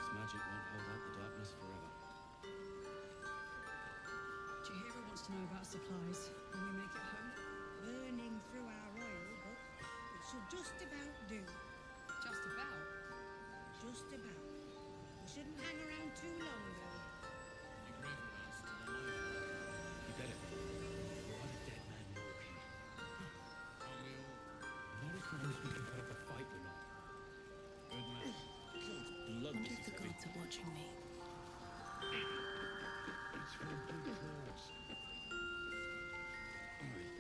This magic won't hold out the darkness forever. Chihiro wants to know about supplies when we make it home. Burning through our oil, but it should just about do. Just about. Just about. We shouldn't hang around too long, though. Your rebalance still alive. You better. What a dead man walking. Aren't we all? Not if we're prepared to fight or not. Good man. Blood Wonder this if is the heavy. gods are watching me. It's for a good cause. All right.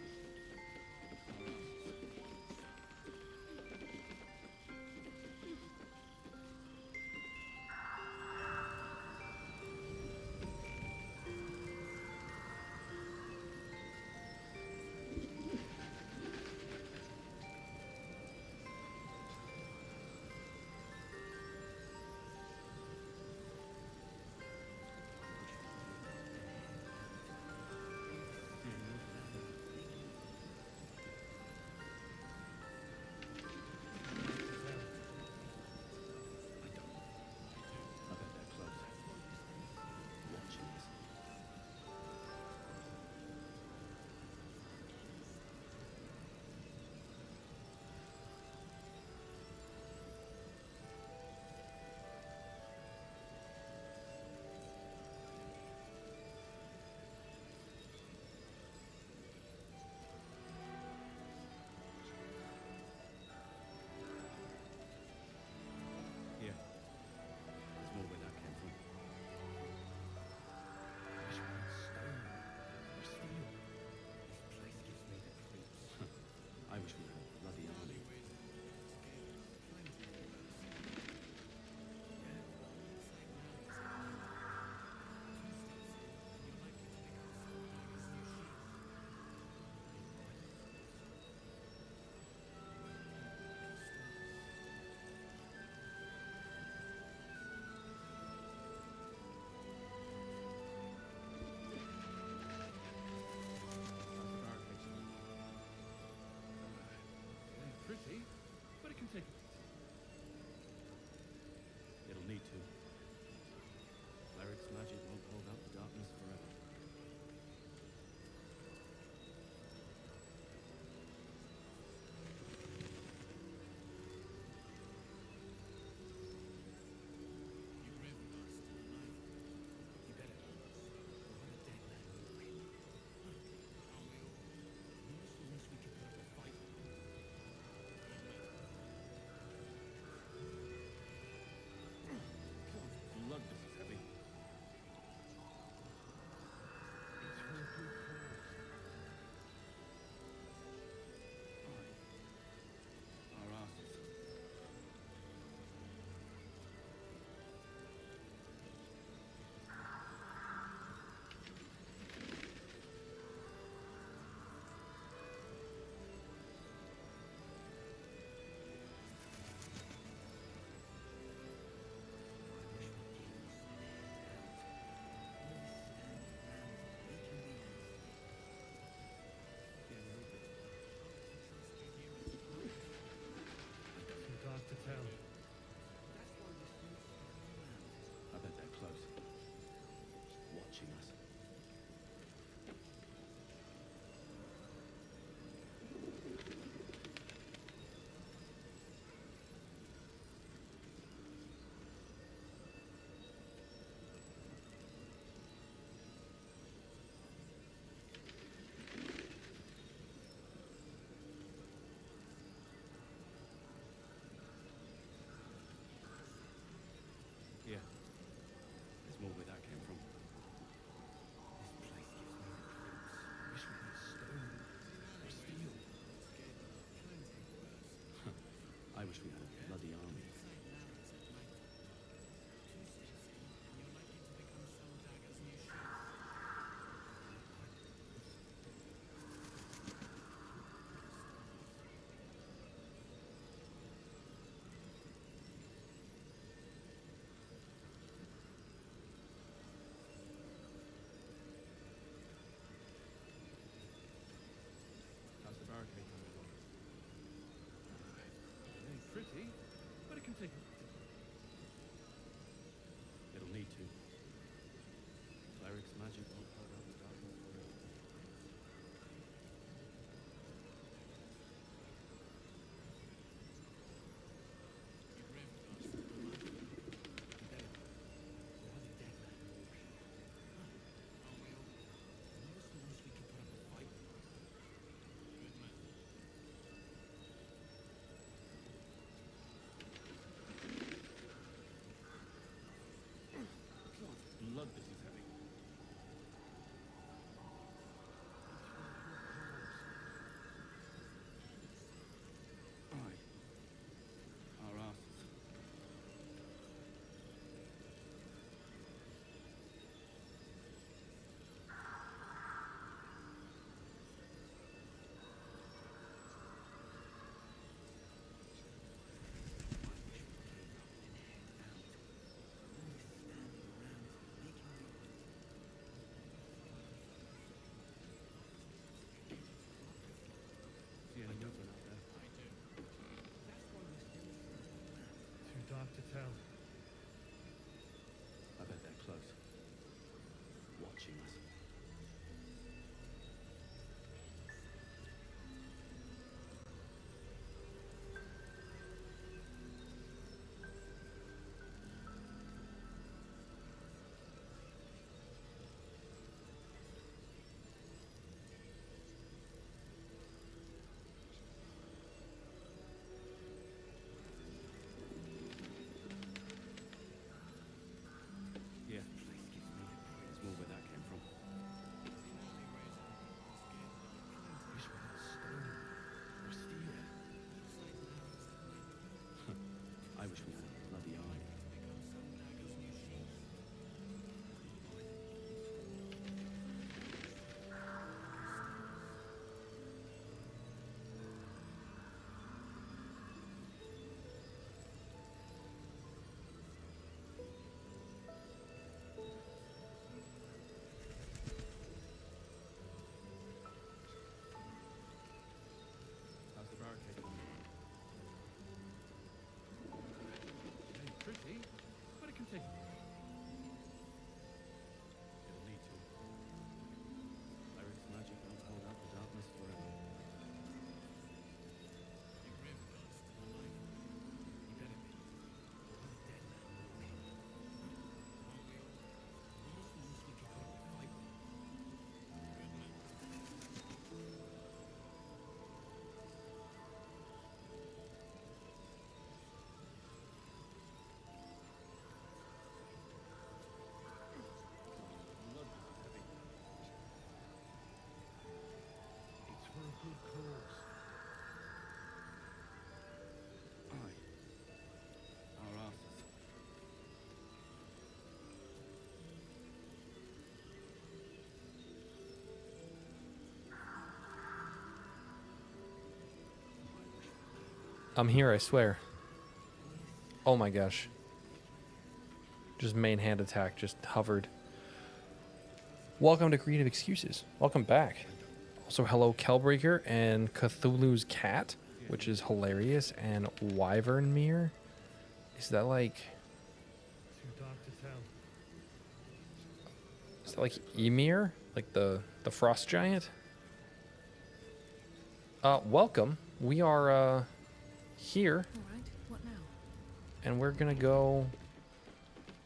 Eric's magic won't hold out the darkness forever. Blood this is heavy. Aye. Our asses. See any movement out there? I do. Too dark to tell. I bet they're close. Watching us. Yeah. It's more where that came from. Wish we had stone or steel. I wish we had a bloody eye. How's the barricade going? Ain't pretty, but it can take. It'll need to. Eric's magic won't hold out the darkness forever. It's for a good cause. Aye. Our asses. I'm here, I swear. Oh my gosh. Just main hand attack, just hovered. Welcome to Creative Excuses. Welcome back. Also, hello, Kelbreaker and Cthulhu's Cat, which is hilarious, and Wyvernmere. Is that like... Too dark to tell. Is that like Ymir? Like the frost giant? Welcome. We are, here. All right, what now? And we're gonna go...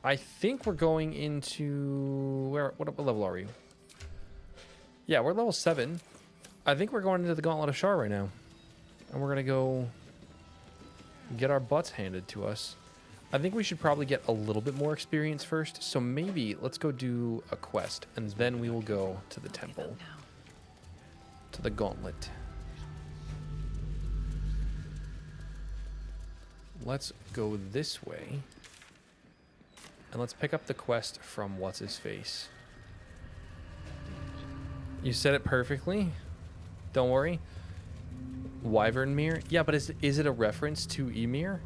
I think we're going into... What level are we? Yeah, we're level 7. I think we're going into the Gauntlet of Shar right now. And we're gonna go... get our butts handed to us. I think we should probably get a little bit more experience first. So maybe let's go do a quest. And then we will go to the temple. Now. To the Gauntlet. Let's go this way. And let's pick up the quest from What's-His-Face. You said it perfectly. Don't worry. Wyvernmere? Yeah, but is it a reference to Ymir?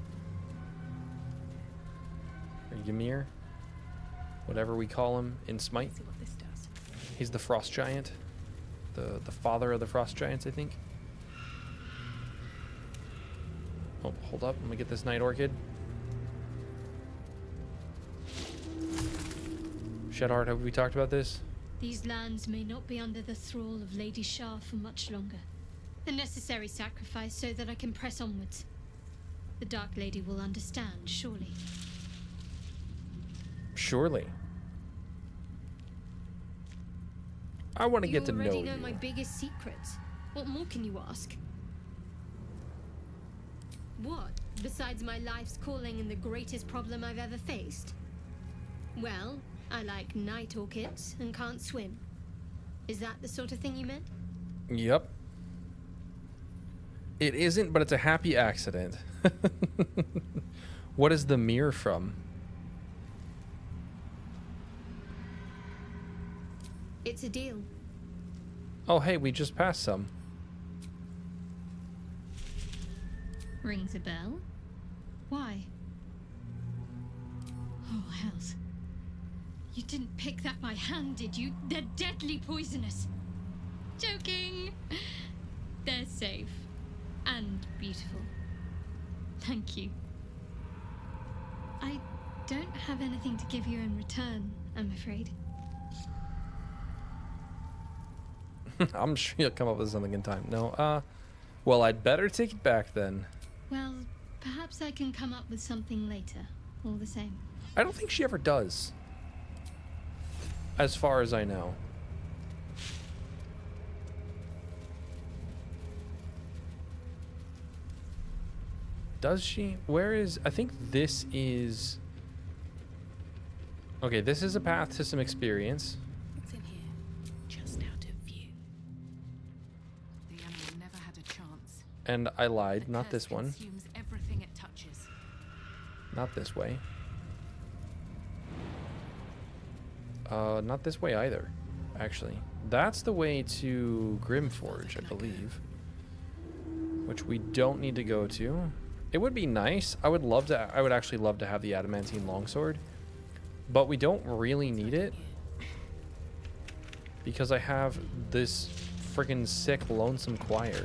Or Ymir? Whatever we call him in Smite. Let's see what this does. He's the frost giant. The father of the frost giants, I think. Oh, hold up. Let me get this night orchid. Shedheart, have we talked about this? These lands may not be under the thrall of Lady Shar for much longer. A necessary sacrifice so that I can press onwards. The Dark Lady will understand, surely. Surely. I want to get to know you. You already know my biggest secrets. What more can you ask? What, besides my life's calling and the greatest problem I've ever faced? Well, I like night orchids and can't swim. Is that the sort of thing you meant? Yep. It isn't, but it's a happy accident. What is the mirror from? It's a deal. Oh, hey, we just passed some. Rings a bell? Why? Oh, hells. You didn't pick that by hand, did you? They're deadly poisonous. Joking. They're safe. And beautiful. Thank you. I don't have anything to give you in return, I'm afraid. I'm sure you'll come up with something in time. No, well, I'd better take it back then. Well, perhaps I can come up with something later, all the same. I don't think she ever does. As far as I know. Does she? Where is... I think this is... Okay, this is a path to some experience. It's in here, just out of view. The animal never had a chance. And I lied. The Not curse this one. consumes everything it touches. Not this way. Not this way either, actually. That's the way to Grimforge, I believe. Which we don't need to go to. It would be nice. I would actually love to have the adamantine longsword. But we don't really need it. Because I have this friggin' sick lonesome choir.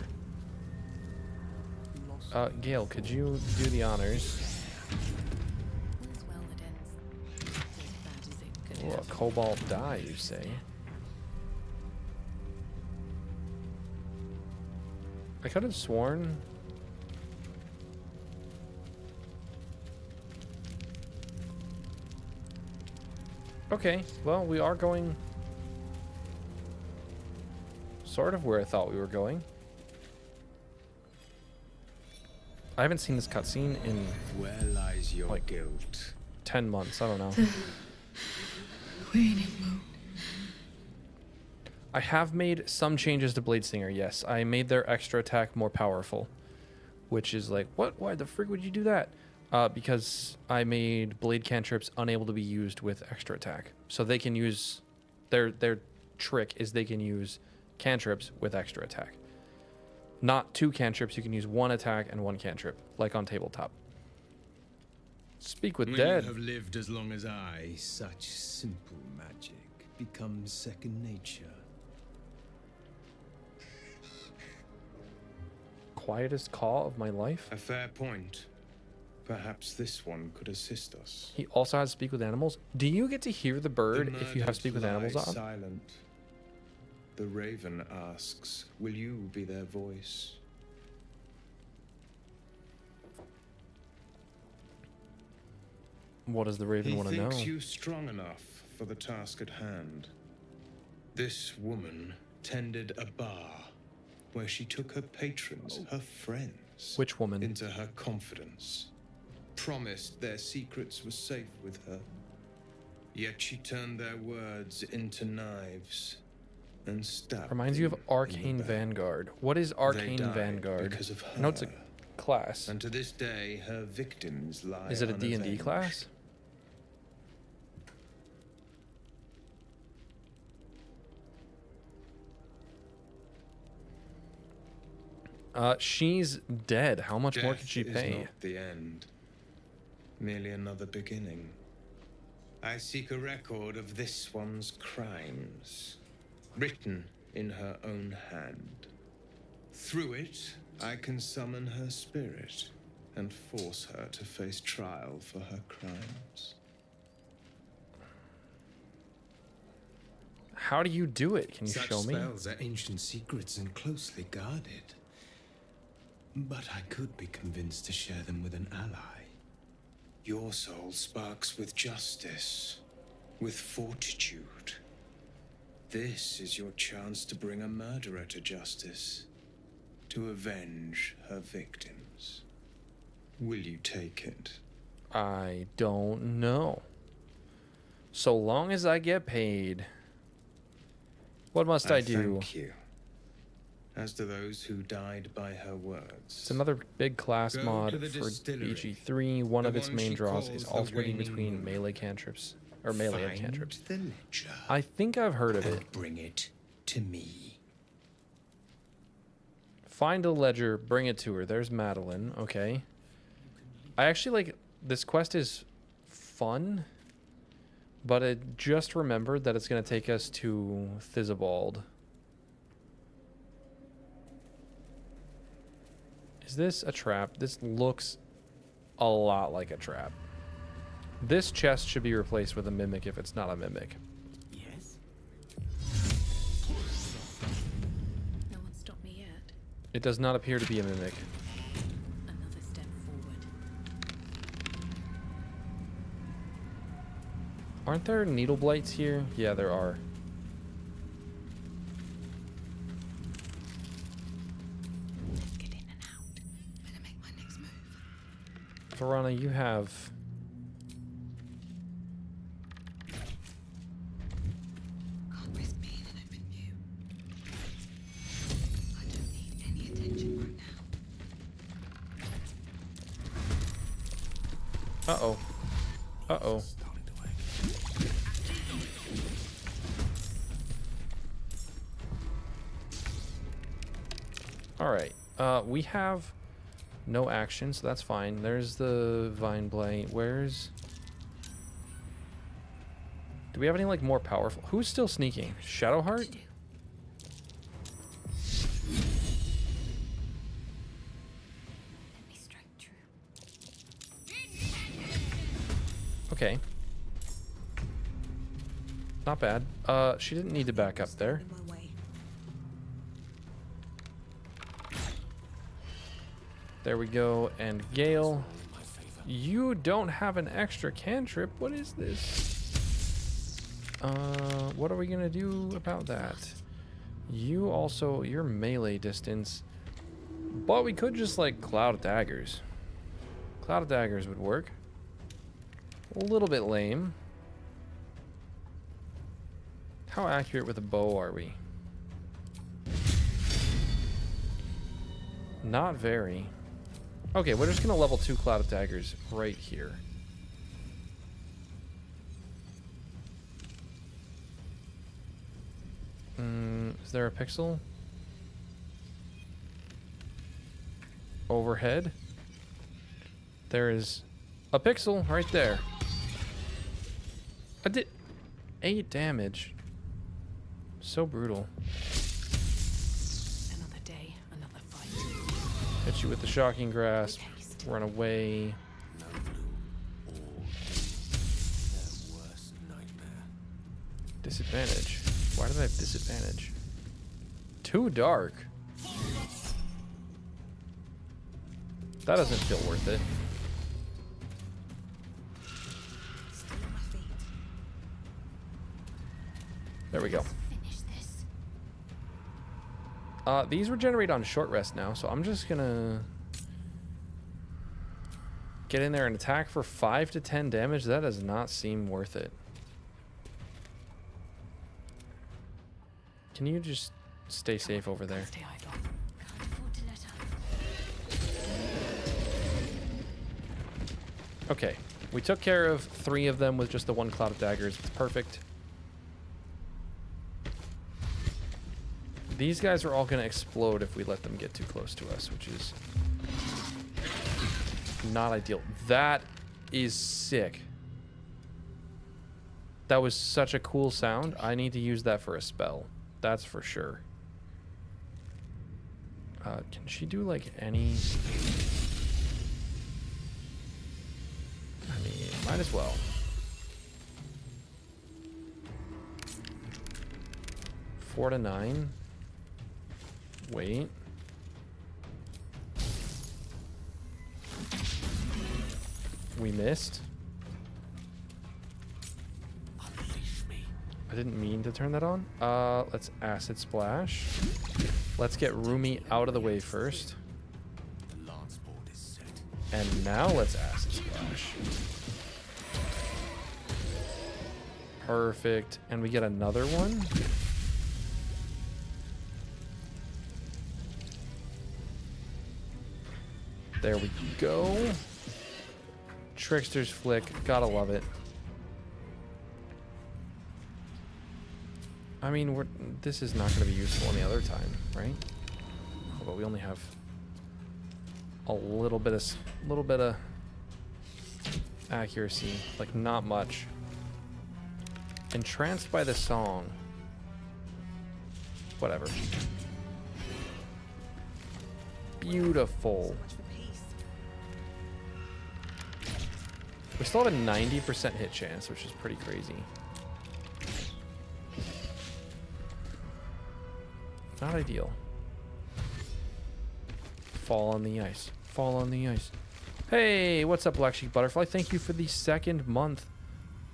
Gale, could you do the honors? All's well that ends as bad as it could Oh, a have. cobalt die, you say? I could have sworn... Okay, well, we are going sort of where I thought we were going. I haven't seen this cutscene in Where lies your Like- guilt? 10 months. I don't know. Waning moon. I have made some changes to Blade Stinger, yes. I made their extra attack more powerful. Which is like, what? Why the frig would you do that? Because I made blade cantrips unable to be used with extra attack. So they can use... Their trick is they can use cantrips with extra attack. Not two cantrips, you can use one attack and one cantrip, like on tabletop. Speak with When dead. you have lived as long as I, such simple magic becomes second nature. Quietest call of my life. A fair point. Perhaps this one could assist us. He also has speak with animals. Do you get to hear the bird The if you have murdered speak with animals lie on? silent. The raven asks, will you be their voice? What does the raven He want to know? thinks you strong enough for the task at hand. This woman tended a bar where she took her patrons, her friends, Which woman? into her confidence. Promised their secrets were safe with her. Yet she turned their words into knives and stabbed Reminds you of them in Arcane the back. Vanguard. What is They Arcane died Vanguard? because of I know it's a her. class. And to this day, her victims lie Is it a D&D unavenged. class? She's dead. How much more could she Death pay? is not the end, merely another beginning. I seek a record of this one's crimes, written in her own hand. Through it, I can summon her spirit and force her to face trial for her crimes. How do you do it? Can you Such show me? spells are ancient secrets and closely guarded. But I could be convinced to share them with an ally. Your soul sparks with justice, with fortitude. This is your chance to bring a murderer to justice, to avenge her victims. Will you take it? I don't know. So long as I get paid. What must I do? Thank you. As to those who died by her words. It's another big class Go mod to the for distillery. BG3. One The of its one main she draws is calls the alternating Waning between moon. melee cantrips. Or melee and Find cantrips. the ledger I think I've heard of it. and bring it to me. Find a ledger, bring it to her. There's Madeline. Okay. I actually like this quest is fun, but I just remembered that it's going to take us to Theobald. Is this a trap? This looks a lot like a trap. This chest should be replaced with a mimic if it's not a mimic. Yes. No one stopped me yet. It does not appear to be a mimic. Another step forward. Aren't there needle blights here? Yeah, there are. Get in and out. Better make my next move. Verona, you have... Can't risk being an open view. I don't need any attention right now. Uh-oh. Uh-oh. Starting to wake. Alright. We have no action, so that's fine. There's the Vine Blight. Where's... Do we have any, like, more powerful... Who's still sneaking? Shadowheart? Let me strike true. Okay. Not bad. She didn't need to back up there. In my way. There we go. And Gale, you don't have an extra cantrip. What is this? What are we gonna do about that? You also, your melee distance. But we could just like Cloud of Daggers. Cloud of Daggers would work. A little bit lame. How accurate with a bow are we? Not very. Okay, we're just gonna level 2 Cloud of Daggers right here. Is there a pixel? Overhead? There is a pixel right there. I did 8 damage. So brutal. Another day, another fight. Hit you with the shocking grasp. Make haste. Run away. No blue or their worst nightmare. Disadvantage. Why did I have disadvantage? Too dark. That doesn't feel worth it. Still on my feet. There we go. Finish this. These regenerate on short rest now, so I'm just gonna get in there and attack for 5 to 10 damage. That does not seem worth it. Can you just stay safe over there? Stay idle. Can't afford to let up. Okay, we took care of 3 of them with just the 1 Cloud of Daggers. It's perfect. These guys are all going to explode if we let them get too close to us, which is not ideal. That is sick. That was such a cool sound. I need to use that for a spell. That's for sure. Can she do like any... I mean, might as well. 4 to 9. Wait. We missed. Unleash me. I didn't mean to turn that on. Let's acid splash. Let's get Rumi out of the way first. The lance board is set. And now let's acid splash. Perfect. And we get another one. There we go. Trickster's Flick. Gotta love it. I mean, this is not going to be useful any other time, right? Oh, but we only have a little bit of accuracy, like not much. Entranced by the song. Whatever. Beautiful. Much for peace. We still have a 90% hit chance, which is pretty crazy. Not ideal. Fall on the ice. Fall on the ice. Hey, what's up, Black Sheep Butterfly? Thank you for the 2nd month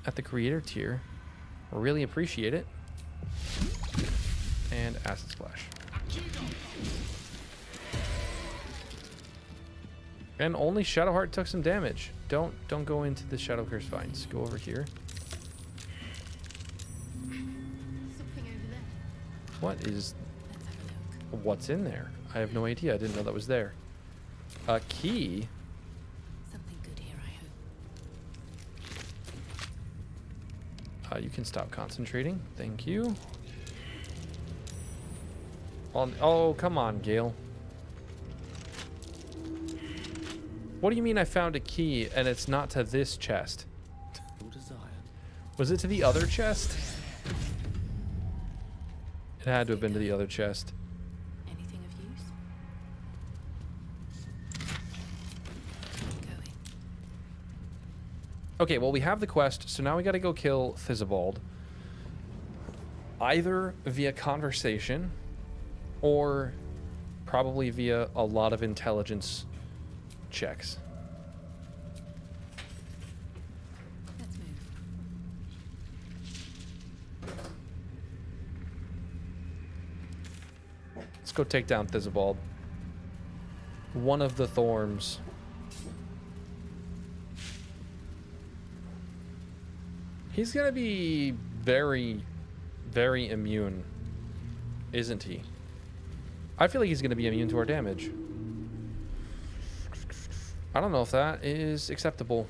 at the creator tier. I really appreciate it. And acid splash. And only Shadowheart took some damage. Don't go into the Shadow Curse Vines. Go over here. Something over there. What is... Let's have a look. What's in there? I have no idea. I didn't know that was there. A key? Something good here, I hope. You can stop concentrating. Thank you. Oh, come on, Gale. What do you mean I found a key and it's not to this chest? Your desire. Was it to the other chest? It had to have been to the other chest. Anything of use? Going. Okay, well, we have the quest, so now we gotta go kill Theobald. Either via conversation, or probably via a lot of intelligence checks. Let's move. Let's go take down Theobald. One of the Thorms. He's gonna be very, very immune, isn't he? I feel like he's gonna be immune to our damage. I don't know if that is acceptable.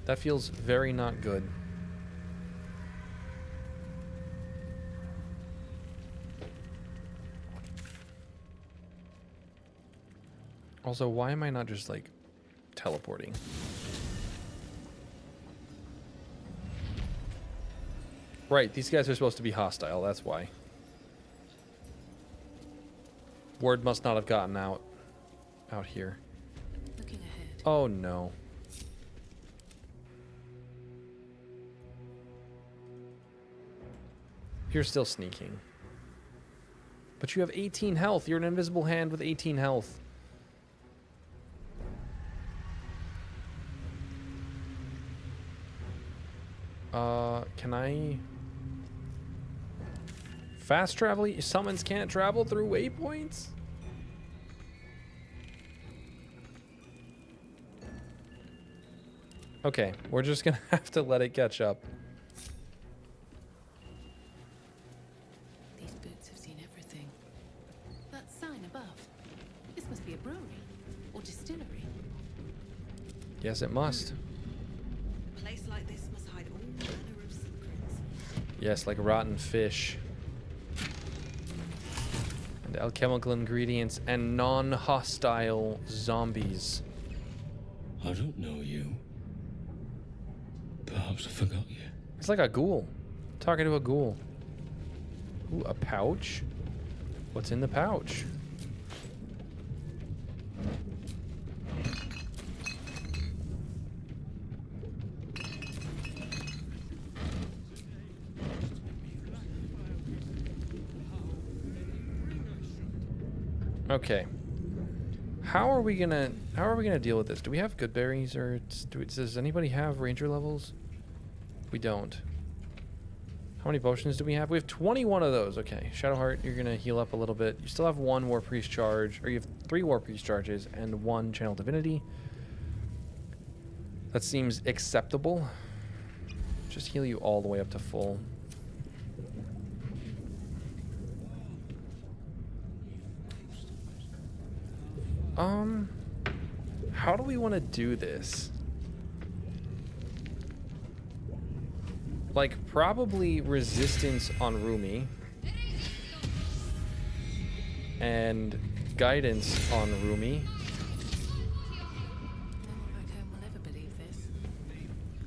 That feels very not good. Also, why am I not just like teleporting? Right, these guys are supposed to be hostile, that's why. Word must not have gotten out here. Looking ahead. Oh no. You're still sneaking. But you have 18 health. You're an invisible hand with 18 health. Can I... Fast travel? Summons can't travel through waypoints? Okay, we're just gonna have to let it catch up. These boots have seen everything. That sign above. This must be a brewery or distillery. Yes, it must. A place like this must hide all manner of secrets. Yes, like rotten fish. And alchemical ingredients and non-hostile zombies. I don't know you. Perhaps I forgot you. It's like a ghoul. Talking to a ghoul. Ooh, a pouch? What's in the pouch? Okay. How are we gonna deal with this? Do we have good berries, or does anybody have ranger levels? We don't. How many potions do we have? We have 21 of those. Okay, Shadowheart, you're gonna heal up a little bit. You still have 1 War Priest charge, or you have 3 War Priest charges and 1 Channel Divinity. That seems acceptable. Just heal you all the way up to full. How do we want to do this? Like, probably resistance on Rumi. And guidance on Rumi.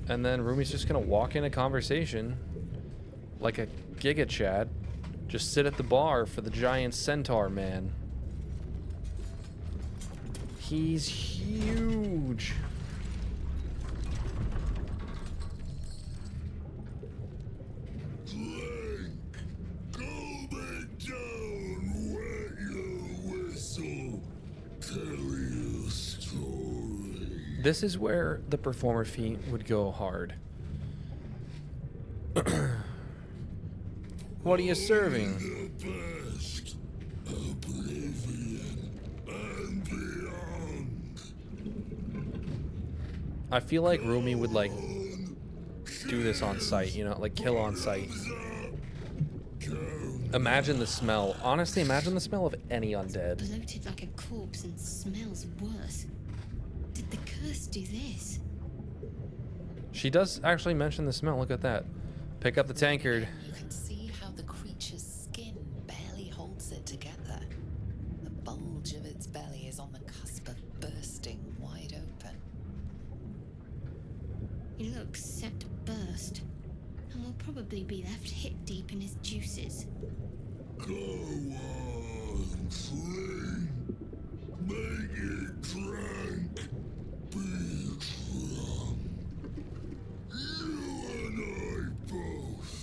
And then Rumi's just gonna walk in a conversation like a Giga Chad. Just sit at the bar for the giant centaur man. He's huge. This is where the performer feat would go hard. What are you serving? I feel like Rumi would like do this on sight, you know, like kill on sight. Imagine the smell. Honestly, imagine the smell of any undead. Bloated like a corpse and smells worse. Did the curse do this? She does actually mention the smell. Look at that. Pick up the tankard. You can see how the creature's skin barely holds it together. The bulge of its belly is on the cusp of bursting wide open. He looks set to burst, and will probably be left hip deep in his juices. Go on, drink. Make it drink. Be drunk. You and I both.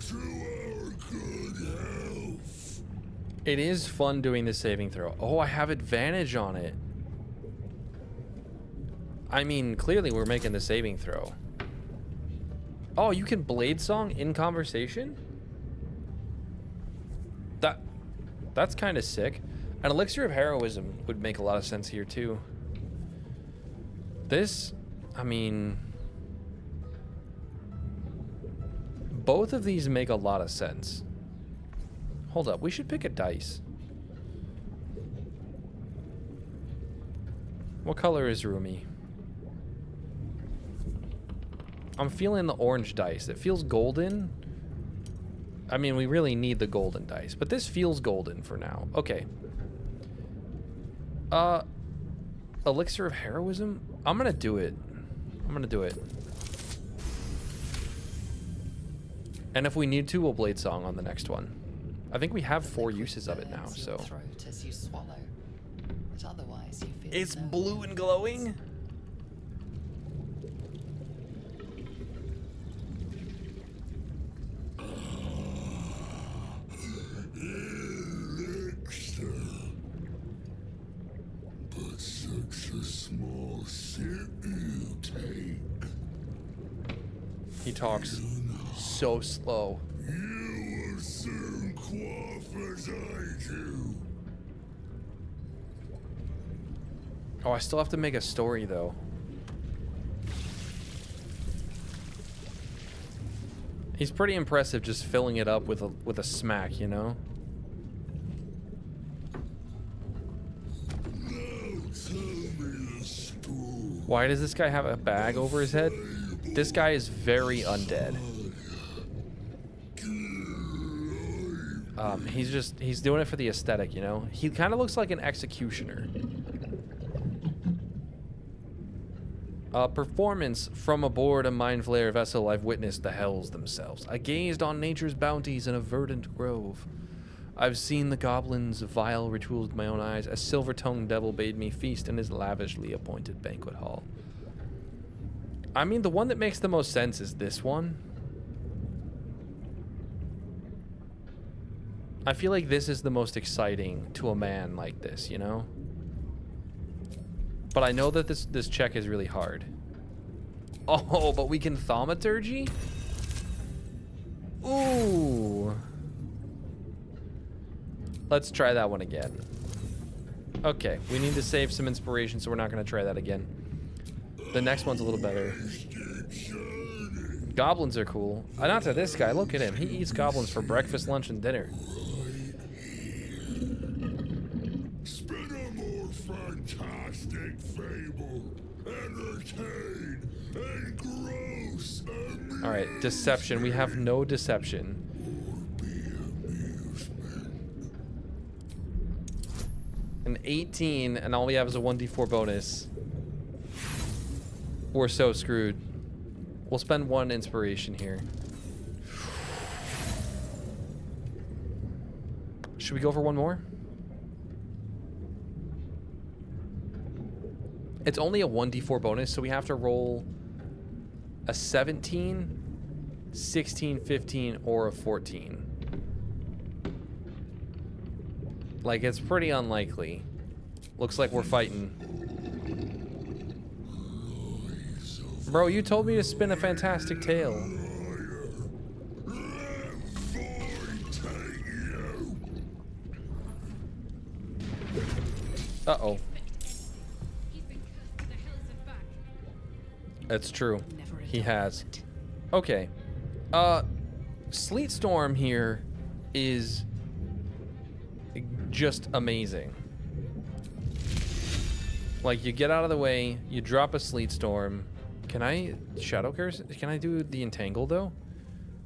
To our good health. It is fun doing the saving throw. Oh, I have advantage on it. I mean, clearly we're making the saving throw. Oh, you can blade song in conversation? That's kind of sick. An elixir of heroism would make a lot of sense here too. This, I mean, both of these make a lot of sense. Hold up, we should pick a dice. What color is Rumi? I'm feeling the orange dice. It feels golden. I mean, we really need the golden dice, but this feels golden for now. Okay. Elixir of heroism? I'm gonna do it. I'm gonna do it. And if we need to, we'll blade song on the next one. I think we have 4 uses of it now, so. Throat as you swallow, but otherwise you feel It's no blue and glowing. Elixir. But such a small sip you take. He talks so slow. You will soon quaff as I do. Oh, I still have to make a story though. He's pretty impressive just filling it up with a smack, you know? Now tell me the story. Why does this guy have a bag over his head? This guy is very undead. He's doing it for the aesthetic, you know? He kind of looks like an executioner. Performance from aboard a mind flayer vessel. I've witnessed the hells themselves. I gazed on nature's bounties in a verdant grove. I've seen the goblins vile rituals with my own eyes. A silver-tongued devil bade me feast in his lavishly appointed banquet hall. I mean, the one that makes the most sense is this one. I feel like this is the most exciting to a man like this, you know? But I know that this check is really hard. Oh, but we can thaumaturgy? Ooh. Let's try that one again. Okay, we need to save some inspiration, so we're not going to try that again. The next one's a little better. Goblins are cool. Not to this guy. Look at him. He eats goblins for breakfast, lunch, and dinner. Spin a more fantastic fable. Entertain and gross amusement. All right, deception. We have no deception. An 18, and all we have is a 1d4 bonus. We're so screwed. We'll spend 1 inspiration here. Should we go for 1 more? It's only a 1d4 bonus, so we have to roll a 17, 16, 15, or a 14. Like, it's pretty unlikely. Looks like we're fighting. Bro, you told me to spin a fantastic tale. Uh-oh. That's true. He has. Okay. Sleet Storm here is just amazing. Like, you get out of the way, you drop a Sleet Storm. Can I Shadow Curse? Can I do the Entangle, though?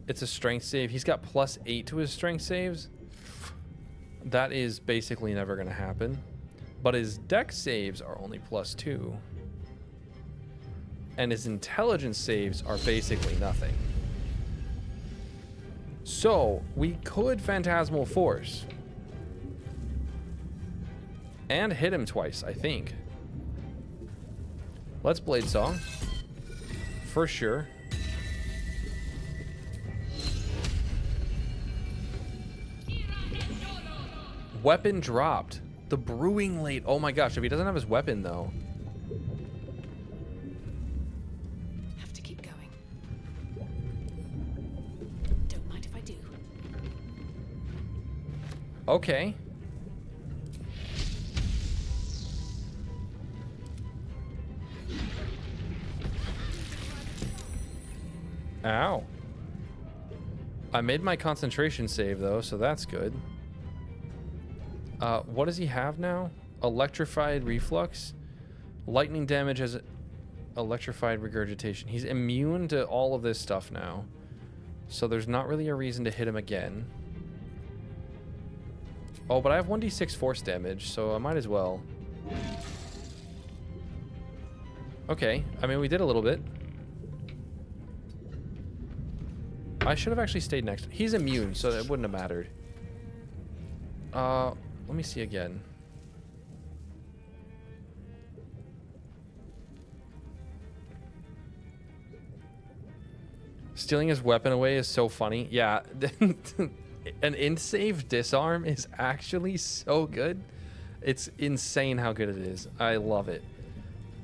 It's a strength save. He's got +8 to his strength saves. That is basically never going to happen. But his dex saves are only +2. And his intelligence saves are basically nothing. So, we could Phantasmal Force. And hit him twice, I think. Let's Blade Song. For sure. Weapon dropped. The Brewing Late. Oh my gosh, if he doesn't have his weapon, though. Have to keep going. Don't mind if I do. Okay. Ow. I made my concentration save, though, so that's good. What does he have now? Electrified Reflux. Lightning damage has electrified regurgitation. He's immune to all of this stuff now. So there's not really a reason to hit him again. Oh, but I have 1d6 force damage, so I might as well. Okay, I mean, we did a little bit. I should have actually stayed next. He's immune, so it wouldn't have mattered. Let me see again. Stealing his weapon away is so funny. Yeah, an in-save disarm is actually so good. It's insane how good it is. I love it.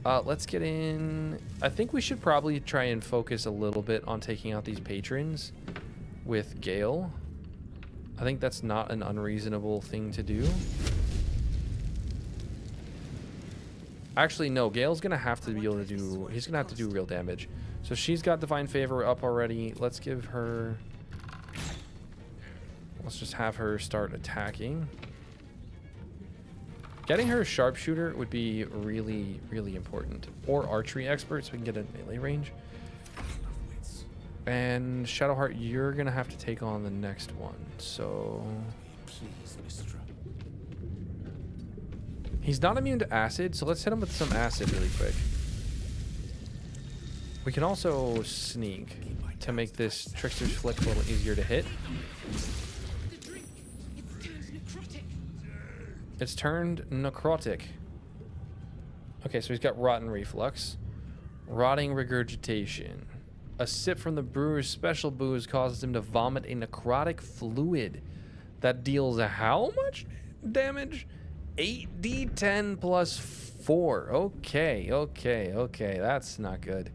Let's get in. I think we should probably try and focus a little bit on taking out these patrons with Gale. I think that's not an unreasonable thing to do. Actually, no. Gale's going to have to be able to do... He's going to have to do real damage. So she's got Divine Favor up already. Let's give her... Let's just have her start attacking. Getting her a Sharpshooter would be really, really important. Or Archery Expert, so we can get a melee range. And Shadowheart, you're going to have to take on the next one. So... Please, Mistra. He's not immune to acid, so let's hit him with some acid really quick. We can also sneak to make this Trickster's Flick a little easier to hit. The drink. It's turned necrotic. It's turned necrotic. Okay, so he's got Rotten Reflux. Rotting Regurgitation. A sip from the brewer's special booze causes him to vomit a necrotic fluid That deals how much damage? 8d10 plus 4. Okay, okay, okay. That's not good.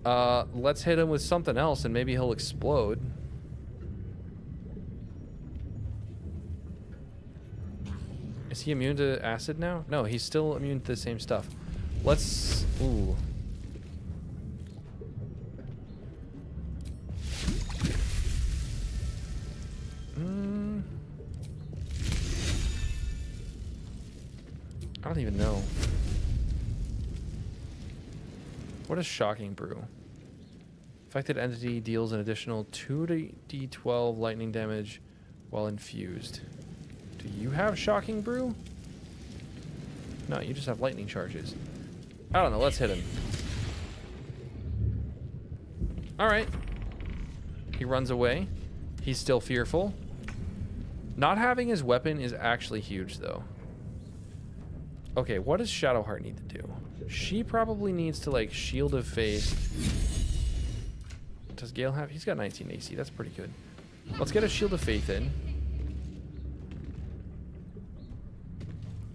Let's hit him with something else and maybe he'll explode. Is he immune to acid now? No, he's still immune to the same stuff. Let's... Ooh. I don't even know. What is Shocking Brew? Affected entity deals an additional 2d12 lightning damage while infused. Do you have Shocking Brew? No, you just have lightning charges. I don't know. Let's hit him. All right. He runs away. He's still fearful. Not having his weapon is actually huge, though. Okay, what does Shadowheart need to do? She probably needs to, like, Shield of Faith. Does Gale have? He's got 19 AC. That's pretty good. Let's get a Shield of Faith in.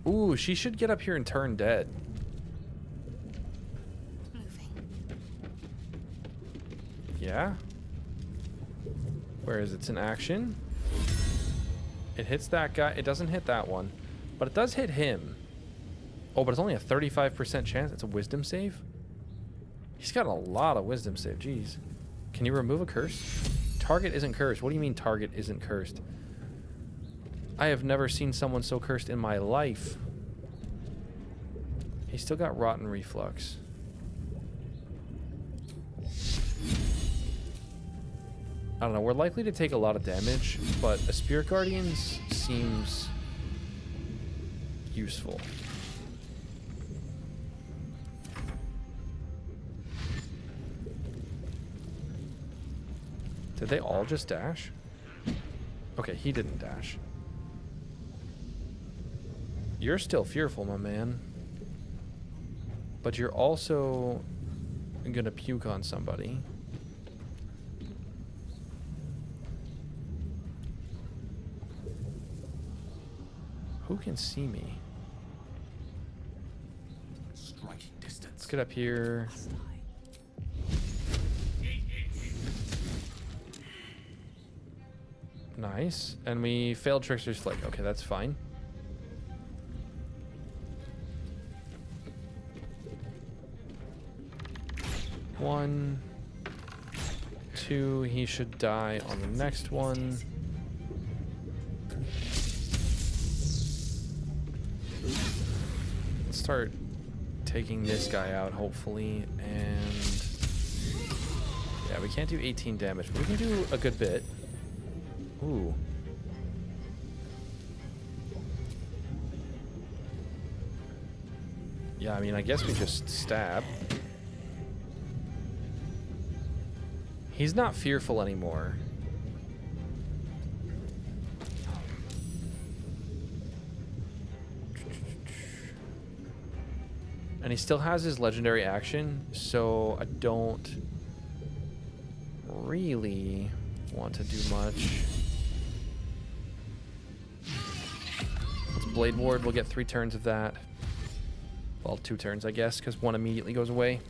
Ooh, she should get up here and turn dead. Yeah? Where is it? It's in action. It hits that guy. It doesn't hit that one. But it does hit him. Oh, but it's only a 35% chance. It's a wisdom save? He's got a lot of wisdom save. Jeez. Can you remove a curse? Target isn't cursed. What do you mean target isn't cursed? I have never seen someone so cursed in my life. He's still got rotten reflux. I don't know. We're likely to take a lot of damage, but a Spirit Guardian seems useful. Did they all just dash? Okay, he didn't dash. You're still fearful, my man. But you're also gonna puke on somebody. Who can see me? Striking distance. Let's get up here. Nice. And we failed Trickster's Flick. Okay, that's fine. One, two. He should die on the next one. Let's start taking this guy out, hopefully. And yeah, we can't do 18 damage, but we can do a good bit. Ooh. Yeah, I mean, I guess we just stab. He's not fearful anymore. And he still has his legendary action, so I don't really want to do much. Let's Blade Ward. We'll get 3 turns of that. Well, 2 turns, I guess, because 1 immediately goes away.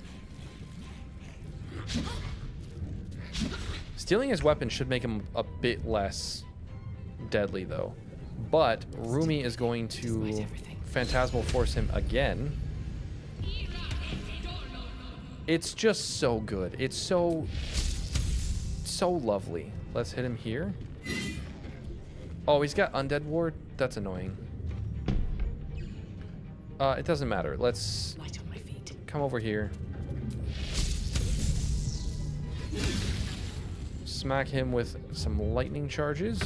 Stealing his weapon should make him a bit less deadly, though. But Rumi is going to Phantasmal Force him again. It's just so good. It's so lovely. Let's hit him here. Oh, he's got Undead Ward? That's annoying. It doesn't matter. Let's come over here. Smack him with some lightning charges.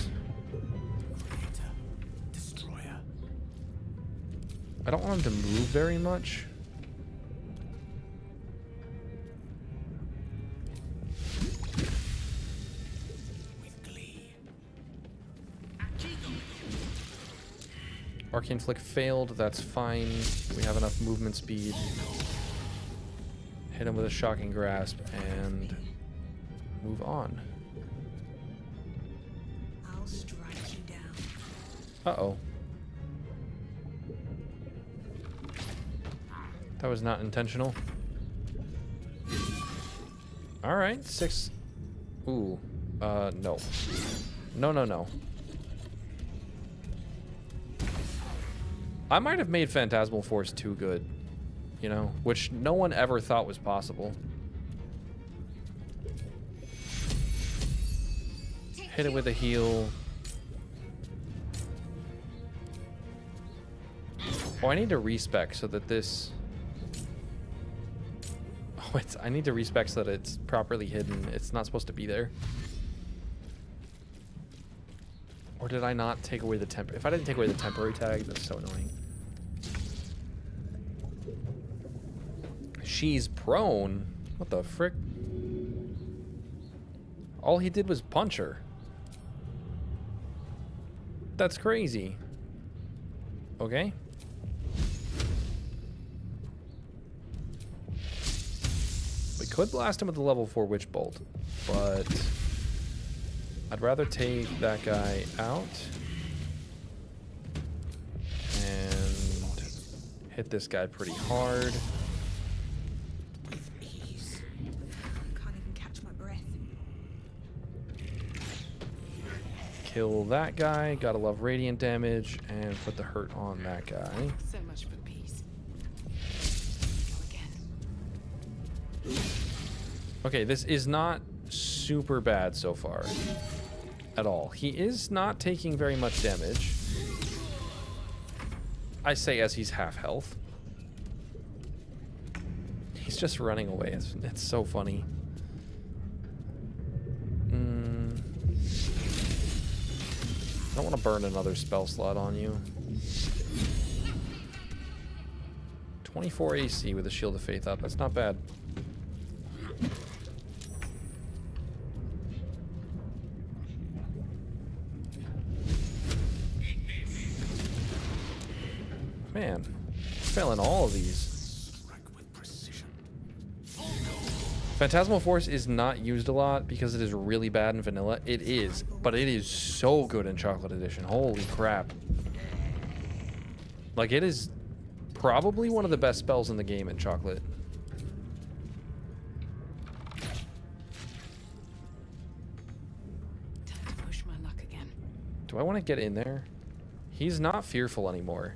Destroyer. I don't want him to move very much. With glee. Arcane Flick failed. That's fine. We have enough movement speed. Hit him with a Shocking Grasp and move on. Uh-oh. That was not intentional. Alright, 6. Ooh. No. No, no, no. I might have made Phantasmal Force too good. You know? Which no one ever thought was possible. Hit it with a heal. Oh, I need to respec so that this... Oh, I need to respec so that it's properly hidden. It's not supposed to be there. Or did I not take away the temp? If I didn't take away the temporary tag, that's so annoying. She's prone? What the frick? All he did was punch her. That's crazy. Okay. We could blast him with the level 4 Witch Bolt, but I'd rather take that guy out and hit this guy pretty hard. With ease. Can't even catch my breath. Kill that guy. Gotta love radiant damage, and put the hurt on that guy. So much for peace. Go again. Okay, this is not super bad so far. At all. He is not taking very much damage. I say as he's half health. He's just running away. It's so funny. I don't want to burn another spell slot on you. 24 AC with a Shield of Faith up. That's not bad. Man, failing all of these. Phantasmal Force is not used a lot because it is really bad in vanilla. It is, but it is so good in Chocolate Edition. Holy crap. Like, it is probably one of the best spells in the game in Chocolate. Time to push my luck again. Do I want to get in there? He's not fearful anymore.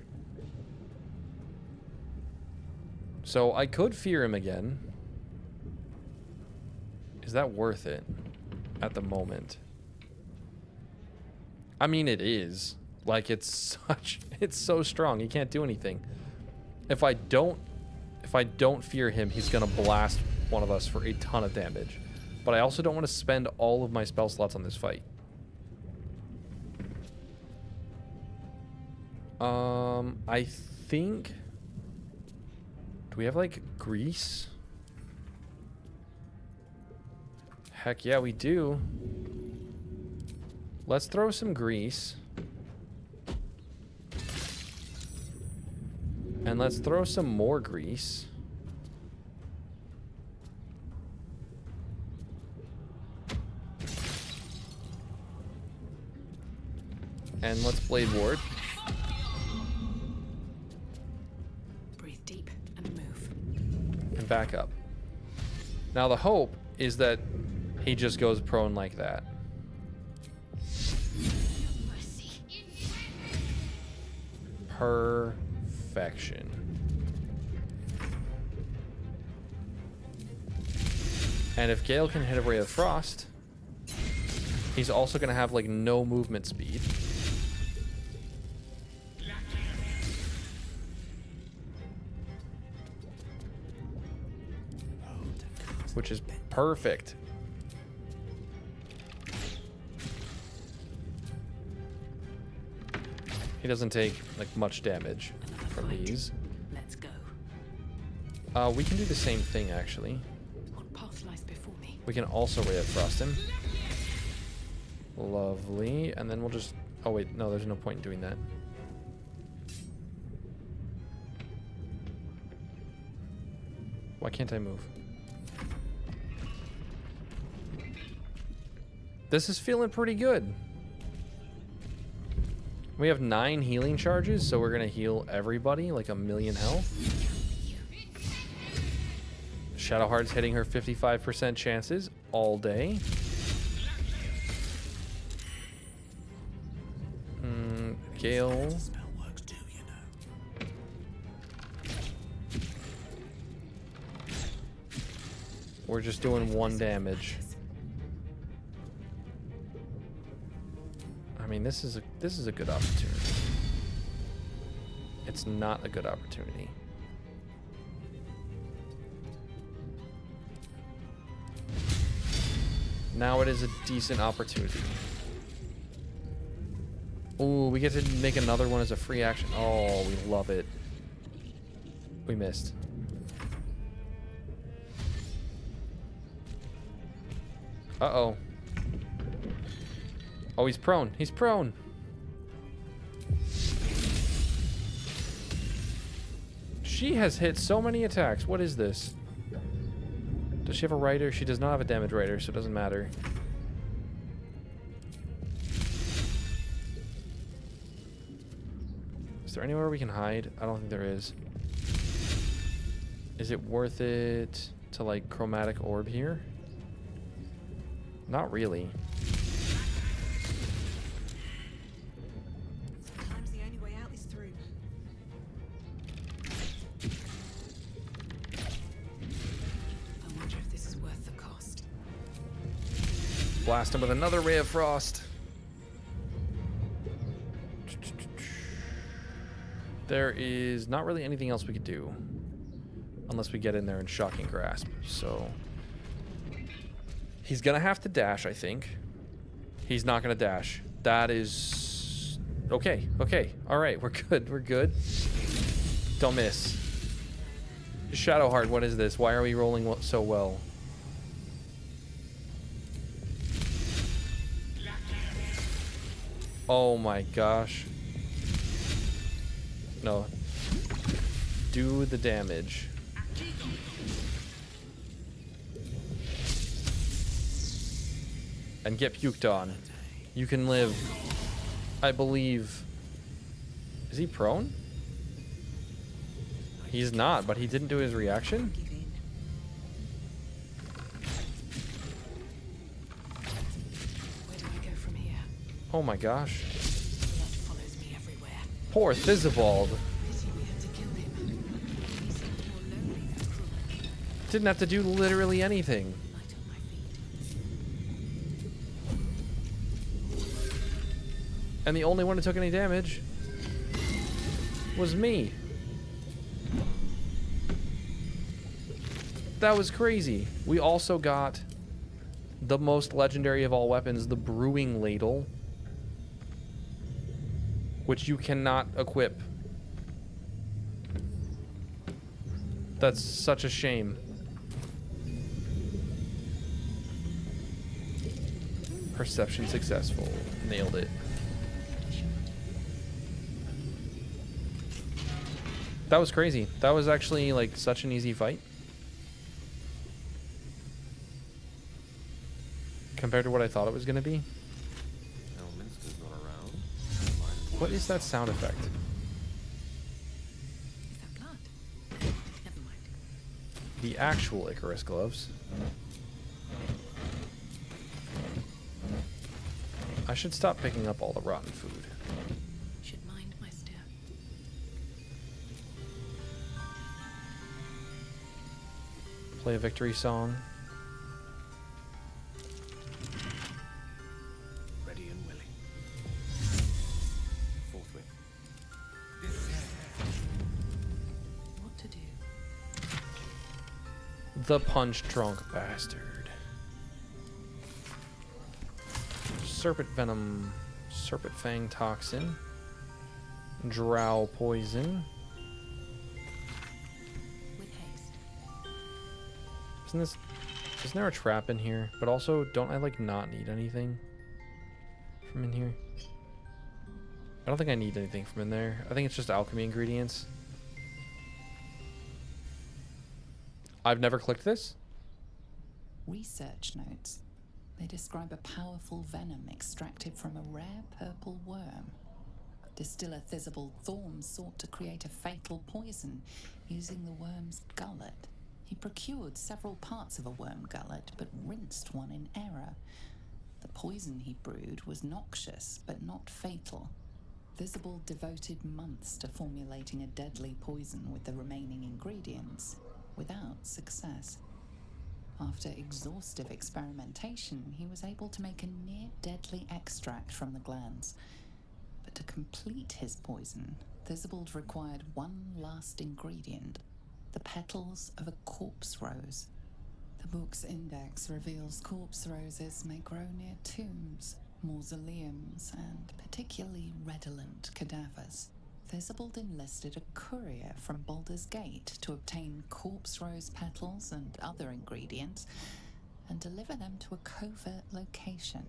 So I could fear him again. Is that worth it at the moment? I mean, it is. Like, it's so strong. He can't do anything. If I don't fear him, he's gonna blast one of us for a ton of damage. But I also don't want to spend all of my spell slots on this fight. I think... Do we have, like, grease? Heck yeah, we do. Let's throw some grease. And let's throw some more grease. And let's Blade Ward. Breathe deep and move. And back up. Now the hope is that he just goes prone like that. Perfection. And if Gale can hit a Ray of Frost, he's also going to have, like, no movement speed. Which is perfect. He doesn't take, like, much damage from these. Let's go. We can do the same thing, actually. What path lies before me? We can also Ray of Frost him. Lovely. And then we'll just... Oh, wait. No, there's no point in doing that. Why can't I move? This is feeling pretty good. We have 9 healing charges, so we're gonna heal everybody like 1,000,000 health. Shadowheart's hitting her 55% chances all day. Gale. Spell works too, you know. We're just doing 1 damage. I mean, this is a good opportunity. It's not a good opportunity. Now it is a decent opportunity. Ooh, we get to make another one as a free action. Oh, we love it. We missed. Uh-oh. Oh, he's prone. He's prone. She has hit so many attacks. What is this? Does she have a rider? She does not have a damage rider, so it doesn't matter. Is there anywhere we can hide? I don't think there is. Is it worth it to, like, chromatic orb here? Not really. Sometimes the only way out is through. I wonder if this is worth the cost. Blast him with another ray of frost. There is not really anything else we could do. Unless we get in there and shocking grasp. So he's gonna have to dash, I think. He's not gonna dash. That is okay. Okay. All right. We're good. We're good. Don't miss. Shadowheart, what is this? Why are we rolling so well? Oh my gosh. No. Do the damage. And get puked on. You can live. I believe. Is he prone? He's not, but he didn't do his reaction. Give in. Where do I go from here? Oh my gosh. Blood follows me everywhere. Poor Theobald. Pity we had to kill him. He seemed more lonely than cruel. Didn't have to do literally anything. Light on my feet. And the only one who took any damage was me. That was crazy. We also got the most legendary of all weapons, the Brewing Ladle, which you cannot equip. That's such a shame. Perception successful. Nailed it. That was crazy. That was actually like such an easy fight. Compared to what I thought it was going to be. Elminster's not around. What is that sound effect? Is that blood? Never mind. The actual Icarus gloves. I should stop picking up all the rotten food. Should mind my step. Play a victory song. Ready and willing. Forthwith. What to do? The punch drunk bastard. Serpent venom, serpent fang toxin, drow poison. With haste. Isn't there a trap in here? But also, don't I like not need anything from in here? I don't think I need anything from in there. I think it's just alchemy ingredients. I've never clicked this. Research notes. They describe a powerful venom extracted from a rare purple worm. Distiller Theobald Thorm sought to create a fatal poison using the worm's gullet. He procured several parts of a worm gullet, but rinsed one in error. The poison he brewed was noxious, but not fatal. Theobald devoted months to formulating a deadly poison with the remaining ingredients, without success. After exhaustive experimentation, he was able to make a near-deadly extract from the glands. But to complete his poison, Theobald required one last ingredient, the petals of a corpse rose. The book's index reveals corpse roses may grow near tombs, mausoleums, and particularly redolent cadavers. Theobald enlisted a courier from Baldur's Gate to obtain corpse rose petals and other ingredients and deliver them to a covert location.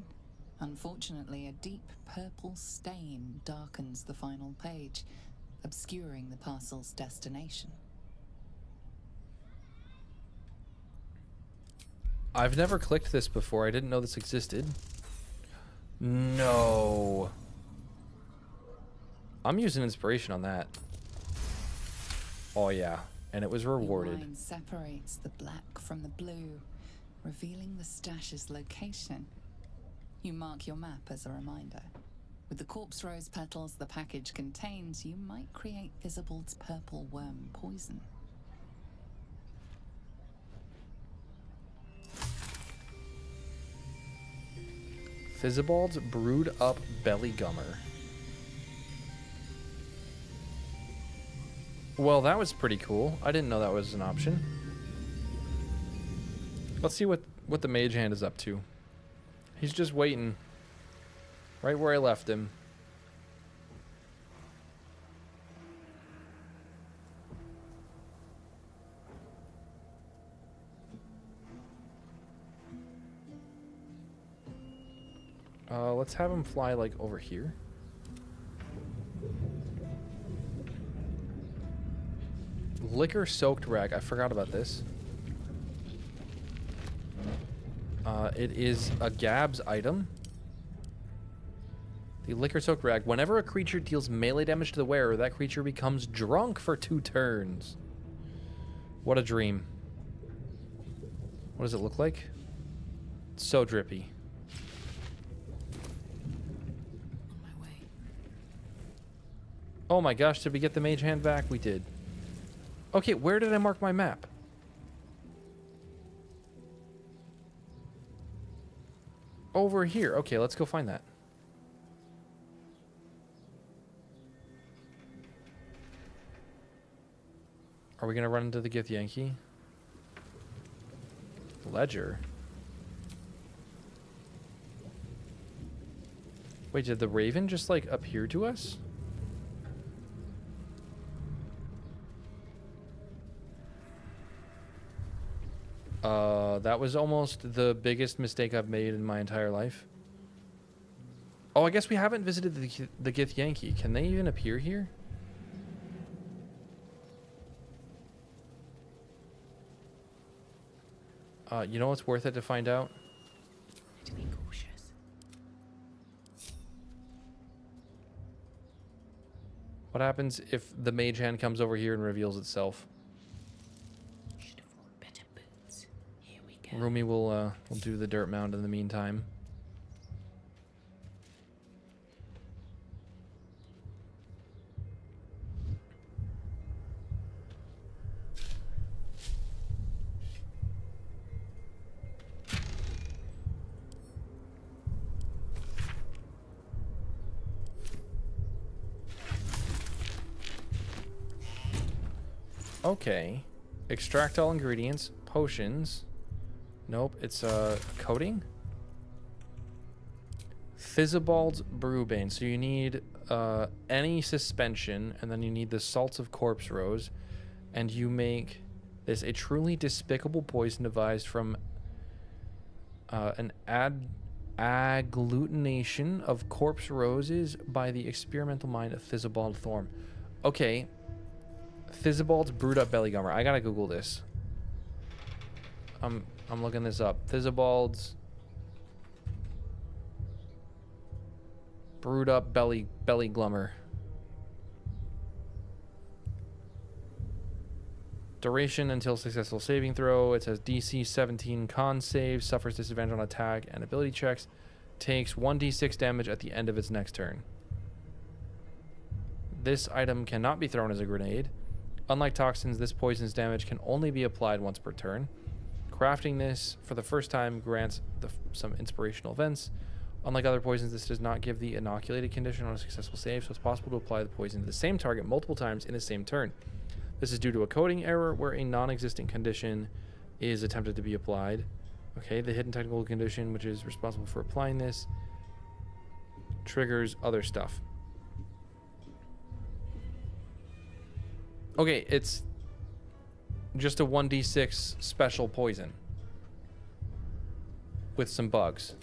Unfortunately, a deep purple stain darkens the final page, obscuring the parcel's destination. I've never clicked this before. I didn't know this existed. No. I'm using inspiration on that. Oh yeah, and it was rewarded. The wine separates the black from the blue, revealing the stash's location. You mark your map as a reminder. With the corpse rose petals the package contains, you might create Theobald's purple worm poison. Theobald's brewed up belly gummer. Well, that was pretty cool. I didn't know that was an option. Let's see what the mage hand is up to. He's just waiting. Right where I left him. Let's have him fly like over here. Liquor soaked rag. I forgot about this. It is a Gab's item. The liquor soaked rag. Whenever a creature deals melee damage to the wearer, that creature becomes drunk for 2 turns. What a dream. What does it look like? It's so drippy. On my way. Oh my gosh, did we get the mage hand back? We did. Okay, where did I mark my map? Over here. Okay, let's go find that. Are we gonna run into the Githyanki? Ledger. Wait, did the raven just like appear to us? That was almost the biggest mistake I've made in my entire life. Oh, I guess we haven't visited the Githyanki. Can they even appear here? You know what's worth it to find out? To be cautious. What happens if the mage hand comes over here and reveals itself? Should have worn better boots. Here we go. Rumi will do the dirt mound in the meantime. Okay. Extract all ingredients. Potions. Nope, it's coating. Theobald's Brewbane. So you need any suspension, and then you need the salts of corpse rose, and you make this a truly despicable poison devised from an agglutination of corpse roses by the experimental mind of Theobald Thorm. Okay. Theobald's brewed up belly gummer. I gotta Google this. I'm looking this up. Theobald's brewed up belly glummer. Duration until successful saving throw. It says DC 17 con save, suffers disadvantage on attack and ability checks, takes 1d6 damage at the end of its next turn. This item cannot be thrown as a grenade. Unlike toxins, this poison's damage can only be applied once per turn. Crafting this for the first time grants some inspirational events. Unlike other poisons, this does not give the inoculated condition on a successful save, so it's possible to apply the poison to the same target multiple times in the same turn. This is due to a coding error where a non-existent condition is attempted to be applied. Okay, the hidden technical condition, which is responsible for applying this, triggers other stuff. Okay, it's just a 1d6 special poison with some bugs.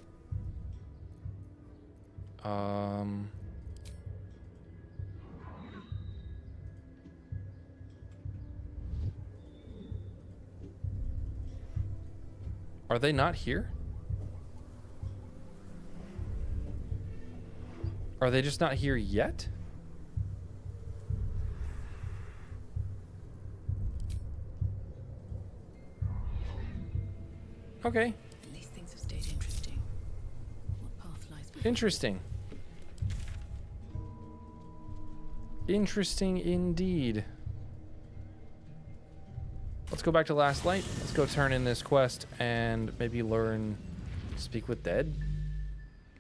Are they not here? Are they just not here yet? Okay. These things have stayed interesting. What path lies before? Interesting. Interesting indeed. Let's go back to Last Light. Let's go turn in this quest and maybe learn Speak with Dead.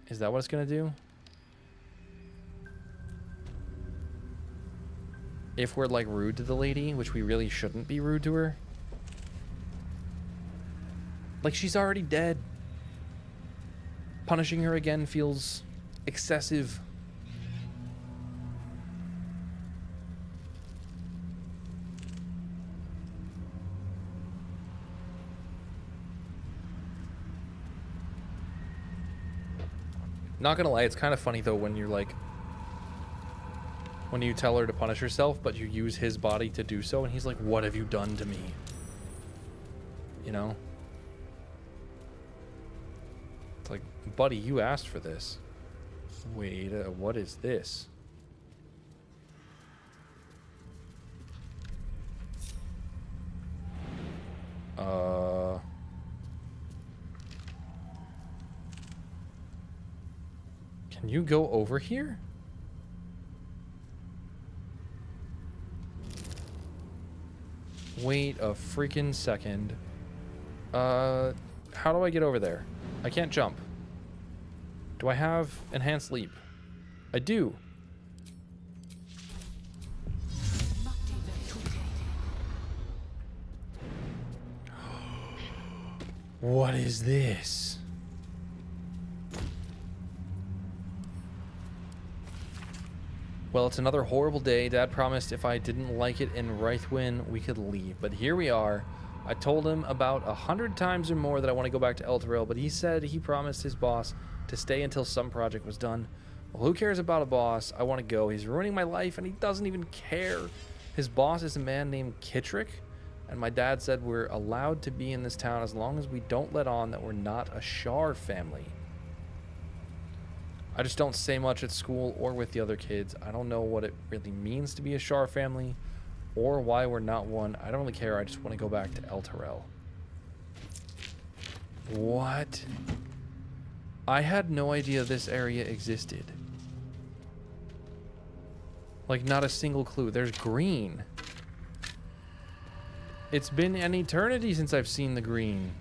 Is that what it's gonna do? If we're like rude to the lady, which we really shouldn't be rude to her. Like, she's already dead. Punishing her again feels excessive. Not gonna lie, it's kind of funny though when you're like, when you tell her to punish herself, but you use his body to do so, and he's like, "What have you done to me?" You know? It's like, buddy, you asked for this. Wait, what is this? Can you go over here? Wait a freaking second. How do I get over there? I can't jump. Do I have enhanced leap? I do. What is this? Well, it's another horrible day. Dad promised if I didn't like it in Rythwin, we could leave. But here we are. I told him about 100 times or more that I want to go back to Elturel, but he said he promised his boss to stay until some project was done. Well, who cares about a boss? I want to go. He's ruining my life, and he doesn't even care. His boss is a man named Kittrick, and my dad said we're allowed to be in this town as long as we don't let on that we're not a Shar family. I just don't say much at school or with the other kids. I don't know what it really means to be a Shar family or why we're not one. I don't really care. I just want to go back to Elturel. What? I had no idea this area existed. Like, not a single clue. There's green. It's been an eternity since I've seen the green.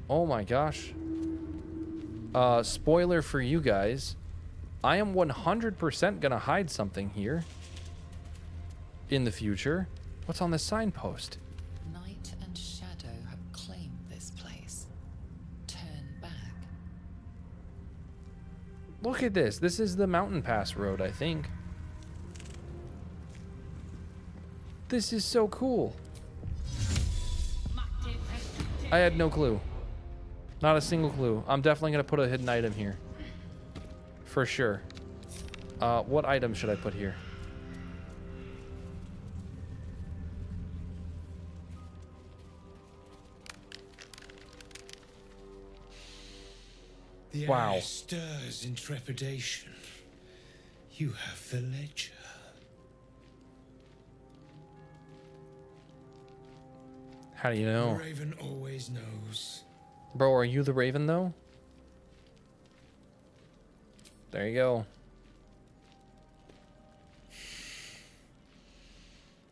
Oh my gosh. Spoiler for you guys. I am 100% gonna hide something here. In the future. What's on this signpost? Night and shadow have claimed this place. Turn back. Look at this. This is the Mountain Pass Road, I think. This is so cool. I had no clue. Not a single clue. I'm definitely going to put a hidden item here. For sure. What item should I put here? The Wow. air stirs in trepidation. You have the ledger. How do you The know? Raven always knows. Bro, are you the Raven, though? There you go.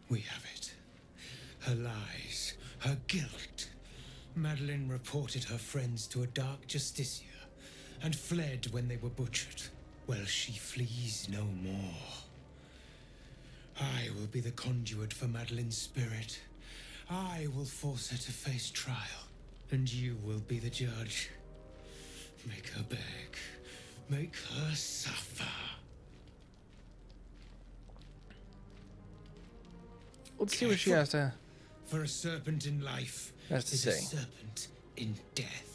We have it. Her lies, her guilt. Madeline reported her friends to a dark justiciar and fled when they were butchered. Well, she flees no more. I will be the conduit for Madeline's spirit. I will force her to face trial, and you will be the judge. Make her beg. Make her suffer. Let's see what she has to For a serpent in life Has to is a say. serpent in death.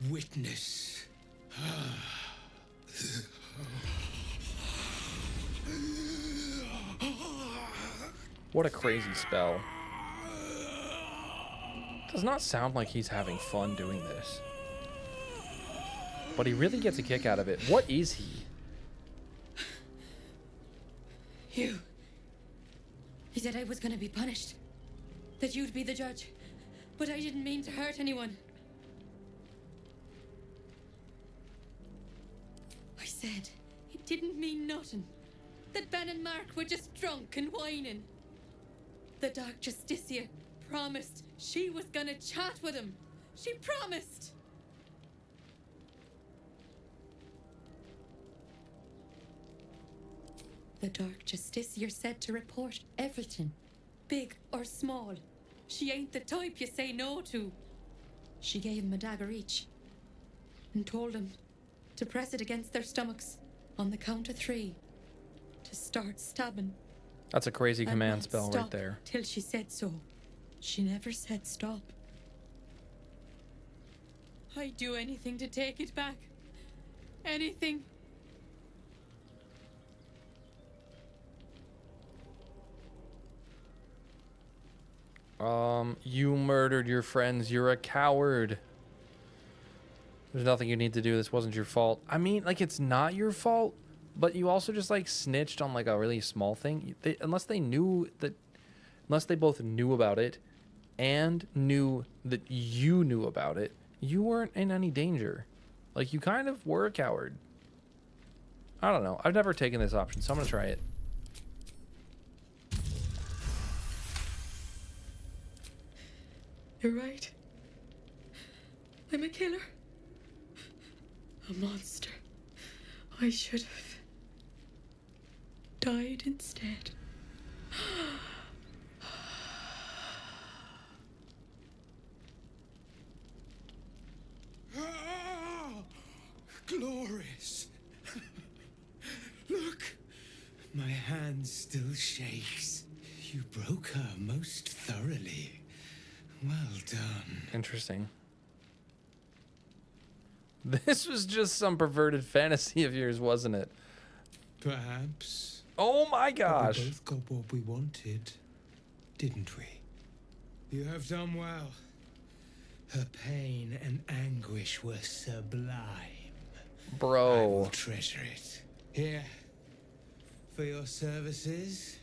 Witness. What a crazy spell. Does not sound like he's having fun doing this. But he really gets a kick out of it. What is he? You said I was going to be punished. That you'd be the judge. But I didn't mean to hurt anyone. I said it didn't mean nothing. That Ben and Mark were just drunk and whining. The Dark Justiciar promised she was gonna chat with him. She promised! The Dark Justiciar said to report everything, big or small. She ain't the type you say no to. She gave him a dagger each and told him to press it against their stomachs on the count of 3 to start stabbing. That's a crazy And command not spell right stop there. Till she said so. She never said stop. I'd do anything to take it back. Anything. You murdered your friends. You're a coward. There's nothing you need to do. This wasn't your fault. I mean, like, it's not your fault, but you also just, like, snitched on, like, a really small thing. Unless they both knew about it and knew that you knew about it, you weren't in any danger. Like, you kind of were a coward. I don't know. I've never taken this option, so I'm going to try it. You're right. I'm a killer. A monster. I should have died instead. Ah, glorious. Look, my hand still shakes. You broke her most thoroughly. Well done. Interesting. This was just some perverted fantasy of yours, wasn't it? Perhaps. Oh my But gosh. we both got what we wanted, didn't we? You have done well. Her pain and anguish were sublime. I will Bro. treasure it. Here, for your services.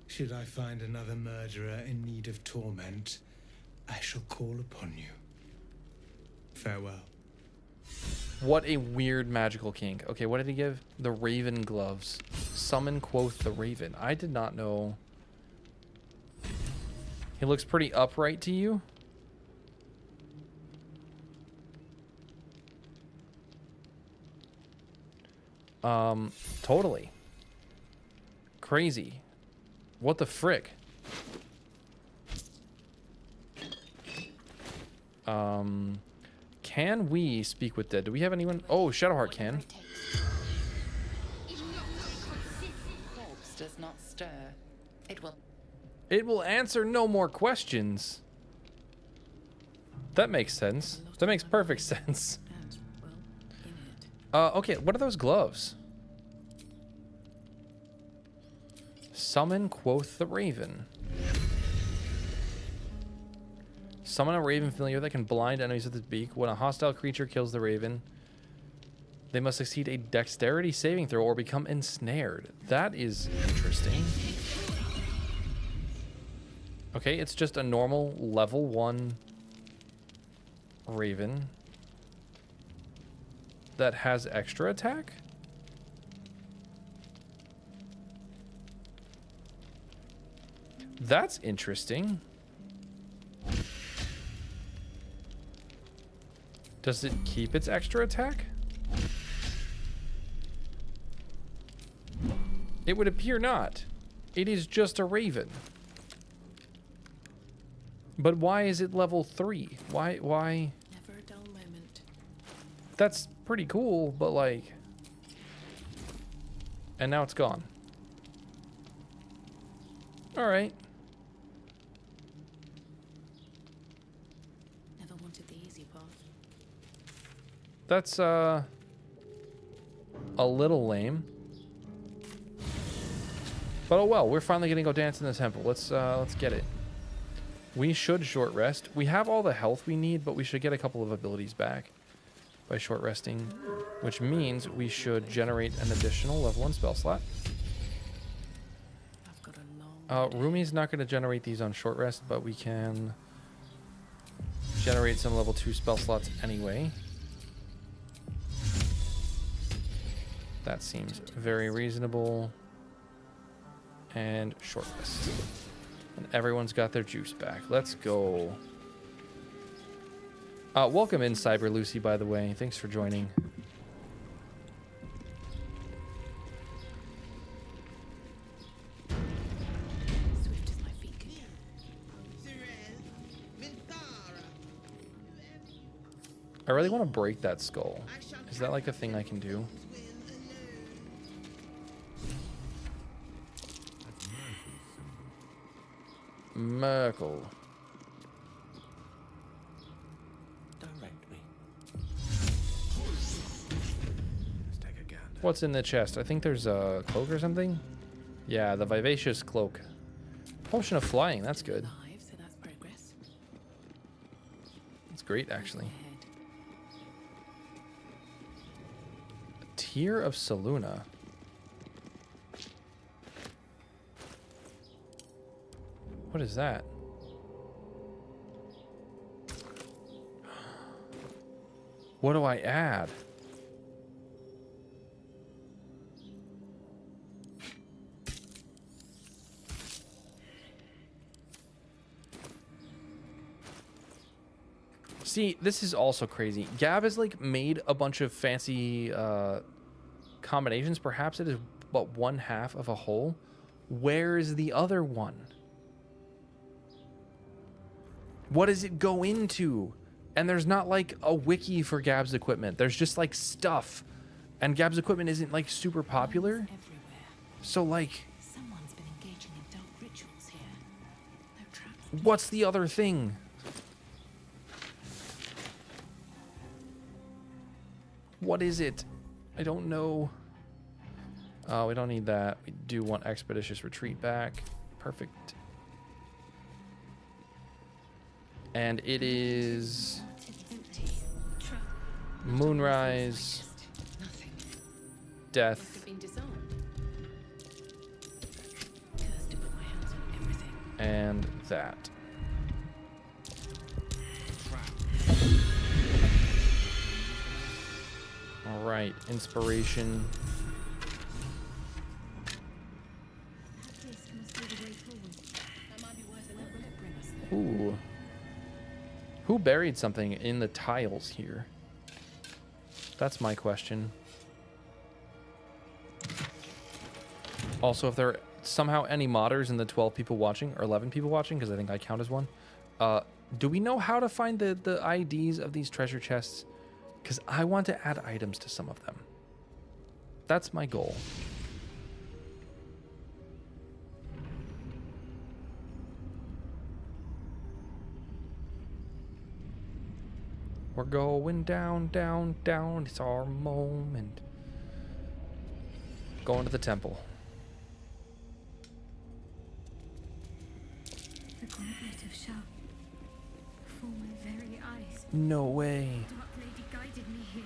Should I find another murderer in need of torment, I shall call upon you. Farewell. What a weird magical kink. Okay, what did he give? The Raven Gloves. Summon quoth the Raven. I did not know. He looks pretty upright to you. Totally. Crazy. What the frick? Can we speak with dead? Do we have anyone? Oh, Shadowheart can. Corpse does not stir. It will. It will answer no more questions. That makes sense. That makes perfect sense. And, well, in it. Okay, what are those gloves? Summon quoth the Raven. Summon a raven familiar that can blind enemies with its beak. When a hostile creature kills the raven, they must succeed a dexterity saving throw or become ensnared. That is interesting. Okay, it's just a normal level 1 raven that has extra attack? That's interesting. Does it keep its extra attack? It would appear not. It is just a raven. But why is it level 3? Why? Never a dull moment. That's pretty cool, but like... And now it's gone. Alright. Never wanted the easy path. That's, a little lame. But oh well, we're finally gonna go dance in the temple. Let's get it. We should short rest. We have all the health we need, but we should get a couple of abilities back by short resting, which means we should generate an additional level 1 spell slot. I've got a long Rumi's not going to generate these on short rest, but we can generate some level 2 spell slots anyway. That seems very reasonable. And short rest. And everyone's got their juice back. Let's go. Welcome in, Cyber Lucy, by the way. Thanks for joining. swift as my feet can go. I really want to break that skull. Is that like a thing I can do? Merkel. Direct me. Let's take a gander. What's in the chest? I think there's a cloak or something. Yeah, the vivacious cloak. Potion of flying. That's good. Alive, so that's progress. That's great, actually. Ahead. Tear of Saluna. What is that? What do I add? See, this is also crazy. Gab has like made a bunch of fancy combinations. Perhaps it is but one half of a whole. Where is the other one? What does it go into? And there's not like a wiki for Gab's equipment. There's just like stuff. And Gab's equipment isn't like super popular. Everywhere. So like, Someone's been engaging in dark rituals here. No traps. what's the other thing? What is it? I don't know. Oh, we don't need that. We do want Expeditious Retreat back. Perfect. And it is Empty. Trap. Moonrise, Nothing. Must Death, have been disarmed. Cursed to put my hands on everything. and that. All right, inspiration. This must be the way forward. That might be worth it. Will it bring us there? Ooh. Who buried something in the tiles here? That's my question. Also, if there are somehow any modders in the 12 people watching, or 11 people watching, because I think I count as one, do we know how to find the IDs of these treasure chests? Because I want to add items to some of them. That's my goal. We're going down, down, down. It's our moment. Going to the temple. The Gauntlet of Shar. before my very eyes. No way. Dark Lady guided me here.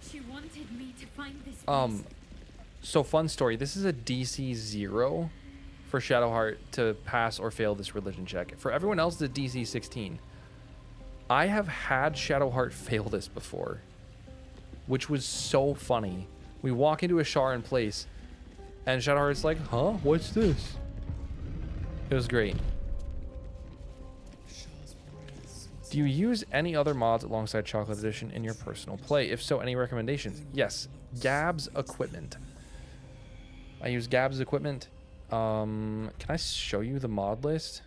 She wanted me to find this place. So fun story. This is a DC 0 for Shadowheart to pass or fail this religion check. For everyone else, it's a DC 16. I have had Shadowheart fail this before, which was so funny. We walk into a Shar in place, and Shadowheart's like, huh? What's this? It was great. Do you use any other mods alongside Chocolate Edition in your personal play? If so, any recommendations? Yes. Gab's equipment. I use Gab's equipment. Can I show you the mod list?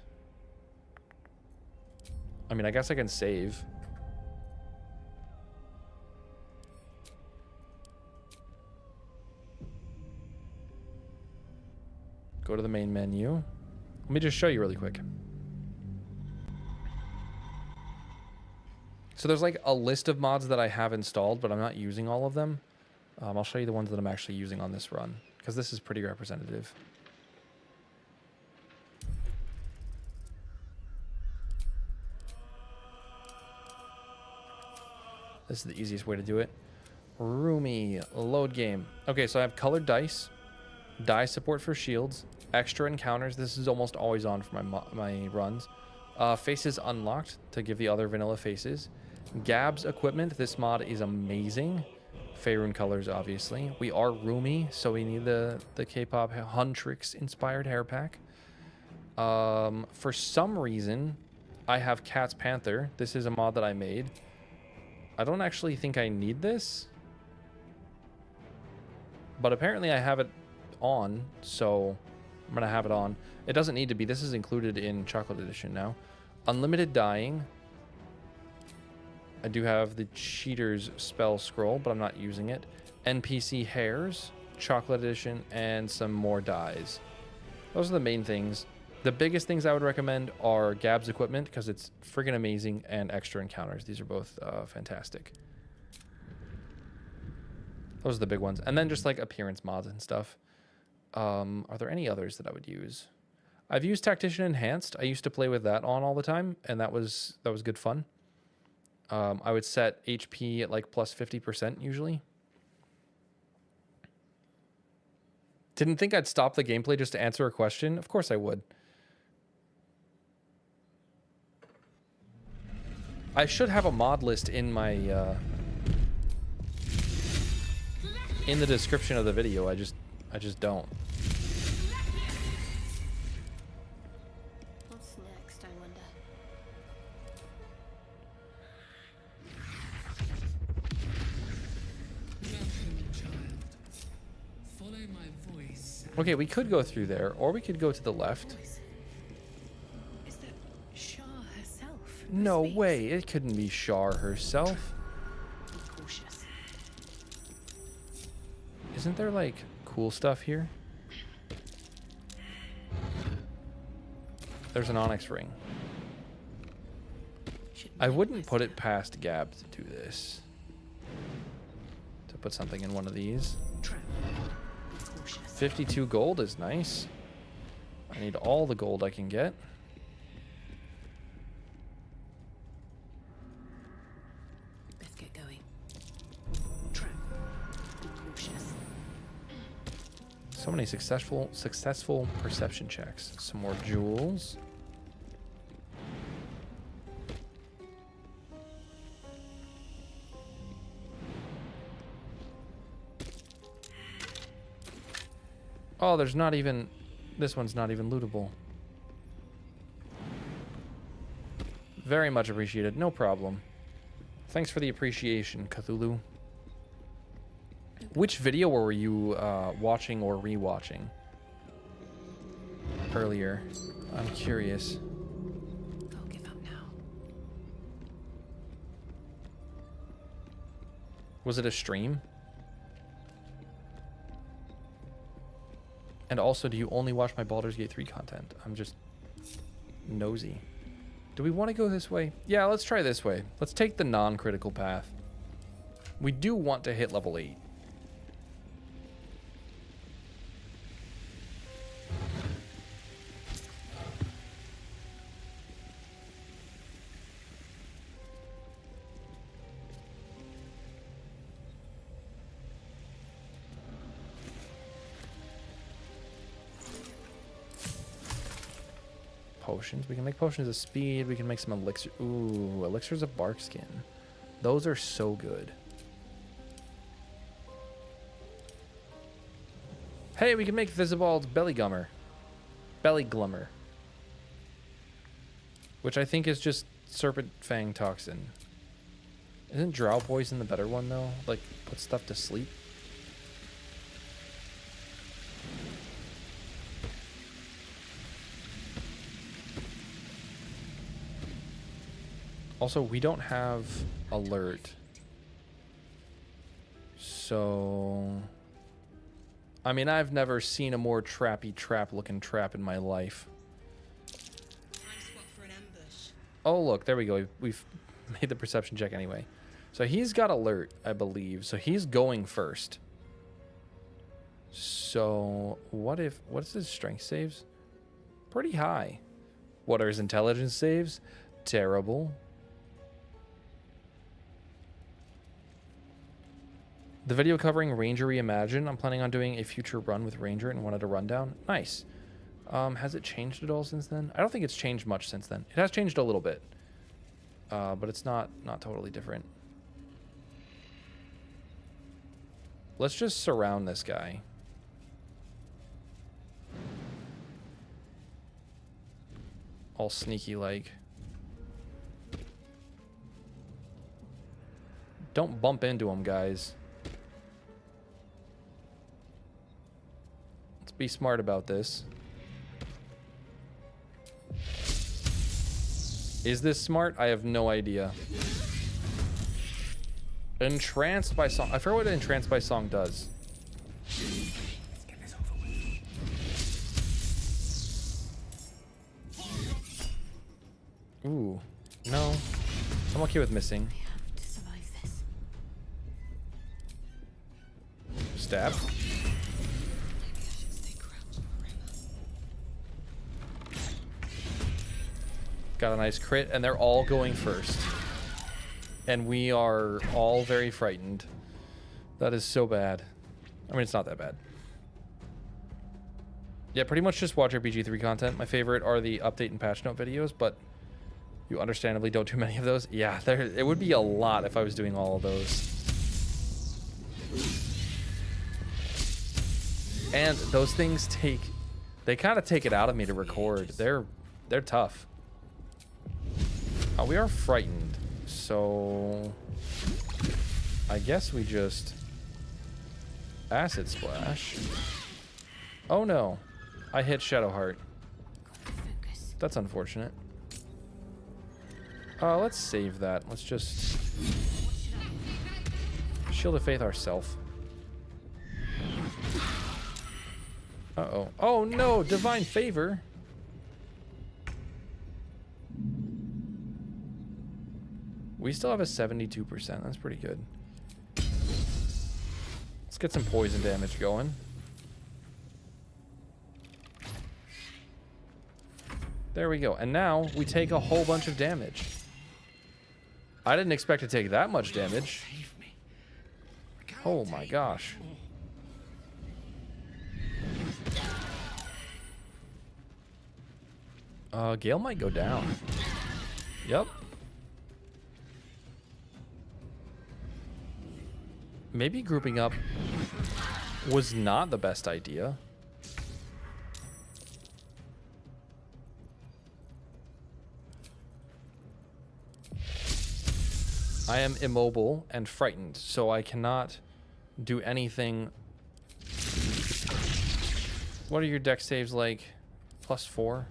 I mean, I guess I can save. Go to the main menu. Let me just show you really quick. So there's like a list of mods that I have installed, but I'm not using all of them. I'll show you the ones that I'm actually using on this run, because this is pretty representative. This is the easiest way to do it. Roomy, load game. Okay, so I have colored dice, die support for shields, extra encounters. This is almost always on for my runs. Faces unlocked to give the other vanilla faces. Gab's equipment. This mod is amazing. Faerun colors, obviously. We are roomy, so we need the K-pop Huntrix inspired hair pack. For some reason, I have Cat's Panther. This is a mod that I made. I don't actually think I need this, but apparently I have it on, so I'm gonna have it on. It doesn't need to be. This is included in Chocolate Edition now. Unlimited dying. I do have the Cheater's spell scroll, but I'm not using it. NPC hairs, Chocolate Edition, and some more dyes. Those are the main things. The biggest things I would recommend are Gab's equipment, because it's friggin' amazing, and extra encounters. These are both fantastic. Those are the big ones. And then just like appearance mods and stuff. Are there any others that I would use? I've used Tactician Enhanced. I used to play with that on all the time, and that was good fun. I would set HP at like plus 50% usually. Didn't think I'd stop the gameplay just to answer a question. Of course I would. I should have a mod list in my in the description of the video. I just don't. What's next, I wonder? Welcome, child. Follow my voice. Okay, we could go through there, or we could go to the left. Is that Shar herself? who No speaks? way, it couldn't be Shar herself. Be cautious. Isn't there like cool stuff here? There's an onyx ring. I wouldn't put it past Gab to do this. To put something in one of these. Trap. Be cautious. 52 gold is nice. I need all the gold I can get. Best get going. Trap. Be cautious. So many successful perception checks. Some more jewels. Oh, there's not even... This one's not even lootable. Very much appreciated. No problem. Thanks for the appreciation, Cthulhu. Which video were you watching or rewatching earlier? I'm curious. Can't give up now. Was it a stream? And also, do you only watch my Baldur's Gate 3 content? I'm just nosy. Do we want to go this way? Yeah, let's try this way. Let's take the non-critical path. We do want to hit level 8. potions. We can make potions of speed. We can make some elixir. Ooh, elixirs of bark skin. Those are so good. Hey, we can make Theobald's belly glummer. Which I think is just serpent fang toxin. Isn't drow poison the better one though? Like, put stuff to sleep? Also, we don't have alert. So... I mean, I've never seen a more trappy trap-looking trap in my life. Prime spot for an ambush. Oh, look, there we go. We've made the perception check anyway. So he's got alert, I believe. So he's going first. So what's his strength saves? Pretty high. What are his intelligence saves? Terrible. The video covering Ranger Reimagine. I'm planning on doing a future run with Ranger and wanted a rundown. Nice. Has it changed at all since then? I don't think it's changed much since then. It has changed a little bit. But it's not totally different. Let's just surround this guy. All sneaky like. Don't bump into him, guys. Let's be smart about this. Is this smart? I have no idea. Entranced by Song. I forget what Entranced by Song does. Let's get this over with. Ooh. No. I'm okay with missing. I have to survive this. Stab. Maybe I should stay crouched forever. Got a nice crit, and they're all going first. And we are all very frightened. That is so bad. I mean, it's not that bad. Yeah, pretty much just watch RPG 3 content. My favorite are the update and patch note videos, but you understandably don't do many of those. Yeah, it would be a lot if I was doing all of those. And those things they kind of take it out of me to record. They're tough. We are frightened. So I guess we just acid splash. Oh no, I hit Shadowheart. Focus. That's unfortunate. Let's save that. Let's just Shield of Faith ourself. Uh-oh. Oh no, Divine Favor. We still have a 72%. That's pretty good. Let's get some poison damage going. There we go. And now we take a whole bunch of damage. I didn't expect to take that much damage. Oh my gosh. Gale might go down. Yep. Maybe grouping up was not the best idea. I am immobile and frightened, so I cannot do anything. What are your dex saves like? +4?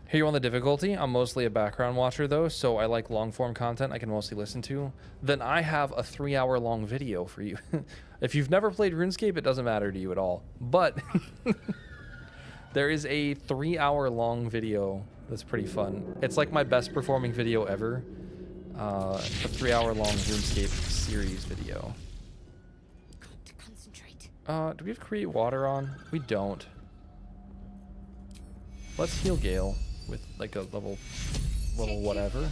Here you on the difficulty. I'm mostly a background watcher though, so I like long form content I can mostly listen to. Then I have a 3-hour long video for you. If you've never played RuneScape, it doesn't matter to you at all. But there is a 3-hour long video that's pretty fun. It's like my best performing video ever. A 3-hour long RuneScape series video. Got to concentrate. Do we have Create Water on? We don't. Let's heal Gale with like a level whatever.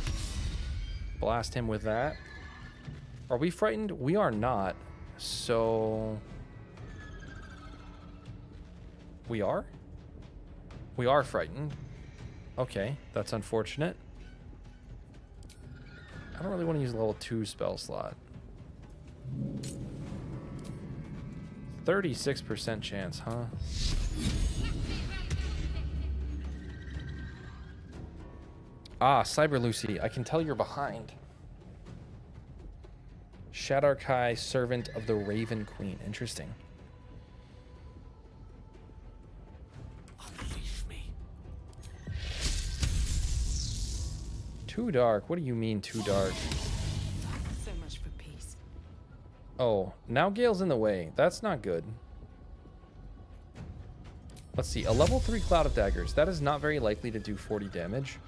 Blast him with that. Are we frightened? We are not. So We are? We are frightened. Okay, that's unfortunate. I don't really want to use a level 2 spell slot. 36% chance, huh? Ah, Cyber Lucy, I can tell you're behind. Shadarkai, servant of the Raven Queen. Interesting. Unleash me. Too dark. What do you mean too dark? So much for peace. Oh, now Gale's in the way. That's not good. Let's see. A level 3 Cloud of Daggers. That is not very likely to do 40 damage.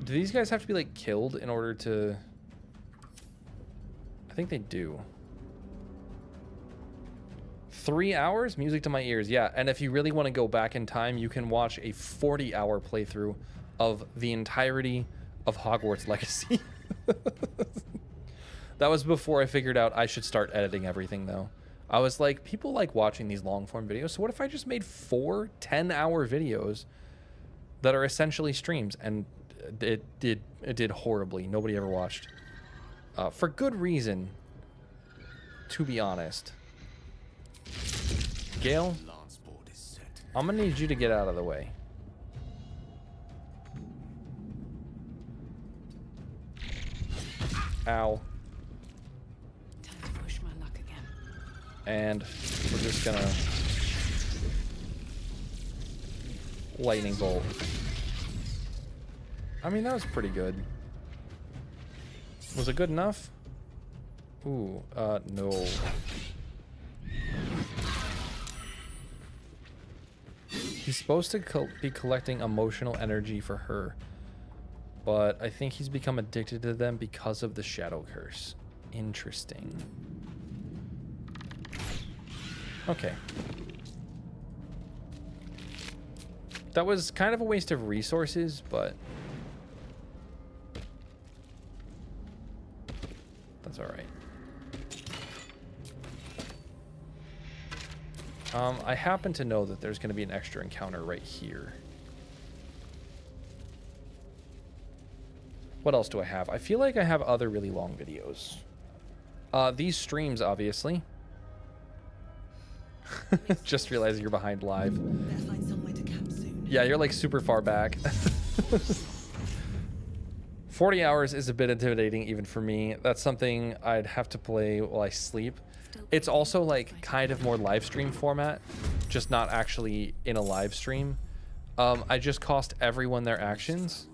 Do these guys have to be, like, killed in order to... I think they do. 3 hours? Music to my ears. Yeah, and if you really want to go back in time, you can watch a 40-hour playthrough of the entirety of Hogwarts Legacy. That was before I figured out I should start editing everything, though. I was like, people like watching these long-form videos, so what if I just made 4 10-hour videos that are essentially streams? And it did horribly. Nobody ever watched. For good reason, to be honest. Gale, Lance board is set. I'm gonna need you to get out of the way. Ow. Time to push my luck again. And we're just gonna lightning bolt. I mean, that was pretty good. Was it good enough? Ooh, no. He's supposed to be collecting emotional energy for her, but I think he's become addicted to them because of the shadow curse. Interesting. Okay. That was kind of a waste of resources, but that's all right. I happen to know that there's going to be an extra encounter right here. What else do I have? I feel like I have other really long videos. These streams, obviously. Just realized you're behind live. Better find somewhere to camp soon. Yeah, you're like super far back. 40 hours is a bit intimidating even for me. That's something I'd have to play while I sleep. It's also like kind of more live stream format, just not actually in a live stream. I just cost everyone their actions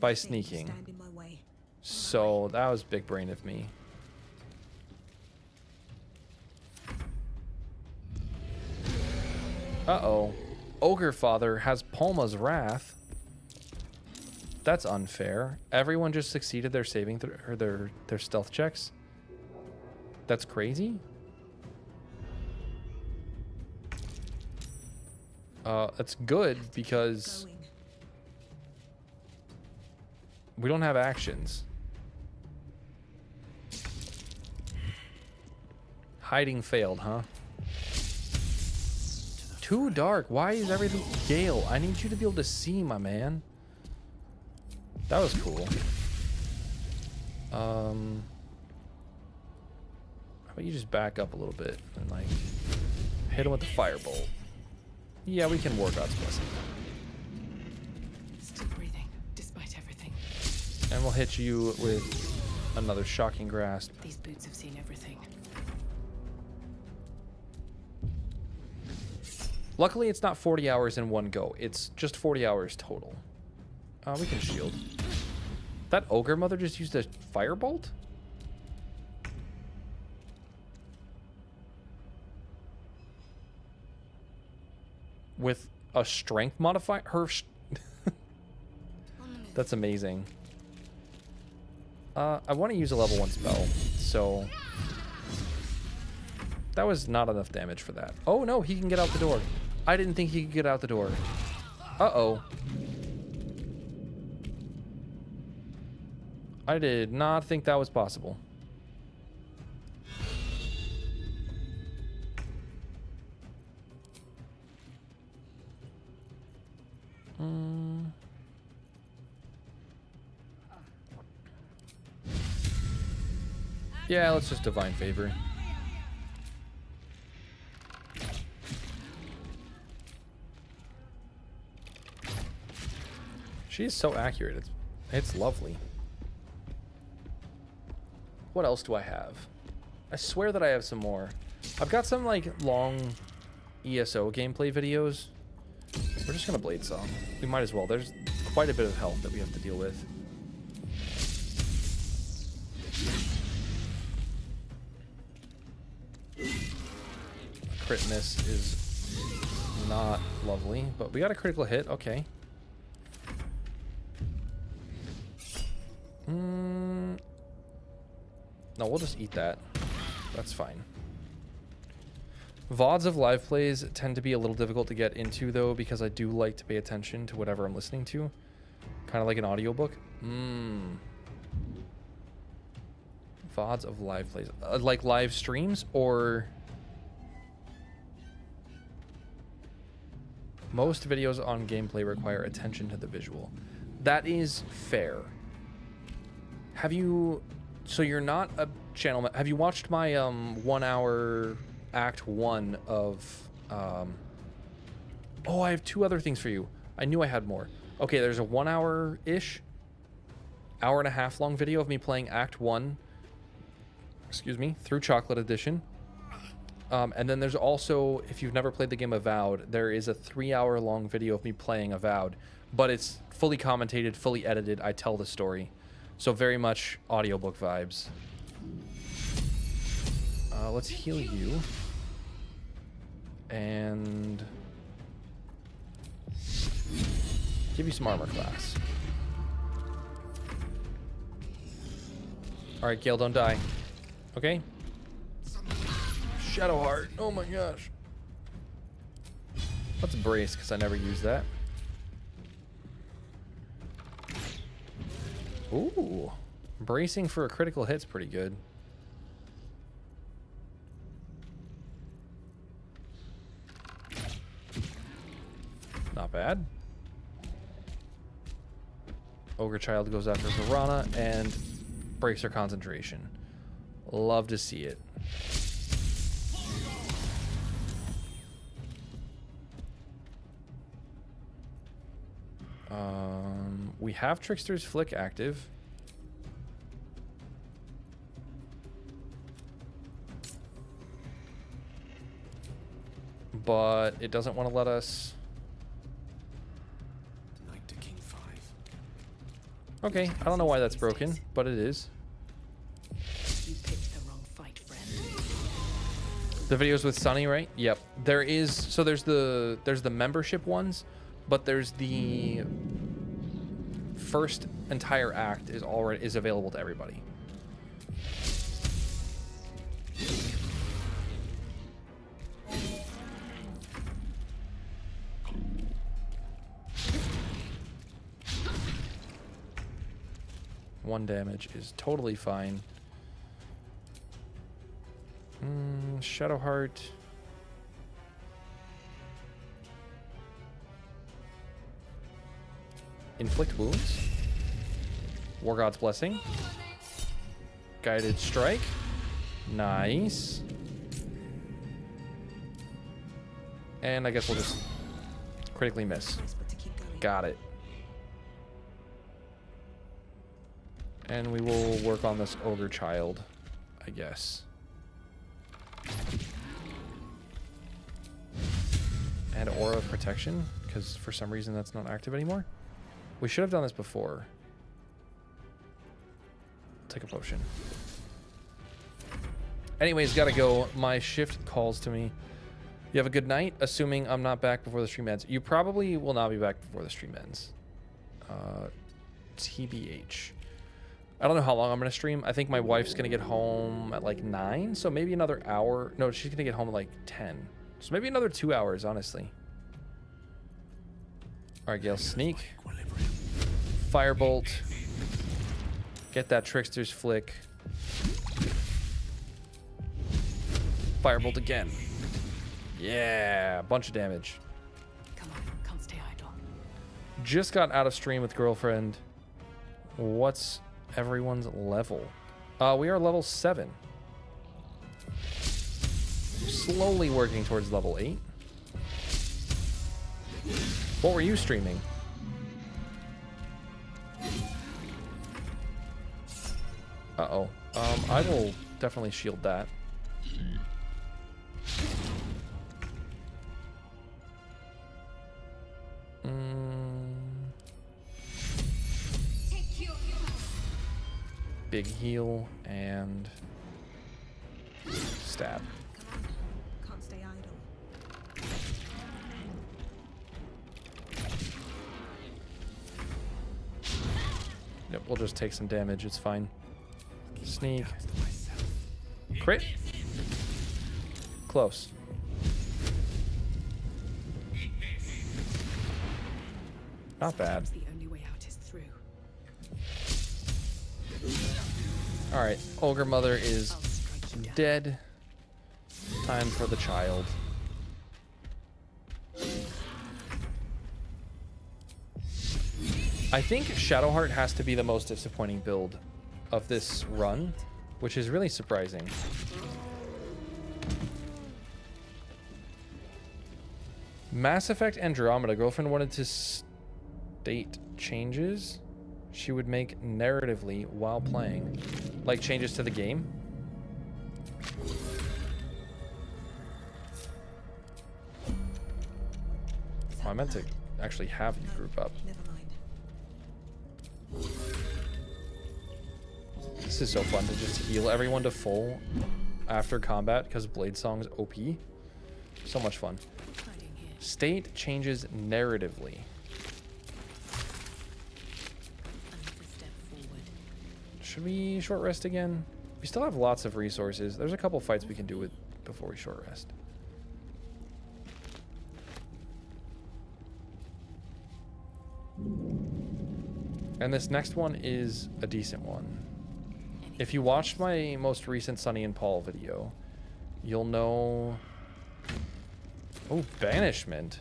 by sneaking. Stand in my way. So that was big brain of me. Uh-oh. Ogre Father has Palma's Wrath. That's unfair. Everyone just succeeded their saving or their stealth checks. That's crazy. That's good because we don't have actions. Hiding failed, huh? Too dark. Why is everything... Gale, I need you to be able to see, my man. That was cool. How about you just back up a little bit and, like, hit him with the firebolt. Yeah, we can War God's Blessing. Still breathing, despite everything. And we'll hit you with another Shocking Grasp. These boots have seen everything. Luckily, it's not 40 hours in one go. It's just 40 hours total. We can shield. That Ogre Mother just used a firebolt? With a strength modifier? That's amazing. I want to use a level 1 spell, so... That was not enough damage for that. Oh no, he can get out the door. I didn't think he could get out the door. Uh-oh. I did not think that was possible. Yeah, let's just Divine Favor. She is so accurate. It's lovely. What else do I have? I swear that I have some more. I've got some like long ESO gameplay videos. We're just gonna Blade Song. We might as well. There's quite a bit of health that we have to deal with. Crit miss is not lovely, but we got a critical hit. Okay. No, we'll just eat that. That's fine. VODs of live plays tend to be a little difficult to get into, though, because I do like to pay attention to whatever I'm listening to. Kind of like an audiobook. VODs of live plays. Like live streams, or... Most videos on gameplay require attention to the visual. That is fair. Have you... So you're not a channel... Have you watched my 1 hour Act 1 of... Oh, I have 2 other things for you. I knew I had more. Okay, there's a 1 hour-ish, hour and a half long video of me playing Act 1, excuse me, through Chocolate Edition. And then there's also, if you've never played the game Avowed, there is a 3 hour long video of me playing Avowed, but it's fully commentated, fully edited. I tell the story. So very much audiobook vibes. Let's heal you. And give you some armor class. Alright, Gale, don't die. Okay? Shadowheart. Oh my gosh. Let's brace, because I never use that. Ooh. Bracing for a critical hit's pretty good. Not bad. Ogre Child goes after Piranha and breaks her concentration. Love to see it. We have Trickster's Flick active. But it doesn't want to let us... Knight to King 5. Okay, I don't know why that's broken, but it is. You picked the wrong fight, friend. The videos with Sunny, right? Yep. There is, so there's the membership ones, but there's the first entire act is available to everybody. One damage is totally fine. Shadowheart. Inflict wounds. War God's Blessing. Guided Strike. Nice. And I guess we'll just critically miss. Got it. And we will work on this Ogre Child, I guess. And Aura of Protection, because for some reason that's not active anymore. We should have done this before. Take a potion. Anyways, gotta go. My shift calls to me. You have a good night, assuming I'm not back before the stream ends. You probably will not be back before the stream ends. TBH. I don't know how long I'm going to stream. I think my wife's going to get home at like 9, so maybe another hour. No, she's going to get home at like 10. So maybe another 2 hours, honestly. All right, Gale, sneak. Firebolt. Get that Trickster's Flick. Firebolt again. Yeah, bunch of damage. Come on, can't stay idle. Just got out of stream with girlfriend. What's everyone's level? We are level 7. Slowly working towards level 8. What were you streaming? Uh-oh. I will definitely shield that. Big heal and stab. Can't stay idle. Yep, we'll just take some damage. It's fine. Sneak. Crit. Close. Not bad. The only way out is through. Alright, Ogre Mother is dead. Time for the child. I think Shadowheart has to be the most disappointing build of this run, which is really surprising. Mass Effect Andromeda. Girlfriend wanted to state changes she would make narratively while playing. Like changes to the game? Oh, I meant to actually have you group up. Never mind. This is so fun to just heal everyone to full after combat because Blade Song's OP. So much fun. State changes narratively. Should we short rest again? We still have lots of resources. There's a couple fights we can do with before we short rest. And this next one is a decent one. If you watched my most recent Sunny and Paul video, you'll know... Oh, banishment.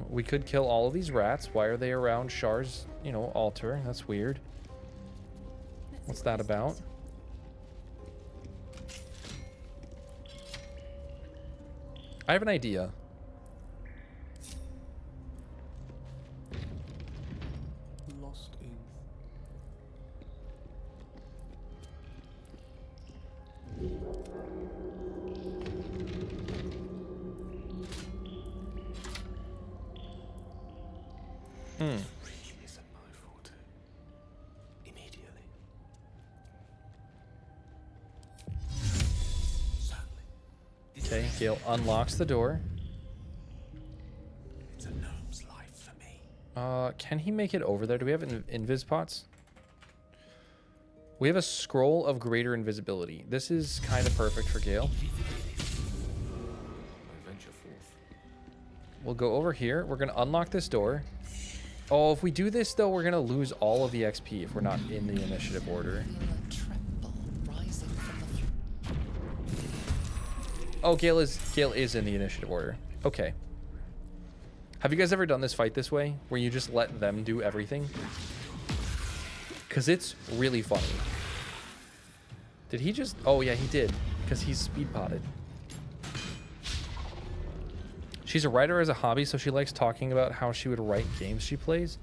We could kill all of these rats. Why are they around Shar's, you know, altar? That's weird. What's that about? I have an idea. Lost in. Really isn't my forte. Immediately. Certainly. Okay, Gale unlocks the door. It's a gnome's life for me. Can he make it over there? Do we have invis pots? We have a scroll of greater invisibility. This is kind of perfect for Gale. I venture forth. We'll go over here. We're going to unlock this door. Oh, if we do this, though, we're going to lose all of the XP if we're not in the initiative order. Oh, Gale is in the initiative order. Okay. Have you guys ever done this fight this way, where you just let them do everything? Because it's really funny. Did he just... Oh, yeah, he did. Because he's speed potted. She's a writer as a hobby, so she likes talking about how she would write games she plays.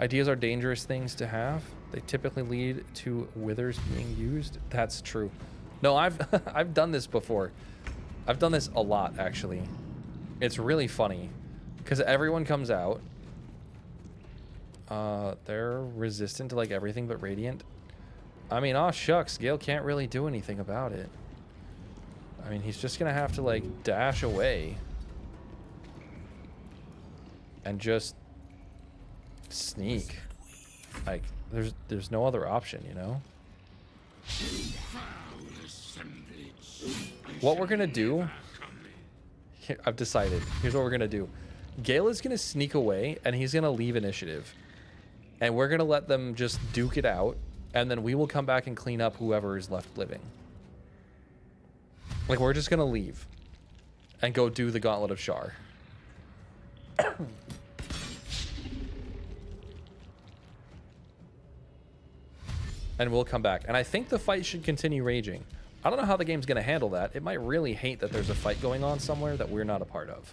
Ideas are dangerous things to have. They typically lead to withers being used. That's true. No, I've done this before. I've done this a lot, actually. It's really funny. Because everyone comes out. They're resistant to, like, everything but radiant. I mean, aw shucks, Gale can't really do anything about it. I mean, he's just gonna have to, like, dash away. And just sneak. Like, there's no other option, you know? What we're gonna do... Here, I've decided. Here's what we're gonna do. Gale is gonna sneak away, and he's gonna leave initiative. And we're gonna let them just duke it out And then we will come back and clean up whoever is left living. Like, we're just going to leave and go do the Gauntlet of Shar. And we'll come back. And I think the fight should continue raging. I don't know how the game's going to handle that. It might really hate that there's a fight going on somewhere that we're not a part of.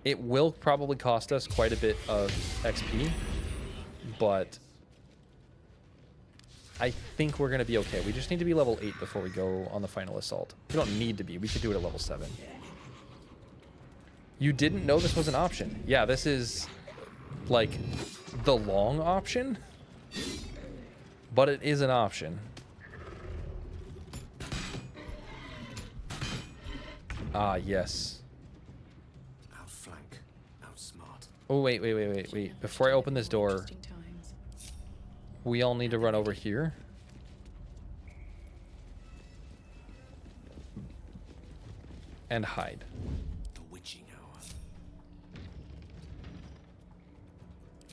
It will probably cost us quite a bit of XP, but I think we're going to be okay. We just need to be level 8 before we go on the final assault. We don't need to be. We could do it at level 7. You didn't know this was an option. Yeah, this is like the long option, but it is an option. Ah, yes. Outflank, outsmart. Oh, wait. Before I open this door, Interesting times. we all need to run over here. And hide. The witching hour.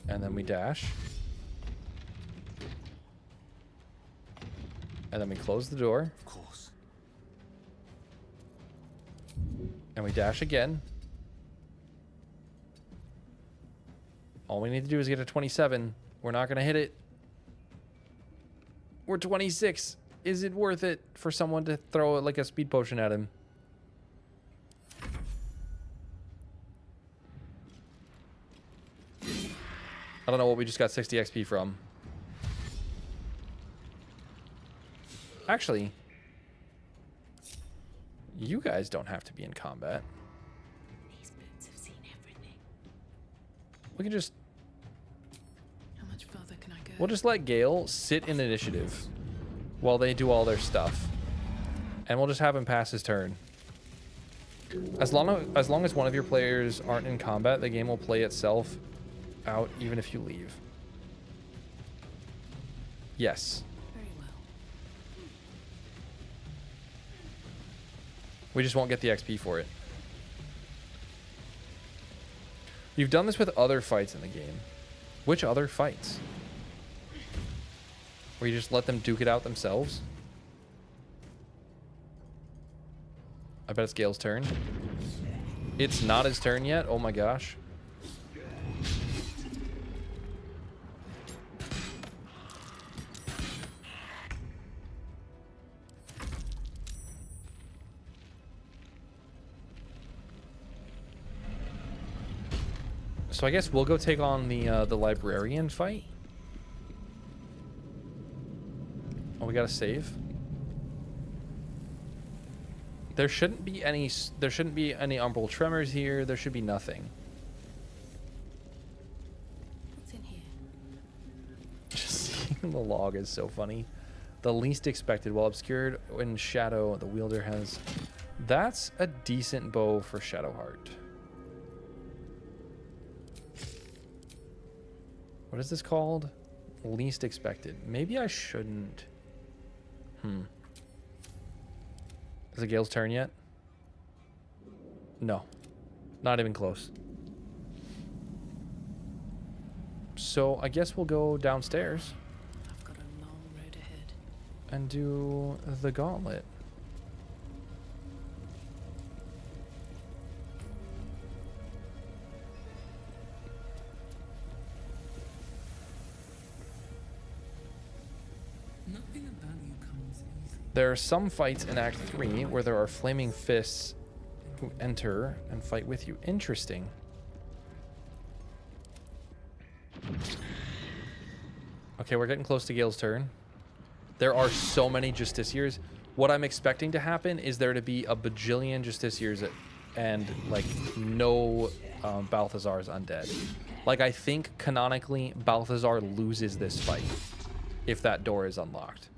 And then we dash. And then we close the door. Of course. And we dash again. All we need to do is get a 27. We're not going to hit it. We're 26. Is it worth it for someone to throw like a speed potion at him? I don't know what we just got 60 XP from. Actually, you guys don't have to be in combat. These boots have seen everything. We can just... How much further can I go? We'll just let Gale sit in initiative while they do all their stuff. And we'll just have him pass his turn. As long as one of your players aren't in combat, the game will play itself out even if you leave. Yes. Very well. We just won't get the XP for it. You've done this with other fights in the game. Which other fights? Where you just let them duke it out themselves? I bet it's Gale's turn. It's not his turn yet? Oh my gosh. So I guess we'll go take on the librarian fight. Oh, we gotta save. There shouldn't be any umbral tremors here. There should be nothing. What's in here? Just seeing the log is so funny. The least expected, while obscured in shadow, the wielder has. That's a decent bow for Shadowheart. What is this called? Least expected. Maybe I shouldn't. Is it Gale's turn yet? No. Not even close. So I guess we'll go downstairs I've got a long road ahead. and do the gauntlet. Nothing about you comes easy. There are some fights in Act 3 where there are flaming fists who enter and fight with you. Interesting. Okay, we're getting close to Gale's turn. There are so many Justiciars. What I'm expecting to happen is there to be a bajillion Justiciars and, like, no Balthazar's undead. Like, I think, canonically, Balthazar loses this fight if that door is unlocked.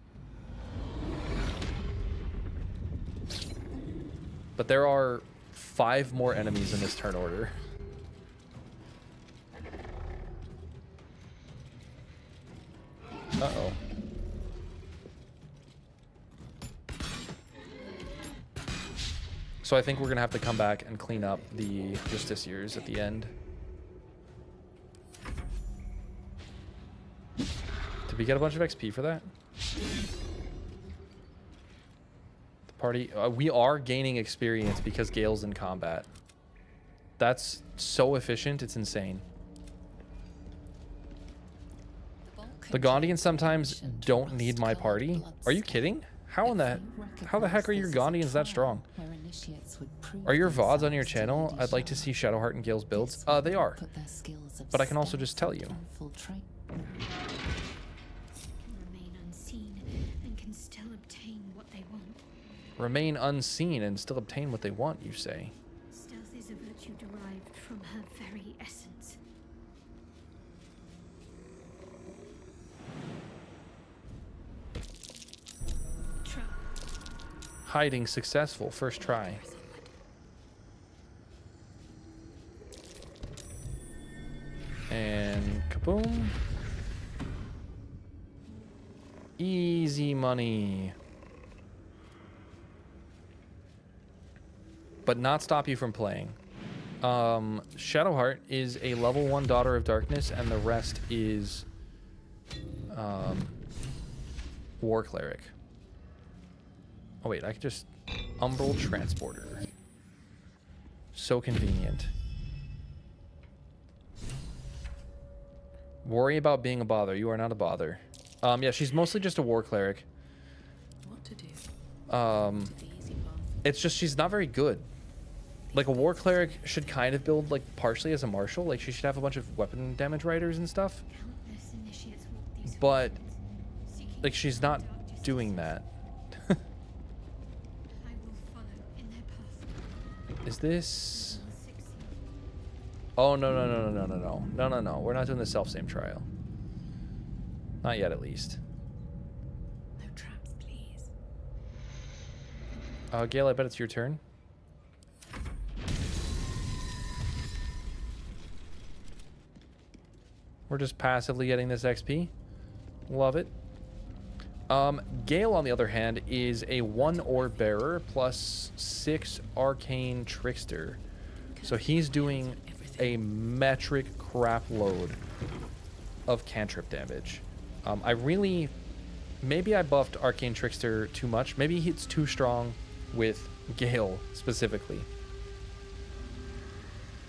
But there are 5 more enemies in this turn order. Uh-oh. So I think we're going to have to come back and clean up the Justiciars at the end. Did we get a bunch of XP for that? The party... we are gaining experience because Gale's in combat. That's so efficient, it's insane. The Gondians sometimes don't need my party. Are you kidding? How the heck are your Gondians that strong? Are your VODs on your channel? I'd like to see Shadowheart and Gale's builds. They are. But I can also just tell you. Remain unseen and can still obtain what they want. Remain unseen and still obtain what they want, you say? Stealth is a virtue derived from her very essence. Hiding successful. First try. And kaboom. Easy money. But not stop you from playing. Shadowheart is a level 1 Daughter of Darkness, and the rest is War Cleric. Oh wait, I could just Umbral Transporter. So convenient. Worry about being a bother. You are not a bother. Yeah, she's mostly just a War Cleric. What to do? It's just she's not very good. Like, a War Cleric should kind of build, like, partially as a martial. Like, she should have a bunch of weapon damage riders and stuff. But, like, she's not doing that. Is this... Oh, no. We're not doing the self-same trial. Not yet, at least. No traps, please. Gale, I bet it's your turn. We're just passively getting this XP. Love it. Gale, on the other hand, is a 1 Orb Bearer plus 6 Arcane Trickster. So he's doing a metric crap load of cantrip damage. Maybe I buffed Arcane Trickster too much. Maybe it's too strong with Gale specifically.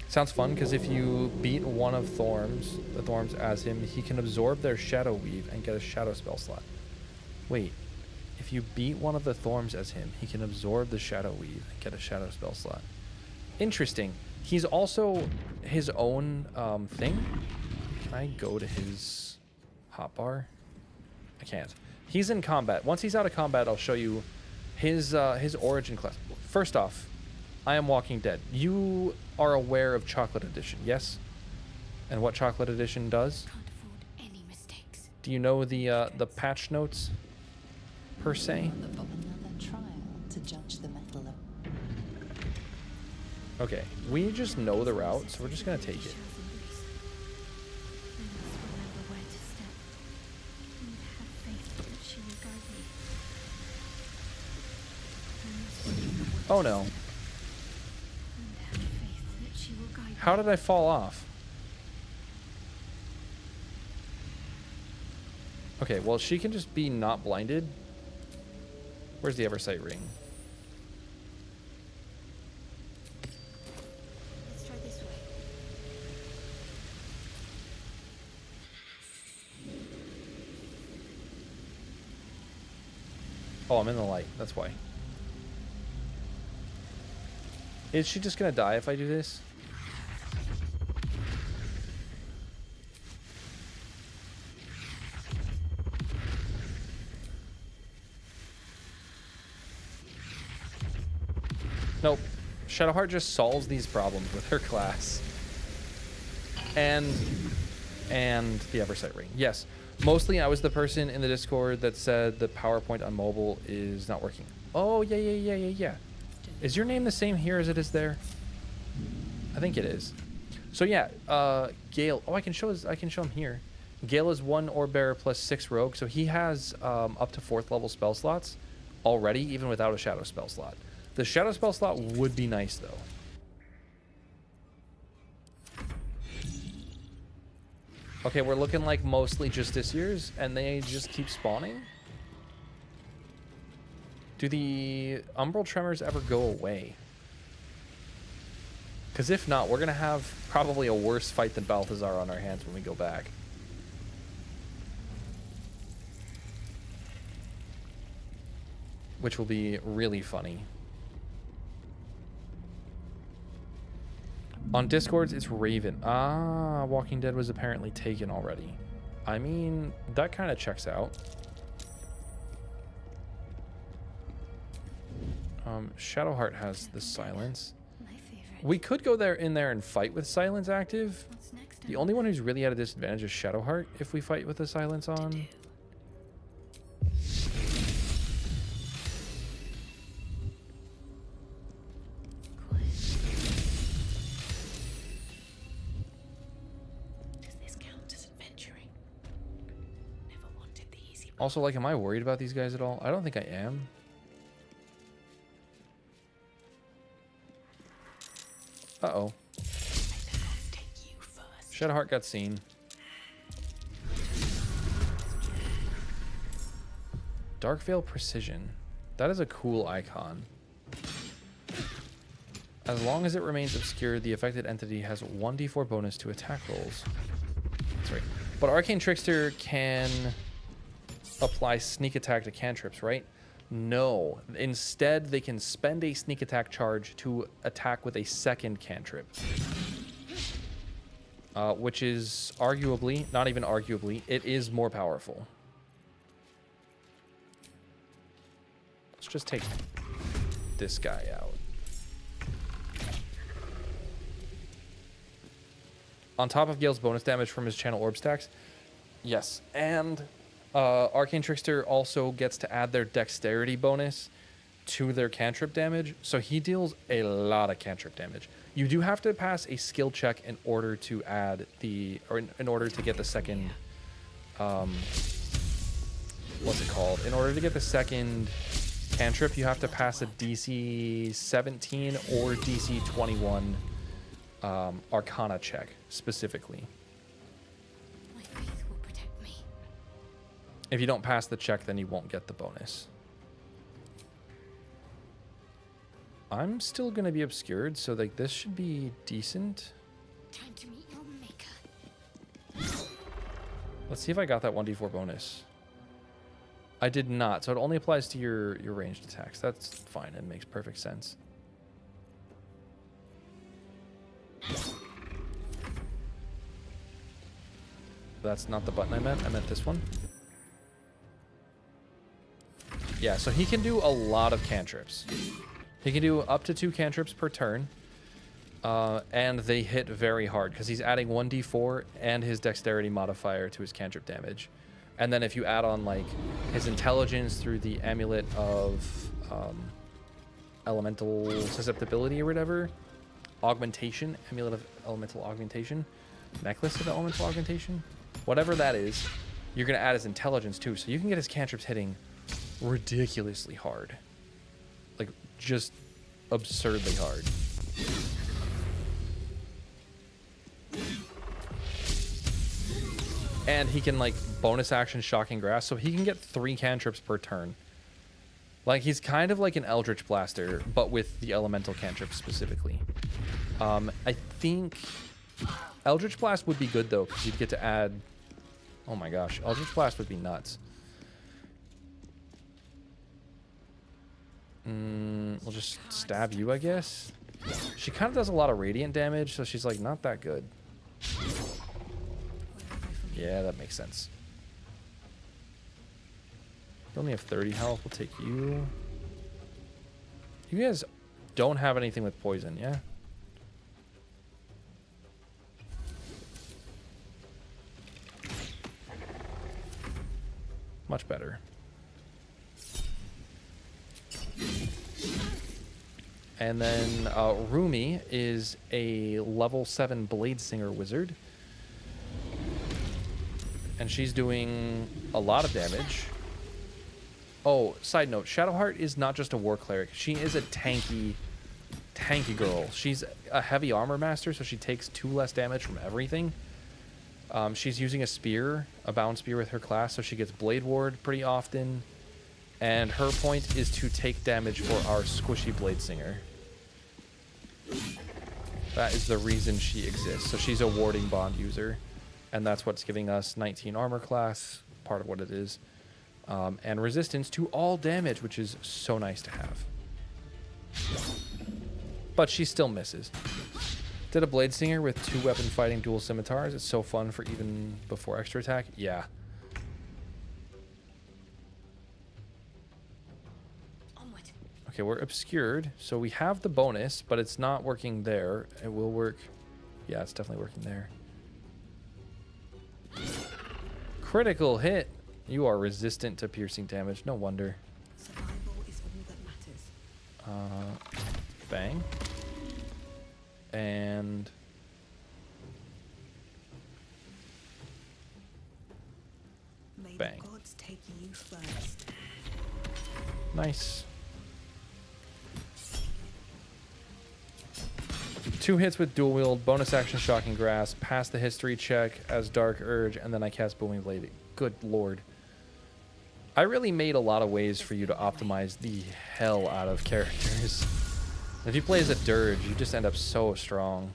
Sounds fun, because if you beat one of the Thorms as him, he can absorb their Shadow Weave and get a Shadow spell slot. Wait, if you beat one of the Thorms as him, he can absorb the Shadow Weave and get a Shadow spell slot. Interesting. He's also his own thing. Can I go to his hotbar? I can't. He's in combat. Once he's out of combat, I'll show you his origin class. First off, I am Walking Dead. You are aware of Chocolate Edition, yes? And what Chocolate Edition does? Can't afford any mistakes. Do you know the patch notes per se? Another trial to judge the metal of... Okay, we just know the route, so we're just gonna take it. They must remember where to step and have faith that she will guide me. I must remember where Oh to no. step and have faith that she will guide me. How did I fall off? Okay, well, she can just be not blinded. Where's the Eversight ring? Let's try this way. Oh, I'm in the light. That's why. Is she just gonna die if I do this? Nope. Shadowheart just solves these problems with her class. And the Eversight ring. Yes. Mostly I was the person in the Discord that said the PowerPoint on mobile is not working. Oh, yeah. Is your name the same here as it is there? I think it is. So yeah, Gale. Oh, I can show him here. Gale is 1 Orb Bearer plus 6 Rogue, so he has up to 4th level spell slots already, even without a Shadow spell slot. The Shadow spell slot would be nice, though. Okay, we're looking like mostly Justiciars, and they just keep spawning? Do the Umbral Tremors ever go away? Because if not, we're going to have probably a worse fight than Balthazar on our hands when we go back. Which will be really funny. On Discords, it's Raven. Ah, Walking Dead was apparently taken already. I mean, that kind of checks out. Shadowheart has the silence. My favorite. We could go in there and fight with silence active. What's next? The only one who's really at a disadvantage is Shadowheart if we fight with the silence on. Does this count as adventuring? Never wanted the easy. Also, like, am I worried about these guys at all? I don't think I am. Uh-oh. Take you first. Shadowheart got seen. Darkveil Precision. That is a cool icon. As long as it remains obscured, the affected entity has 1d4 bonus to attack rolls. That's right. But Arcane Trickster can apply sneak attack to cantrips, right? No. Instead, they can spend a sneak attack charge to attack with a second cantrip. Which is arguably, not even arguably, it is more powerful. Let's just take this guy out. On top of Gale's bonus damage from his channel orb stacks, yes. And Arcane Trickster also gets to add their dexterity bonus to their cantrip damage. So he deals a lot of cantrip damage. You do have to pass a skill check in order to add the, or in order to get the second, what's it called? In order to get the second cantrip, you have to pass a DC 17 or DC 21 Arcana check specifically. My faith will protect me. If you don't pass the check, then you won't get the bonus. I'm still going to be obscured, so like this should be decent. Time to meet your maker. Let's see if I got that 1d4 bonus. I did not, so it only applies to your ranged attacks. That's fine, it makes perfect sense. That's not the button I meant this one. Yeah, so he can do a lot of cantrips. He can do up to 2 cantrips per turn. And they hit very hard because he's adding 1d4 and his dexterity modifier to his cantrip damage. And then if you add on like his intelligence through the amulet of elemental susceptibility or whatever, augmentation, amulet of elemental augmentation, necklace of elemental augmentation, whatever that is, you're going to add his intelligence too. So you can get his cantrips hitting ridiculously hard. Like just absurdly hard. And he can like bonus action Shocking Grasp, so he can get 3 cantrips per turn. Like he's kind of like an Eldritch Blaster, but with the elemental cantrip specifically. I think Eldritch Blast would be good though, because you'd get to add. Oh my gosh, Eldritch Blast would be nuts. We'll just stab you, I guess. She kind of does a lot of radiant damage, so she's like not that good. Yeah, that makes sense. You only have 30 health. We'll take you. You guys don't have anything with poison, yeah? Much better. And then Rumi is a level 7 Blade Singer wizard. And she's doing a lot of damage. Oh, side note, Shadowheart is not just a war cleric. She is a tanky girl. She's a heavy armor master, so she takes 2 less damage from everything. She's using a spear, a bound spear with her class, so she gets Blade Ward pretty often. And her point is to take damage for our squishy Blade Singer. That is the reason she exists. So she's a warding bond user. And that's what's giving us 19 armor class, part of what it is. And resistance to all damage, which is so nice to have. But she still misses. Did a Blade Singer with 2-weapon fighting dual scimitars. It's so fun for even before extra attack. Yeah. Onward. Okay, we're obscured. So we have the bonus, but it's not working there. It will work. Yeah, it's definitely working there. Critical hit. You are resistant to piercing damage. No wonder. Survival is all that matters. Bang. And May bang. the gods take you first. Nice. 2 hits with dual wield, bonus action shocking grasp, pass the history check as dark urge, and then I cast booming blade. Good lord. I really made a lot of ways for you to optimize the hell out of characters. If you play as a dirge, you just end up so strong.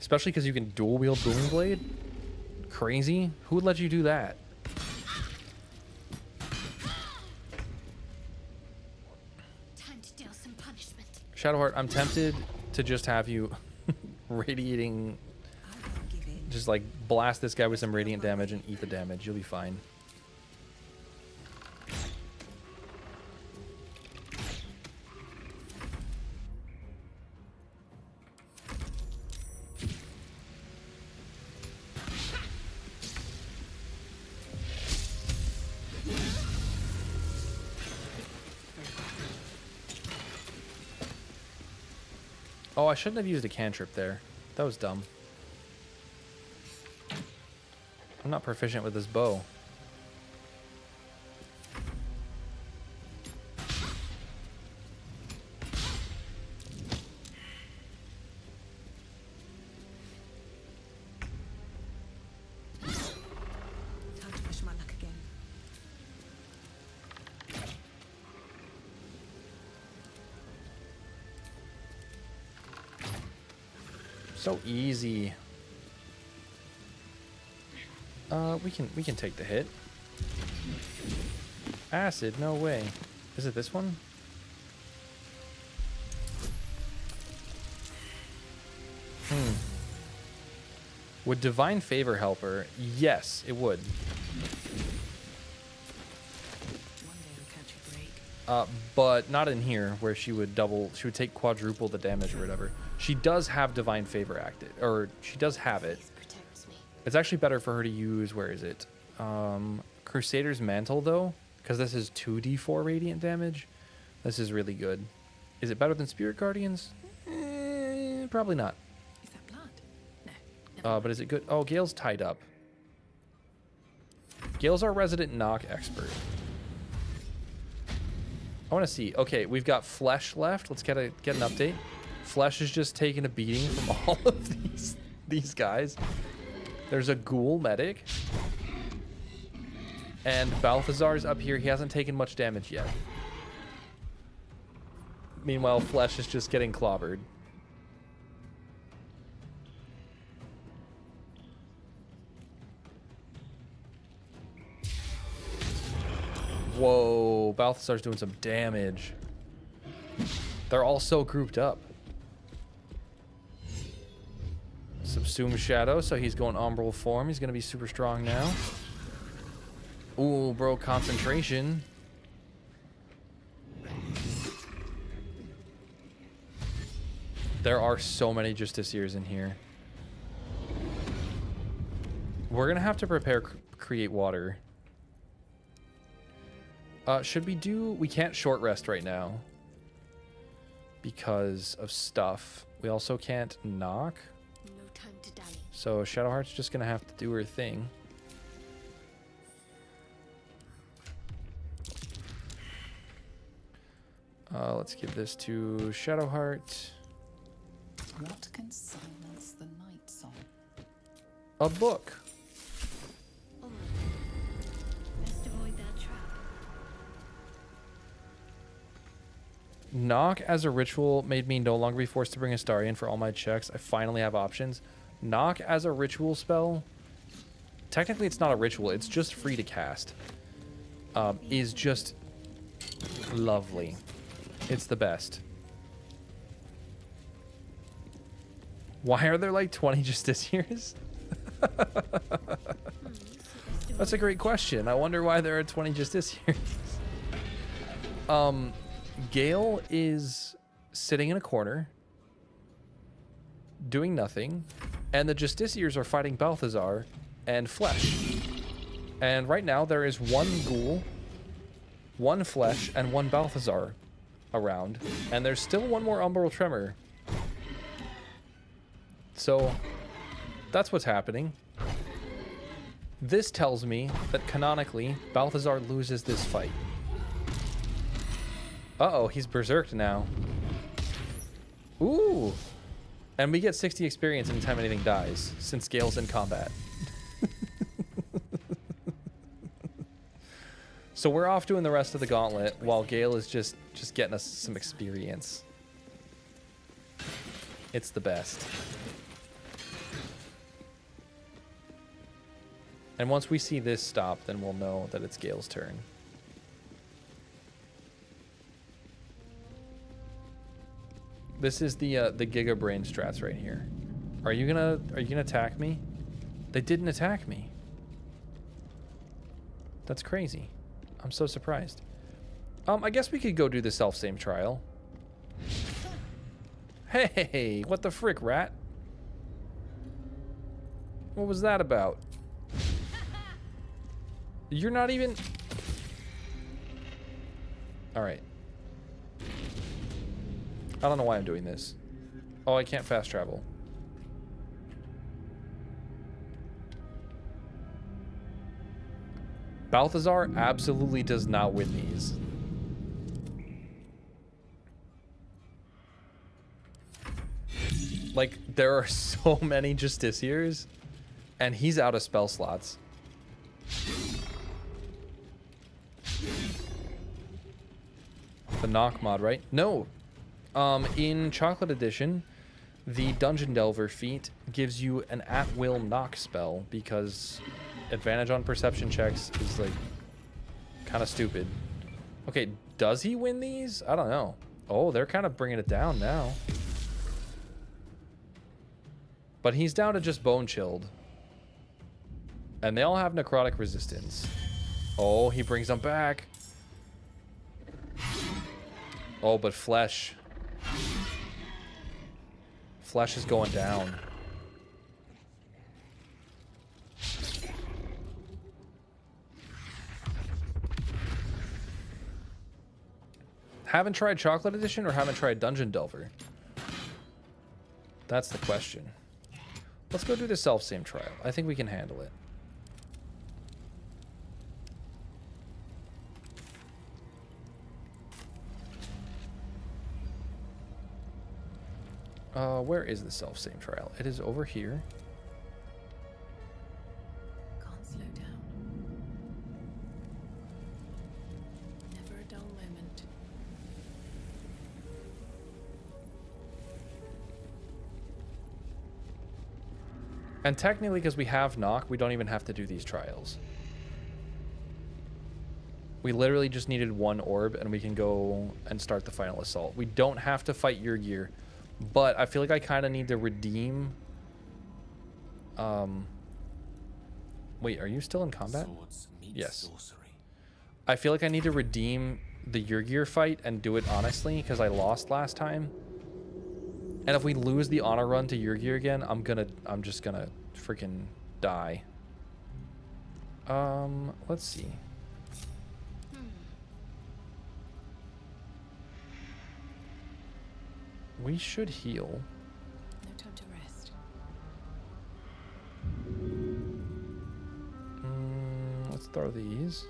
Especially because you can dual wield booming blade. Crazy. Who would let you do that? Time to deal some punishment. Shadowheart, I'm tempted to just have you radiating, I won't give in. just like blast this guy with some radiant damage and eat the damage. You'll be fine. Oh, I shouldn't have used a cantrip there. That was dumb. I'm not proficient with this bow. Time to push my luck again. So easy. We can take the hit. Acid, no way. Is it this one? Would Divine Favor help her? Yes, it would. One day we'll catch a break. But not in here where she would take quadruple the damage or whatever. She does have Divine Favor active, or she does have it. This protects me. It's actually better for her to use, where is it? Crusader's Mantle, though, because this is 2d4 radiant damage. This is really good. Is it better than Spirit Guardians? Probably not. Is that blood? No. But is it good? Oh, Gale's tied up. Gale's our resident knock expert. I want to see. Okay, we've got Flesh left. Let's get an update. Flesh is just taking a beating from all of these guys. There's a ghoul medic. And Balthazar's up here. He hasn't taken much damage yet. Meanwhile, Flesh is just getting clobbered. Whoa, Balthazar's doing some damage. They're all so grouped up. Subsume Shadow, so he's going Umbral form. He's going to be super strong now. Ooh, bro, concentration. There are so many Justiciars in here. We're going to have to prepare create water. Should we do... We can't short rest right now. Because of stuff. We also can't knock. No time to dally. So Shadowheart's just going to have to do her thing. Let's give this to Shadowheart. What can silence the night song? A book. Oh, best avoid that trap. Knock as a ritual made me no longer be forced to bring Astarion for all my checks. I finally have options. Knock as a ritual spell, technically it's not a ritual, it's just free to cast, is just lovely. It's the best. Why are there like 20 Justiciars? That's a great question. I wonder why there are 20 Justiciars. Gale is sitting in a corner doing nothing, and the Justiciars are fighting Balthazar and Flesh. And right now there is one Ghoul, one Flesh, and one Balthazar around, and there's still one more Umbral Tremor. So that's what's happening. This tells me that canonically Balthazar loses this fight. Uh-oh, he's berserked now. Ooh. And we get 60 experience anytime anything dies, since Gale's in combat. So we're off doing the rest of the gauntlet, while Gale is just getting us some experience. It's the best. And once we see this stop, then we'll know that it's Gale's turn. This is the Giga Brain strats right here. Are you gonna attack me? They didn't attack me. That's crazy. I'm so surprised. I guess we could go do the self-same trial. Hey, what the frick, rat? What was that about? You're not even... Alright. I don't know why I'm doing this. Oh, I can't fast travel. Balthazar absolutely does not win these. Like, there are so many Justiciars, and he's out of spell slots. The knock mod, right? No. In Chocolate Edition, the Dungeon Delver feat gives you an at-will knock spell because advantage on perception checks is like kind of stupid. Okay, does he win these? I don't know. Oh, they're kind of bringing it down now. But he's down to just Bone Chilled. And they all have necrotic resistance. Oh, he brings them back. Oh, but Flesh. Flesh is going down. Haven't tried Chocolate Edition or haven't tried Dungeon Delver? That's the question. Let's go do the self-same trial. I think we can handle it. Where is the self-same trial? It is over here. Can't slow down. Never a dull moment. And technically, because we have knock, we don't even have to do these trials. We literally just needed one orb, and we can go and start the final assault. We don't have to fight Yurgir, but I feel like I kind of need to redeem... Wait, are you still in combat? Yes. Sorcery. I feel like I need to redeem the Yurgir fight and do it honestly, because I lost last time. And if we lose the honor run to Yurgir again, I'm just gonna freaking die. Let's see. We should heal. No time to rest. Let's throw these.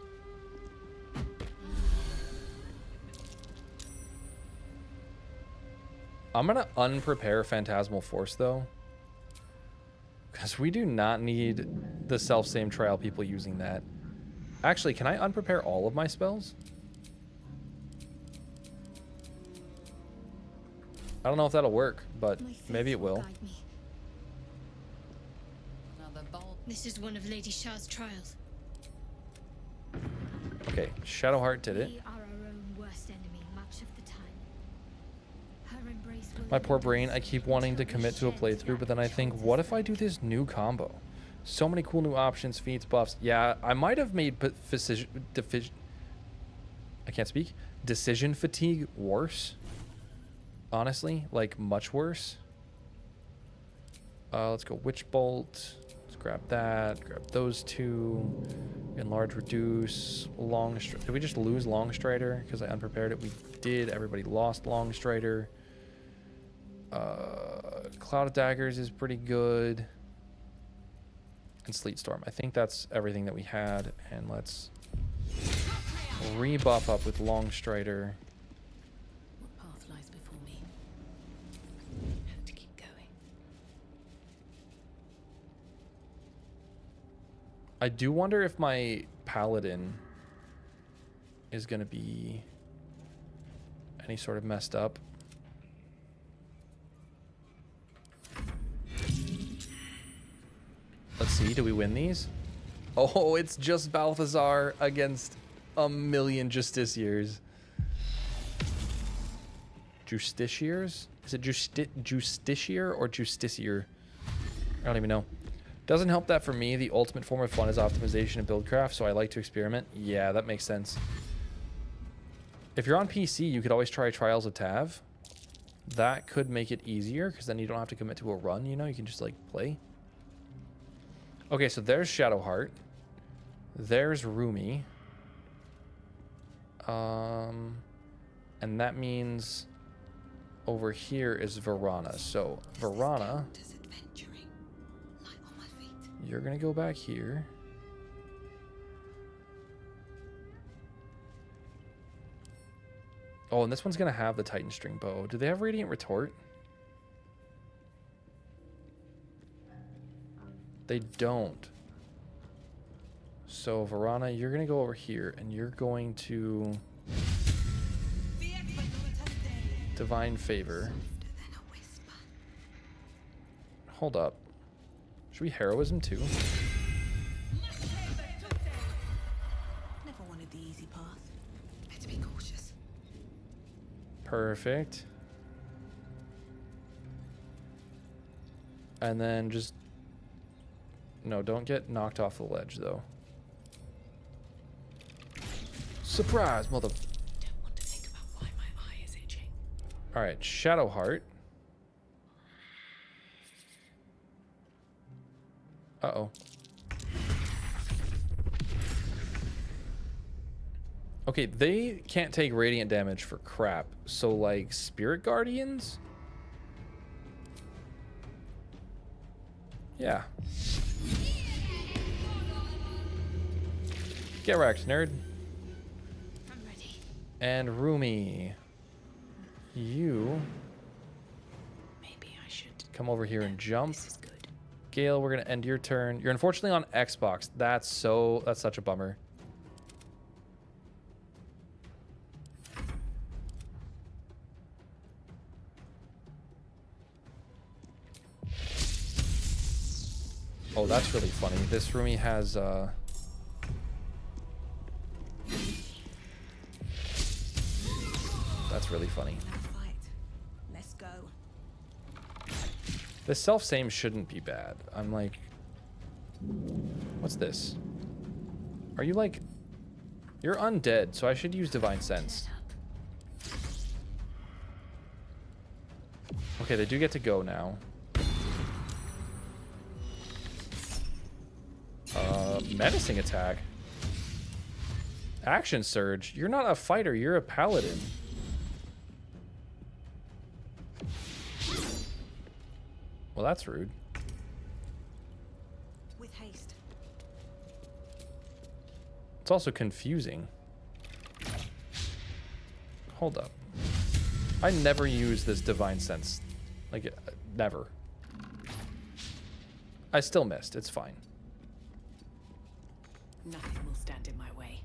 I'm going to unprepare Phantasmal Force, though. Because we do not need the self-same trial people using that. Actually, can I unprepare all of my spells? I don't know if that'll work, but maybe it will. Guide me. Another bolt. This is one of Lady Shar's trials. Okay, Shadowheart did it. We are our own worst enemy much of the time. Her embrace will My poor lead brain, us I keep wanting to until we commit to a share playthrough, but then I think, what if I do this new combo? So many cool new options, feats, buffs. Yeah, I might have made I can't speak. Decision fatigue worse. Honestly, like much worse. Let's go Witch Bolt. Let's grab that. Grab those two. Enlarge, reduce. Long Strider. Did we just lose Long Strider because I unprepared it? We did. Everybody lost Long Strider. Cloud of Daggers is pretty good. And Sleet Storm. I think that's everything that we had. And let's rebuff up with Long Strider. What path lies before me? Have to keep going. I do wonder if my Paladin is going to be any sort of messed up. Let's see, do we win these? Oh, it's just Balthazar against a million Justiciars. Justiciars? Is it Justiciar or Justiciar? I don't even know. Doesn't help that for me, the ultimate form of fun is optimization and buildcraft, so I like to experiment. Yeah, that makes sense. If you're on PC, you could always try Trials of Tav. That could make it easier, because then you don't have to commit to a run, you know? You can just, like, play. Okay, so there's Shadowheart. There's Rumi. And that means over here is Verana. So, Verana, you're going to go back here. Oh, and this one's going to have the Titan String Bow. Do they have Radiant Retort? They don't. So, Verana, you're going to go over here, and you're going to Divine Favor. Hold up. Should we Heroism too? Never wanted the easy path. Better be cautious. Perfect. And then just... No, don't get knocked off the ledge, though. Surprise, mother... Don't want to think about why my eye is itching. Alright, Shadowheart. Uh-oh. Okay, they can't take radiant damage for crap. So, like, Spirit Guardians? Yeah. Get wrecked, nerd. I'm ready. And Rumi, you Maybe I should. come over here and jump. This is good. Gale, we're gonna end your turn. You're unfortunately on Xbox. That's such a bummer. Oh, that's really funny. This Rumi has that's really funny. Now fight. Let's go. This self-same shouldn't be bad. I'm like... What's this? Are you like... You're undead, so I should use Divine Sense. Okay, they do get to go now. Menacing attack. Action Surge. You're not a fighter, you're a paladin. Well, that's rude. With haste. It's also confusing. Hold up. I never use this divine sense. Like, never. I still missed. It's fine. Nothing will stand in my way.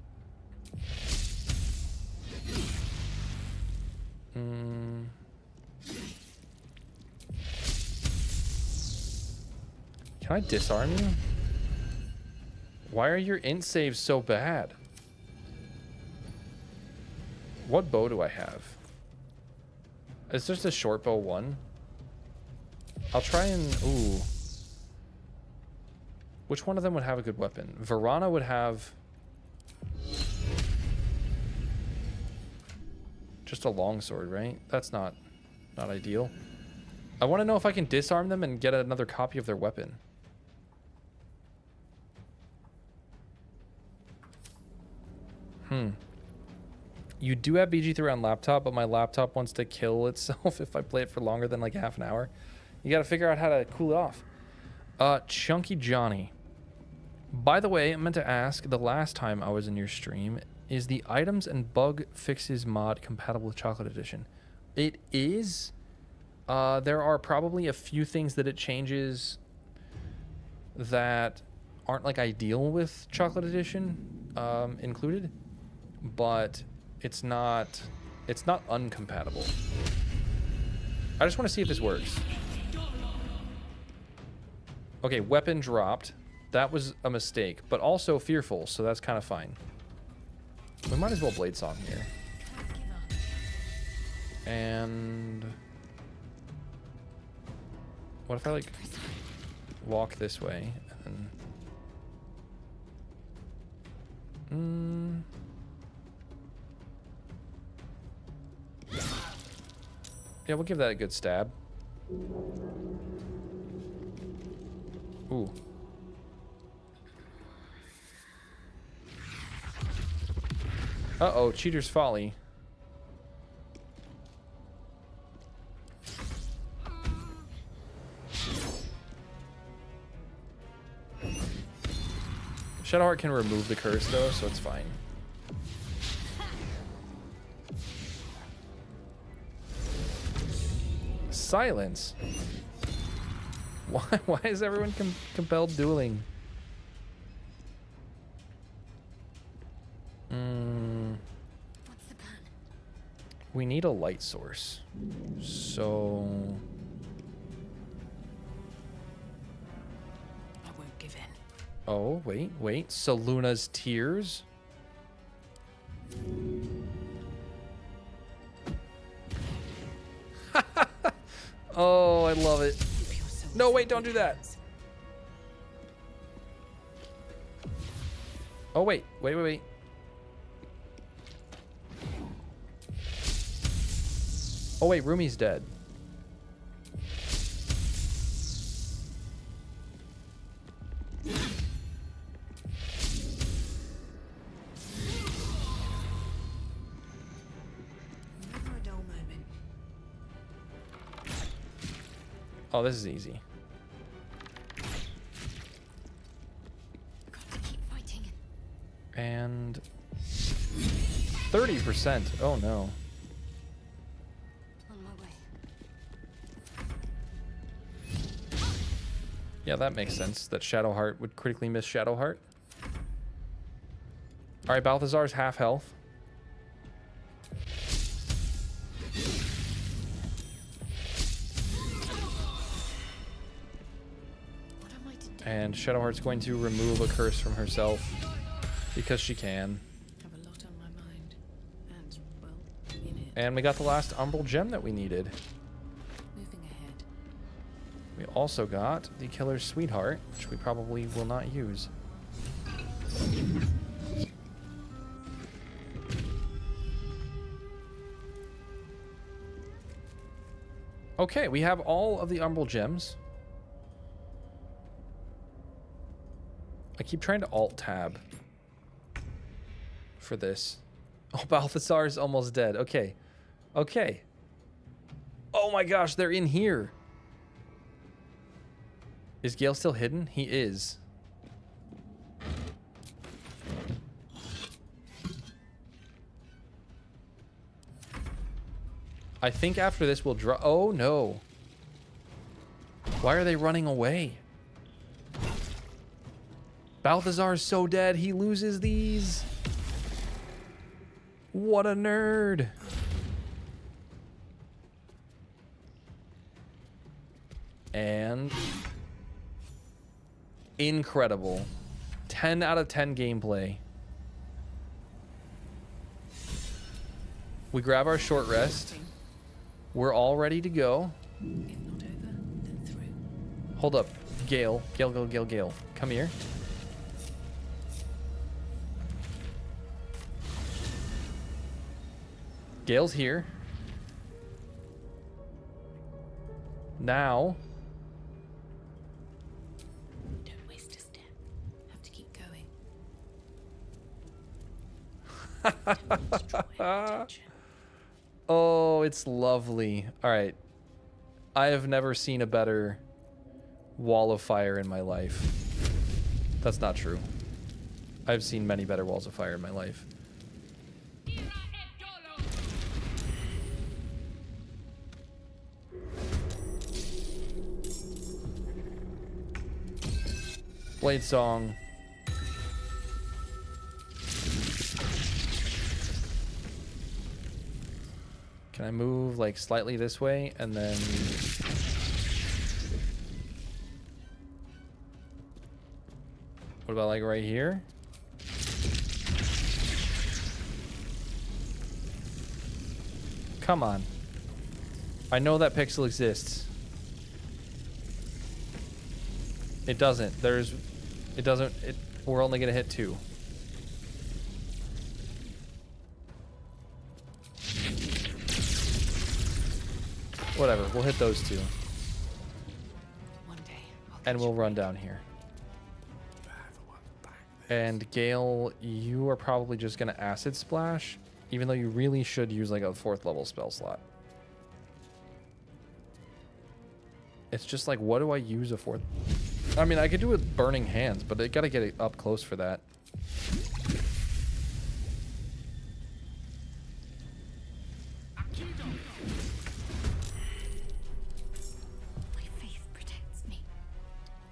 Can I disarm you? Why are your int saves so bad? What bow do I have? Is just a short bow 1? I'll try and... Ooh. Which one of them would have a good weapon? Verana would have... just a longsword, right? That's not ideal. I want to know if I can disarm them and get another copy of their weapon. You do have BG3 on laptop, but my laptop wants to kill itself if I play it for longer than like half an hour. You got to figure out how to cool it off. Chunky Johnny. By the way, I meant to ask, the last time I was in your stream, is the items and bug fixes mod compatible with Chocolate Edition? It is. There are probably a few things that it changes that aren't like ideal with Chocolate Edition included, but it's not uncompatible. I just want to see if this works. Okay, weapon dropped. That was a mistake, but also fearful, so that's kind of fine. We might as well blade song here. And what if I like walk this way and yeah, we'll give that a good stab. Ooh. Uh-oh, Cheater's Folly. Shadowheart can remove the curse though, so it's fine. Silence. Why is everyone compelled dueling? What's the plan? We need a light source. So I won't give in. oh, wait. Saluna's Tears? Oh, I love it. No, wait, don't do that. Oh, wait. Oh, wait, Rumi's dead. Never a dull moment. Oh, this is easy. Got to keep fighting. And 30%. Oh, no. On my way. Yeah, that makes sense. That Shadowheart would critically miss Shadowheart. All right, Balthazar's half health. What am I to do? And Shadowheart's going to remove a curse from herself because she can. Have a lot on my mind. And, well, in it. And we got the last Umbral Gem that we needed. Moving ahead. We also got the Killer's Sweetheart, which we probably will not use. Okay, we have all of the Umbral Gems. I keep trying to Alt-Tab for this. Oh, Balthazar's almost dead. Okay. Okay. Oh my gosh, they're in here. Is Gale still hidden? He is. I think after this we'll draw. Oh no. Why are they running away? Balthazar's so dead, he loses these. What a nerd. And incredible. 10 out of 10 gameplay. We grab our short rest. We're all ready to go. If not over, then through. Hold up. Gale. Gale. Come here. Gale's here. Now. Don't waste a step. Have to keep going. Don't destroy attention. Oh, it's lovely. All right. I have never seen a better wall of fire in my life. That's not true. I've seen many better walls of fire in my life. Blade Song. Can I move like slightly this way and then... What about like right here? Come on. I know that pixel exists. It doesn't. We're only gonna hit 2. Whatever, we'll hit those 2. One day, And we'll run down here. And Gale, you are probably just gonna Acid Splash, even though you really should use like a 4th level spell slot. It's just like, what do I use a 4th? I mean, I could do it with Burning Hands, but I gotta get it up close for that. my faith protects me.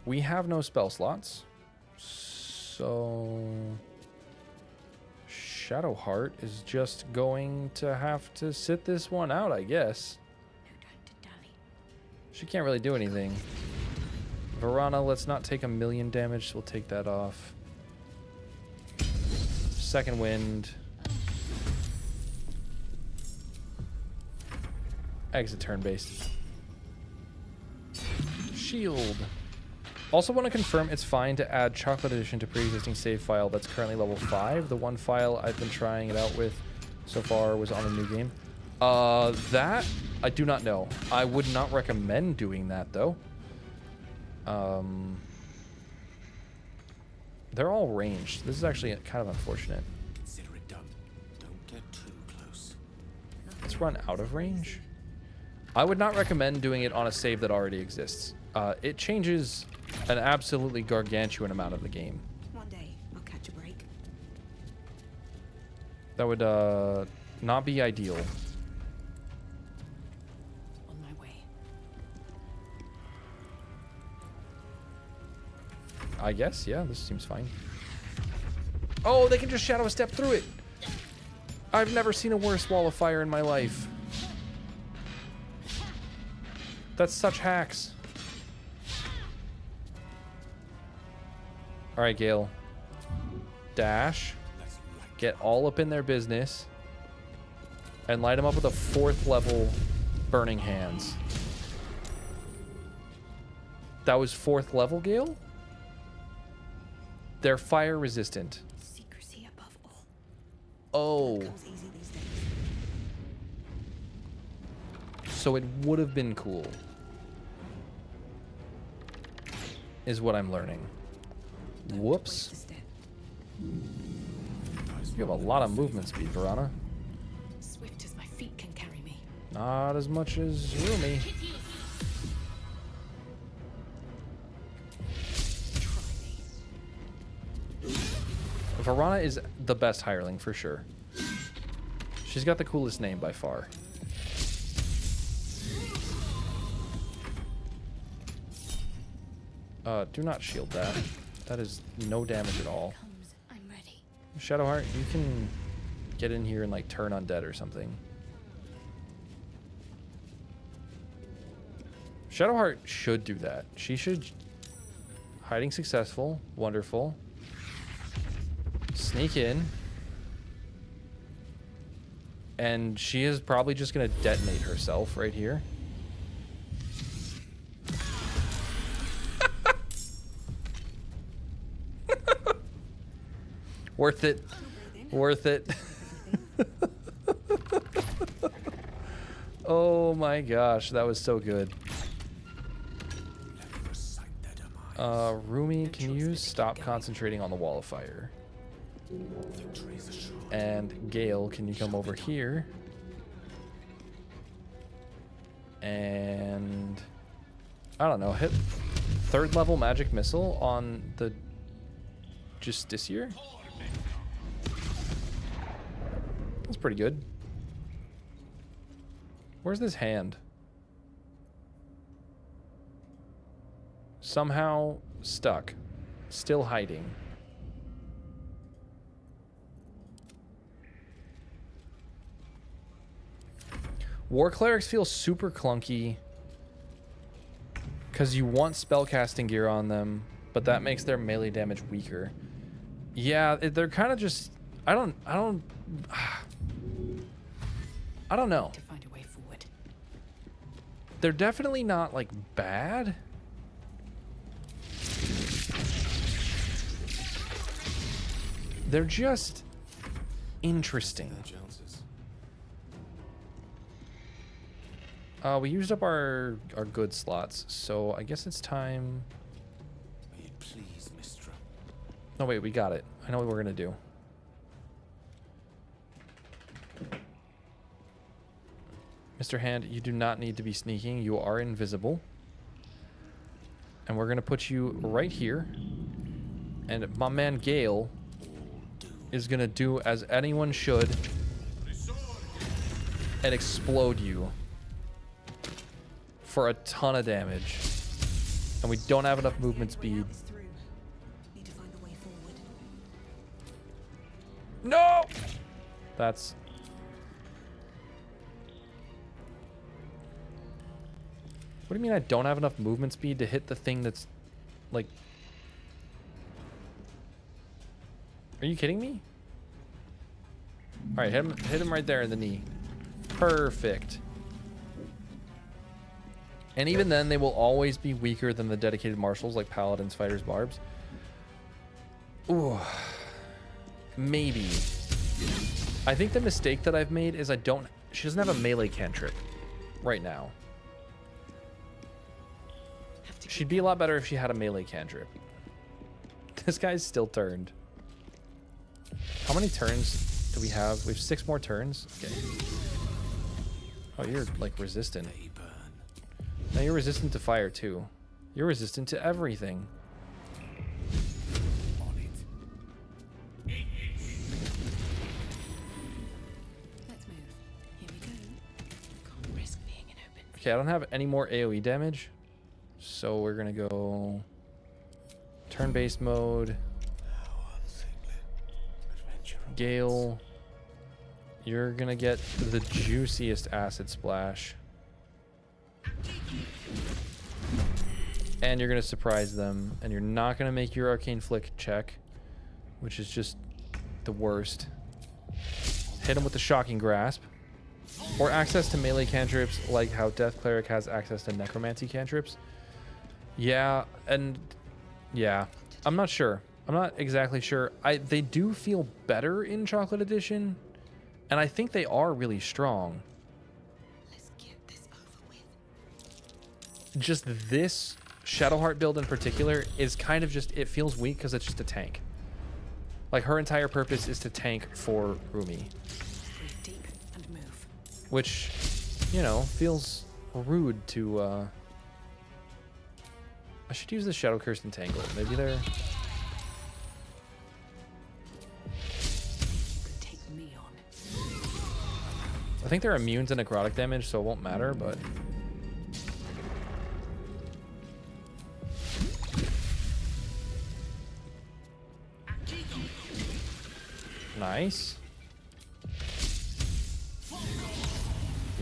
We have no spell slots, so Shadowheart is just going to have to sit this one out, I guess. No time to dally. She can't really do anything. Varana, let's not take 1,000,000 damage, so we'll take that off. Second Wind. Exit turn-based. Shield. Also want to confirm it's fine to add Chocolate Edition to pre-existing save file that's currently level 5. The one file I've been trying it out with so far was on a new game. That I do not know. I would not recommend doing that though. They're all ranged. This is actually kind of unfortunate. Consider it done. Don't get too close. Let's run out of range. I would not recommend doing it on a save that already exists. It changes an absolutely gargantuan amount of the game. One day, I'll catch a break. That would not be ideal. On my way. I guess, yeah, this seems fine. Oh, they can just Shadow Step through it. I've never seen a worse wall of fire in my life. That's such hacks. All right, Gale. Dash. Get all up in their business. And light them up with a 4th level Burning Hands. That was 4th level, Gale? They're fire resistant. Secrecy above all. Oh. Comes easy these days. So it would have been cool. Is what I'm learning. Whoops. Waste a step. You have a lot of movement speed, Varana. Swift as my feet can carry me. Not as much as Rumi. Varana is the best hireling for sure. She's got the coolest name by far. Do not shield that. That is no damage at all. Comes, I'm ready. Shadowheart, you can get in here and like turn undead or something. Shadowheart should do that. She should. Hiding successful. Wonderful. Sneak in. And she is probably just going to detonate herself right here. Worth it. Worth it. Oh my gosh, that was so good. Rumi, can you stop concentrating on the wall of fire? And Gale, can you come over here? And I don't know, hit 3rd level magic missile on the Justiciar? That's pretty good. Where's this hand? Somehow stuck. Still hiding. War clerics feel super clunky because you want spellcasting gear on them, but that makes their melee damage weaker. Yeah, they're kind of just. I don't know. To find a way forward. They're definitely not like bad. They're just interesting. We used up our good slots, so I guess it's time. May it please, Mistra. No, wait, we got it. I know what we're gonna do. Mr. Hand, you do not need to be sneaking. You are invisible. And we're gonna put you right here. And my man Gale is gonna do as anyone should and explode you for a ton of damage. And we don't have enough movement speed. Need to find a way forward. No! That's... What do you mean I don't have enough movement speed to hit the thing that's, like... Are you kidding me? Alright, hit him right there in the knee. Perfect. And even then, they will always be weaker than the dedicated marshals like paladins, fighters, barbs. Ooh. Maybe. I think the mistake that I've made is she doesn't have a melee cantrip right now. She'd be a lot better if she had a melee cantrip. This guy's still turned. How many turns do we have? We have 6 more turns. Okay. Oh, you're like resistant. Now you're resistant to fire too. You're resistant to everything. Let's move. Here we go. Can't risk being in open. Okay, I don't have any more AoE damage. So we're gonna go turn-based mode. Gale, you're gonna get the juiciest acid splash. And you're gonna surprise them, and you're not gonna make your arcane flick check, which is just the worst. Hit him with the shocking grasp, or access to melee cantrips, like how Death Cleric has access to necromancy cantrips. Yeah, and yeah, I'm not sure. I'm not exactly sure. They do feel better in Chocolate Edition, and I think they are really strong. Let's get this over with. Just this Shadowheart build in particular is kind of just, it feels weak because it's just a tank. Like, her entire purpose is to tank for Rumi. Breathe deep and move. Which, you know, feels rude to, I should use the Shadow Curse Entangle. Maybe they're... Take me on. I think they're immune to necrotic damage, so it won't matter, but... Nice.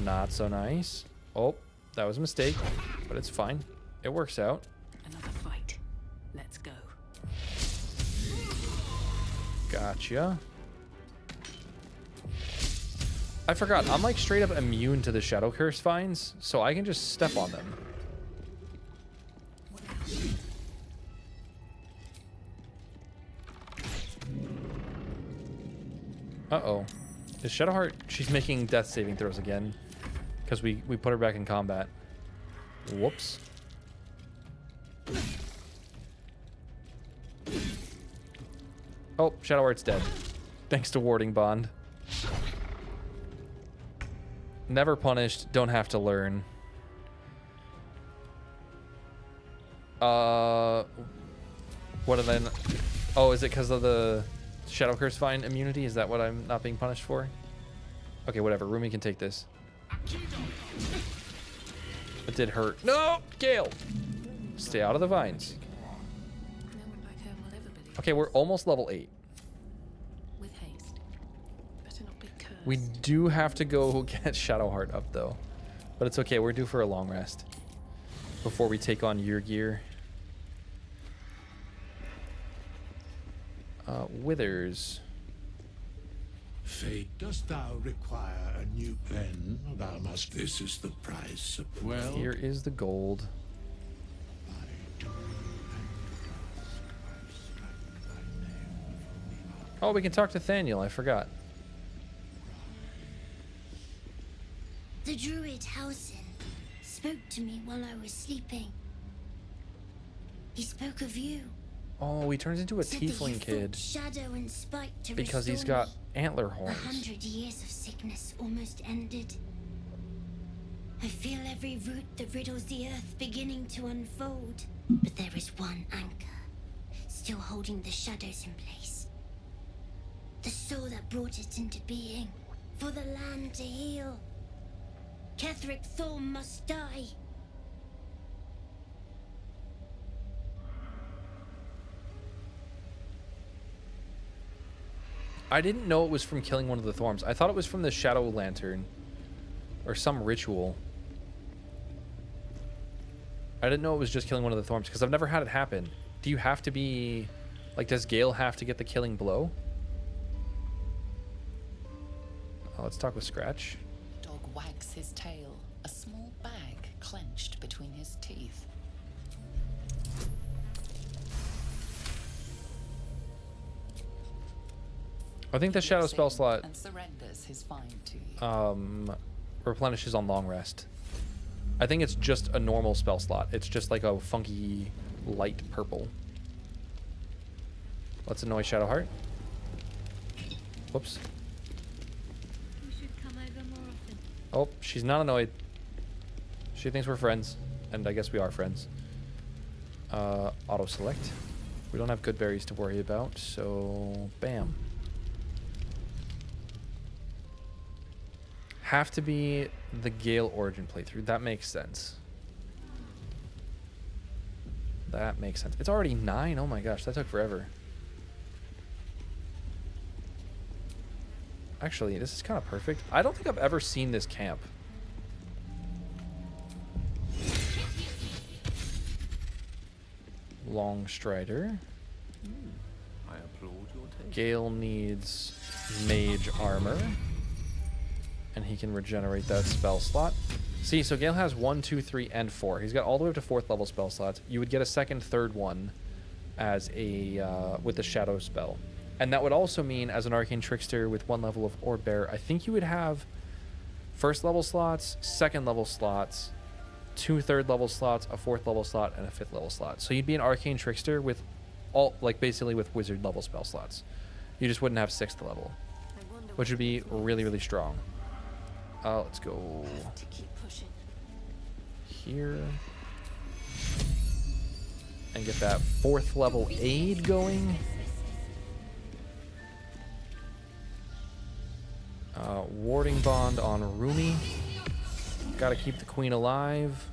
Not so nice. Oh, that was a mistake, but it's fine. It works out. Another fight. Let's go. Gotcha. I forgot. I'm like straight up immune to the Shadow Curse vines, so I can just step on them. Uh-oh. Is Shadowheart... She's making death saving throws again. Because we put her back in combat. Whoops. Oh, Shadowheart's dead. Thanks to Warding Bond. Never punished. Don't have to learn. What did I... Oh, is it because of the... Shadow Curse Vine immunity? Is that what I'm not being punished for? Okay, whatever. Rumi can take this. It did hurt. No! Gale! Stay out of the vines. No one like her will ever believe. Okay, we're almost level 8. With haste. Better not be cursed. We do have to go get Shadowheart up, though. But it's okay. We're due for a long rest. Before we take on Yurgir. Withers. Fate, dost thou require a new pen? Thou must. This is the price. Well, Here is the gold. I do strike thy name from the Oh, we can talk to Thaniel. I forgot. The druid Halsin spoke to me while I was sleeping. He spoke of you. Oh, he turns into a Said that you tiefling fought kid Shadow and Spike to because he's restore got me. antler horns. 100 years of sickness almost ended. I feel every root that riddles the earth beginning to unfold. But there is one anchor, still holding the shadows in place. The soul that brought it into being, for the land to heal. Theobald Thorm must die. I didn't know it was from killing one of the Thorms. I thought it was from the Shadow Lantern. Or some ritual. I didn't know it was just killing one of the Thorms, because I've never had it happen. Do you have to be... Like, does Gale have to get the killing blow? Oh, let's talk with Scratch. Dog wags his tail, a small bag clenched between his teeth. I think the Shadow spell slot And surrenders his find to you. replenishes on long rest. I think it's just a normal spell slot. It's just like a funky light purple. Let's annoy Shadowheart. Whoops. You should come over more often. Oh, she's not annoyed. She thinks we're friends, and I guess we are friends. Auto select. We don't have good berries to worry about, so bam. Have to be the Gale Origin playthrough. That makes sense. That makes sense. It's already 9. Oh my gosh, that took forever. Actually, this is kind of perfect. I don't think I've ever seen this camp. Long Strider. I applaud your taste. Gale needs mage armor. And he can regenerate that spell slot. See, so Gale has 1, 2, 3, and 4. He's got all the way up to 4th level spell slots. You would get a second, third one as a with the shadow spell. And that would also mean, as an arcane trickster with 1 level of Orb Bearer, I think you would have 1st level slots, 2nd level slots, 2 3rd level slots, a 4th level slot, and a 5th level slot. So you'd be an arcane trickster with all, like, basically with wizard level spell slots. You just wouldn't have 6th level, which would be really, really strong. Let's go To keep pushing. here and get that 4th level aid going. Warding Bond on Rumi. Gotta keep the queen alive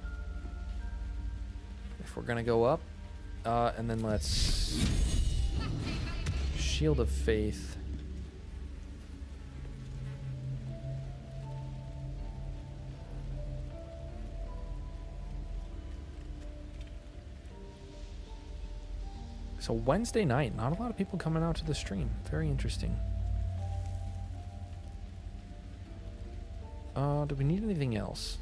if we're gonna go up. And then let's Shield of Faith So Wednesday night, not a lot of people coming out to the stream. Very interesting. Do we need anything else?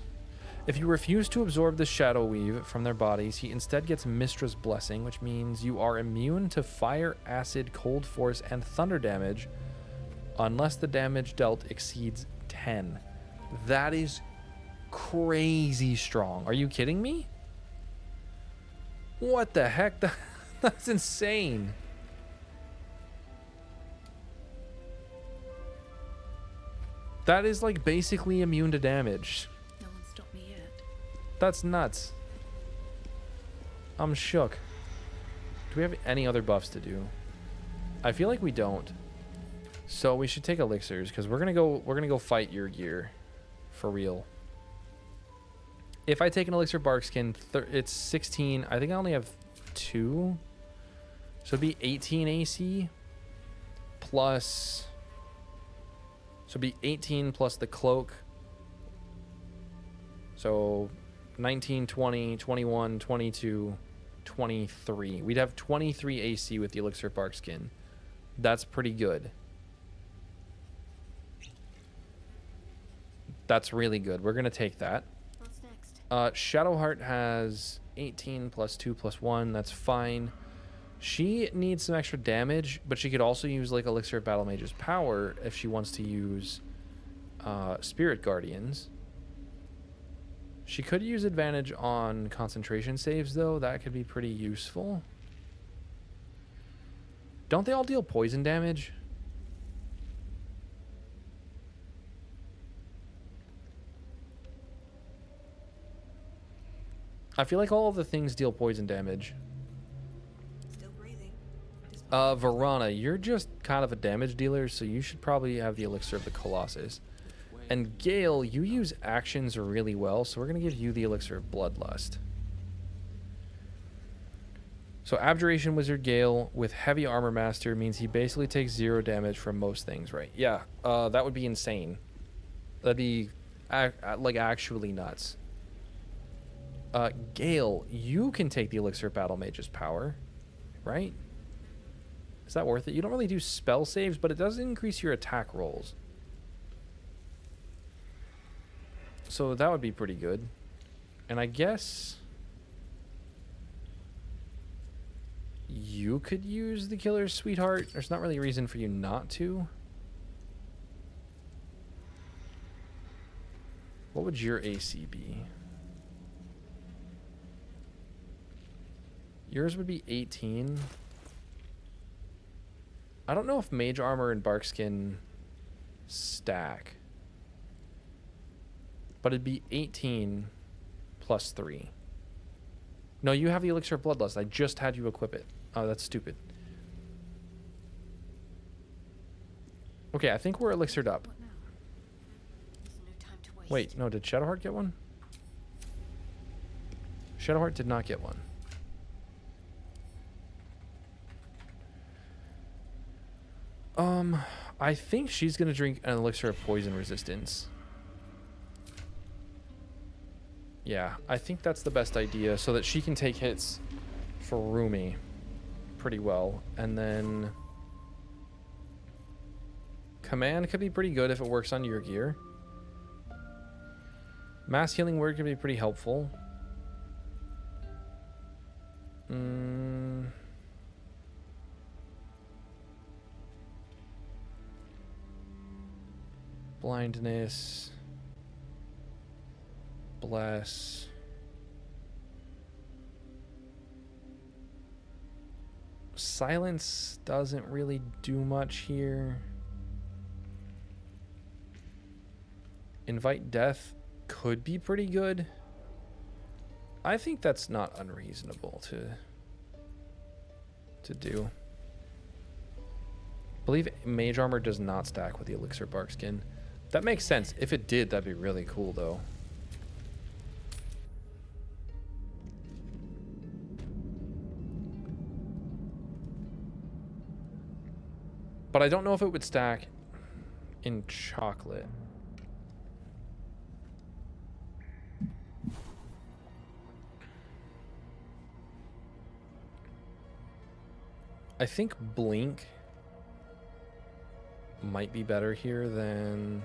If you refuse to absorb the Shadow Weave from their bodies, he instead gets Mistra's Blessing, which means you are immune to fire, acid, cold force, and thunder damage unless the damage dealt exceeds 10. That is crazy strong. Are you kidding me? What the heck? That's insane. That is like basically immune to damage. No one stopped me yet. That's nuts. I'm shook. Do we have any other buffs to do? I feel like we don't. So we should take elixirs because we're gonna go fight Yurgir for real. If I take an elixir barkskin, it's 16. I think I only have 2. So it'd be 18 AC plus. So it'd be 18 plus the cloak. So 19, 20, 21, 22, 23. We'd have 23 AC with the elixir barkskin. That's pretty good. That's really good. We're going to take that. What's next? Shadowheart has 18 plus 2 plus 1. That's fine. She needs some extra damage, but she could also use like Elixir of Battle Mage's Power if she wants to use Spirit Guardians. She could use advantage on concentration saves, though. That could be pretty useful. Don't they all deal poison damage? I feel like all of the things deal poison damage. Still breathing. Verona, you're just kind of a damage dealer, so you should probably have the Elixir of the Colossus. And Gale, you use actions really well, so we're going to give you the Elixir of Bloodlust. So Abjuration Wizard Gale with Heavy Armor Master means he basically takes 0 damage from most things, right? Yeah, that would be insane. That'd be like actually nuts. Gale, you can take the Elixir of Battle Mage's Power, right? Is that worth it? You don't really do spell saves, but it does increase your attack rolls. So that would be pretty good. And I guess you could use the Killer's Sweetheart. There's not really a reason for you not to. What would your AC be? Yours would be 18. I don't know if Mage Armor and Barkskin stack. But it'd be 18 plus 3. No, you have the Elixir of Bloodlust. I just had you equip it. Oh, that's stupid. Okay, I think we're elixired up. What now? There's no time to waste. Wait, no, did Shadowheart get one? Shadowheart did not get one. I think she's gonna drink an elixir of poison resistance. Yeah, I think that's the best idea so that she can take hits for Rumi pretty well. And then Command could be pretty good if it works on Yurgir. Mass Healing Word could be pretty helpful. Blindness. Bless. Silence doesn't really do much here. Invite Death could be pretty good. I think that's not unreasonable to do. I believe Mage Armor does not stack with the Elixir Barkskin. That makes sense. If it did, that'd be really cool, though. But I don't know if it would stack in chocolate. I think Blink might be better here than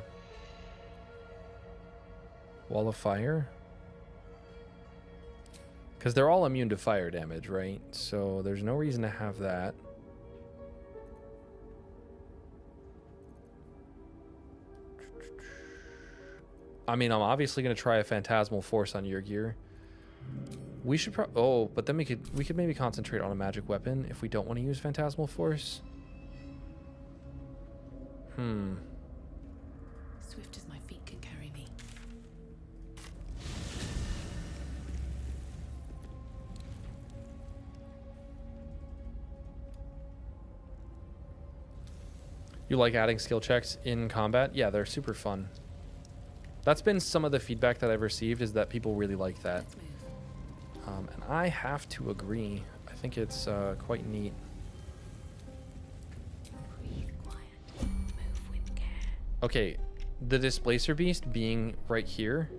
Wall of Fire. Because they're all immune to fire damage, right? So there's no reason to have that. I mean, I'm obviously going to try a Phantasmal Force on Yurgir. We should but then we could maybe concentrate on a magic weapon if we don't want to use Phantasmal Force. Swift as my feet can carry me. You like adding skill checks in combat? Yeah, they're super fun. That's been some of the feedback that I've received, is that people really like that. And I have to agree. I think it's quite neat. Breathe quiet. Move with care. Okay, the Displacer Beast being right here.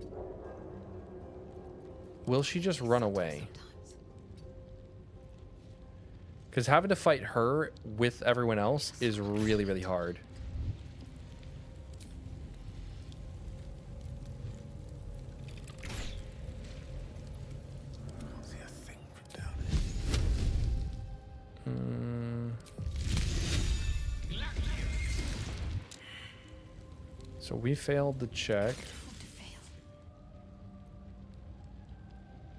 Will she just run away? Because having to fight her with everyone else is really, really hard. So we failed the check.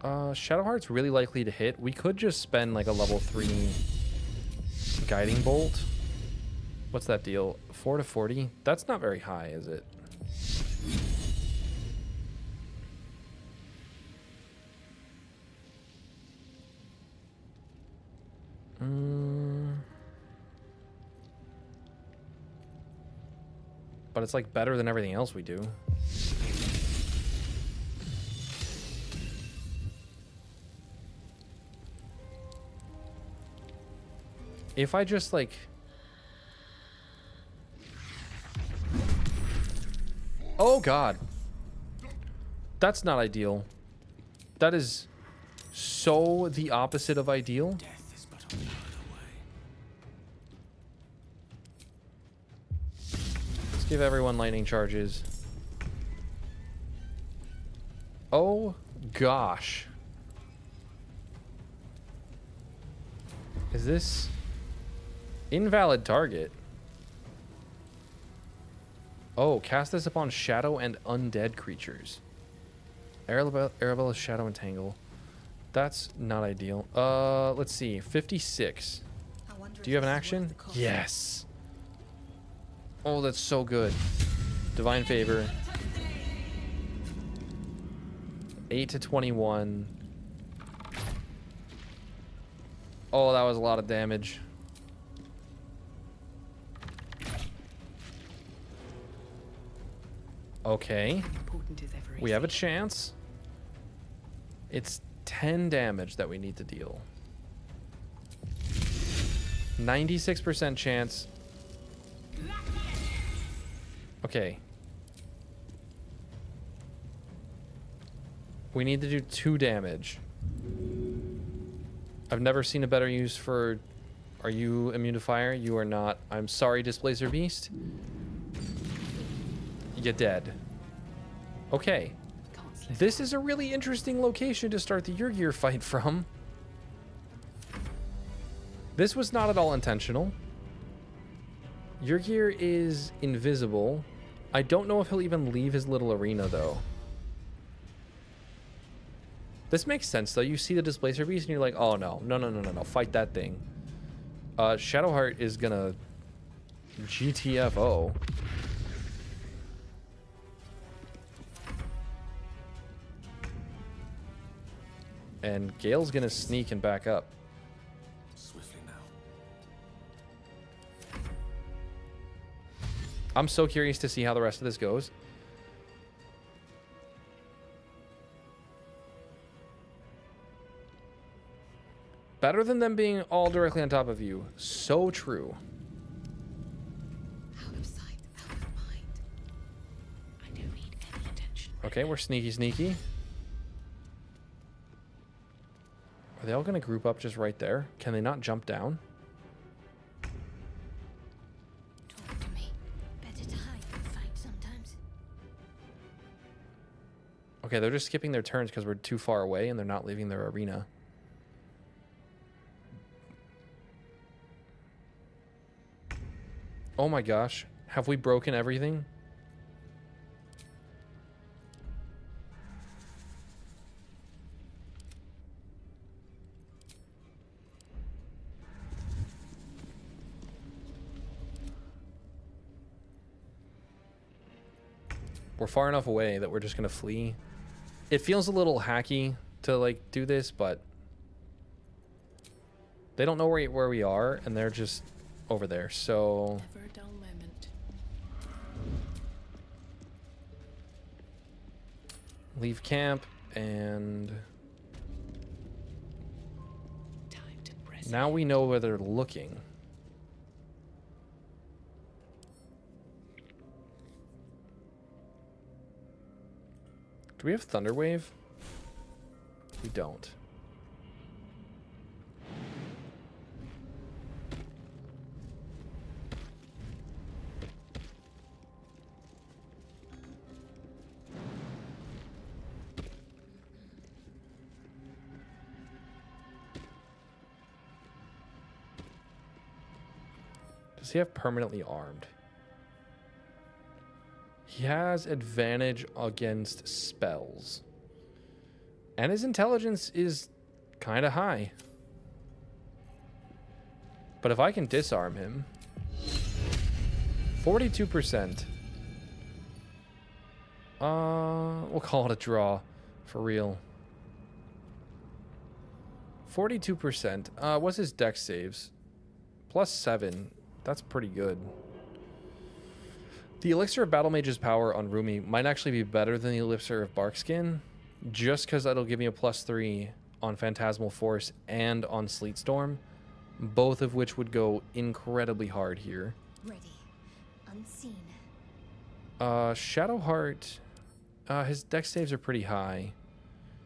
Shadowheart's really likely to hit. We could just spend like a level 3 guiding bolt. What's that deal? 4 to 40? That's not very high, is it? But it's like better than everything else we do. If I just like... Oh god. That's not ideal. That is so the opposite of ideal. Death is but a word away. Let's give everyone lightning charges. Oh gosh. Is this invalid target? Oh, cast this upon shadow and undead creatures. Arabella's Shadow Entangle. That's not ideal. Let's see. 56. Do you have an action? Yes. Oh, that's so good. Divine Favor. 8 to 21. Oh, that was a lot of damage. Okay. We have a chance. It's 10 damage that we need to deal. 96% chance. Okay. We need to do 2 damage. I've never seen a better use for... Are you immune to fire? You are not. I'm sorry, Displacer Beast. You're dead. Okay. This is a really interesting location to start the Yurgir fight from. This was not at all intentional. Yurgir is invisible. I don't know if he'll even leave his little arena, though. This makes sense, though. You see the Displacer Beast, and you're like, oh, no. No. Fight that thing. Shadowheart is gonna... GTFO. And Gale's gonna sneak and back up. Swiftly now. I'm so curious to see how the rest of this goes. Better than them being all directly on top of you. So true. Out of sight, out of mind. I don't need any attention. Okay, we're sneaky. Are they all going to group up just right there? Can they not jump down? Okay, they're just skipping their turns because we're too far away and they're not leaving their arena. Oh my gosh. Have we broken everything? We're far enough away that we're just going to flee. It feels a little hacky to like do this, but they don't know where we are and they're just over there. So Never a dull moment. leave camp and Time to press. now we know where they're looking. Do we have Thunderwave? We don't. Does he have permanently armed? He has advantage against spells. And his intelligence is kind of high. But if I can disarm him... 42%. We'll call it a draw. For real. 42%. What's his dex saves? +7. That's pretty good. The Elixir of Battle Mage's power on Rumi might actually be better than the Elixir of Barkskin, just because that'll give me a +3 on Phantasmal Force and on Sleet Storm, both of which would go incredibly hard here. Ready. Unseen. Shadowheart, his dex saves are pretty high,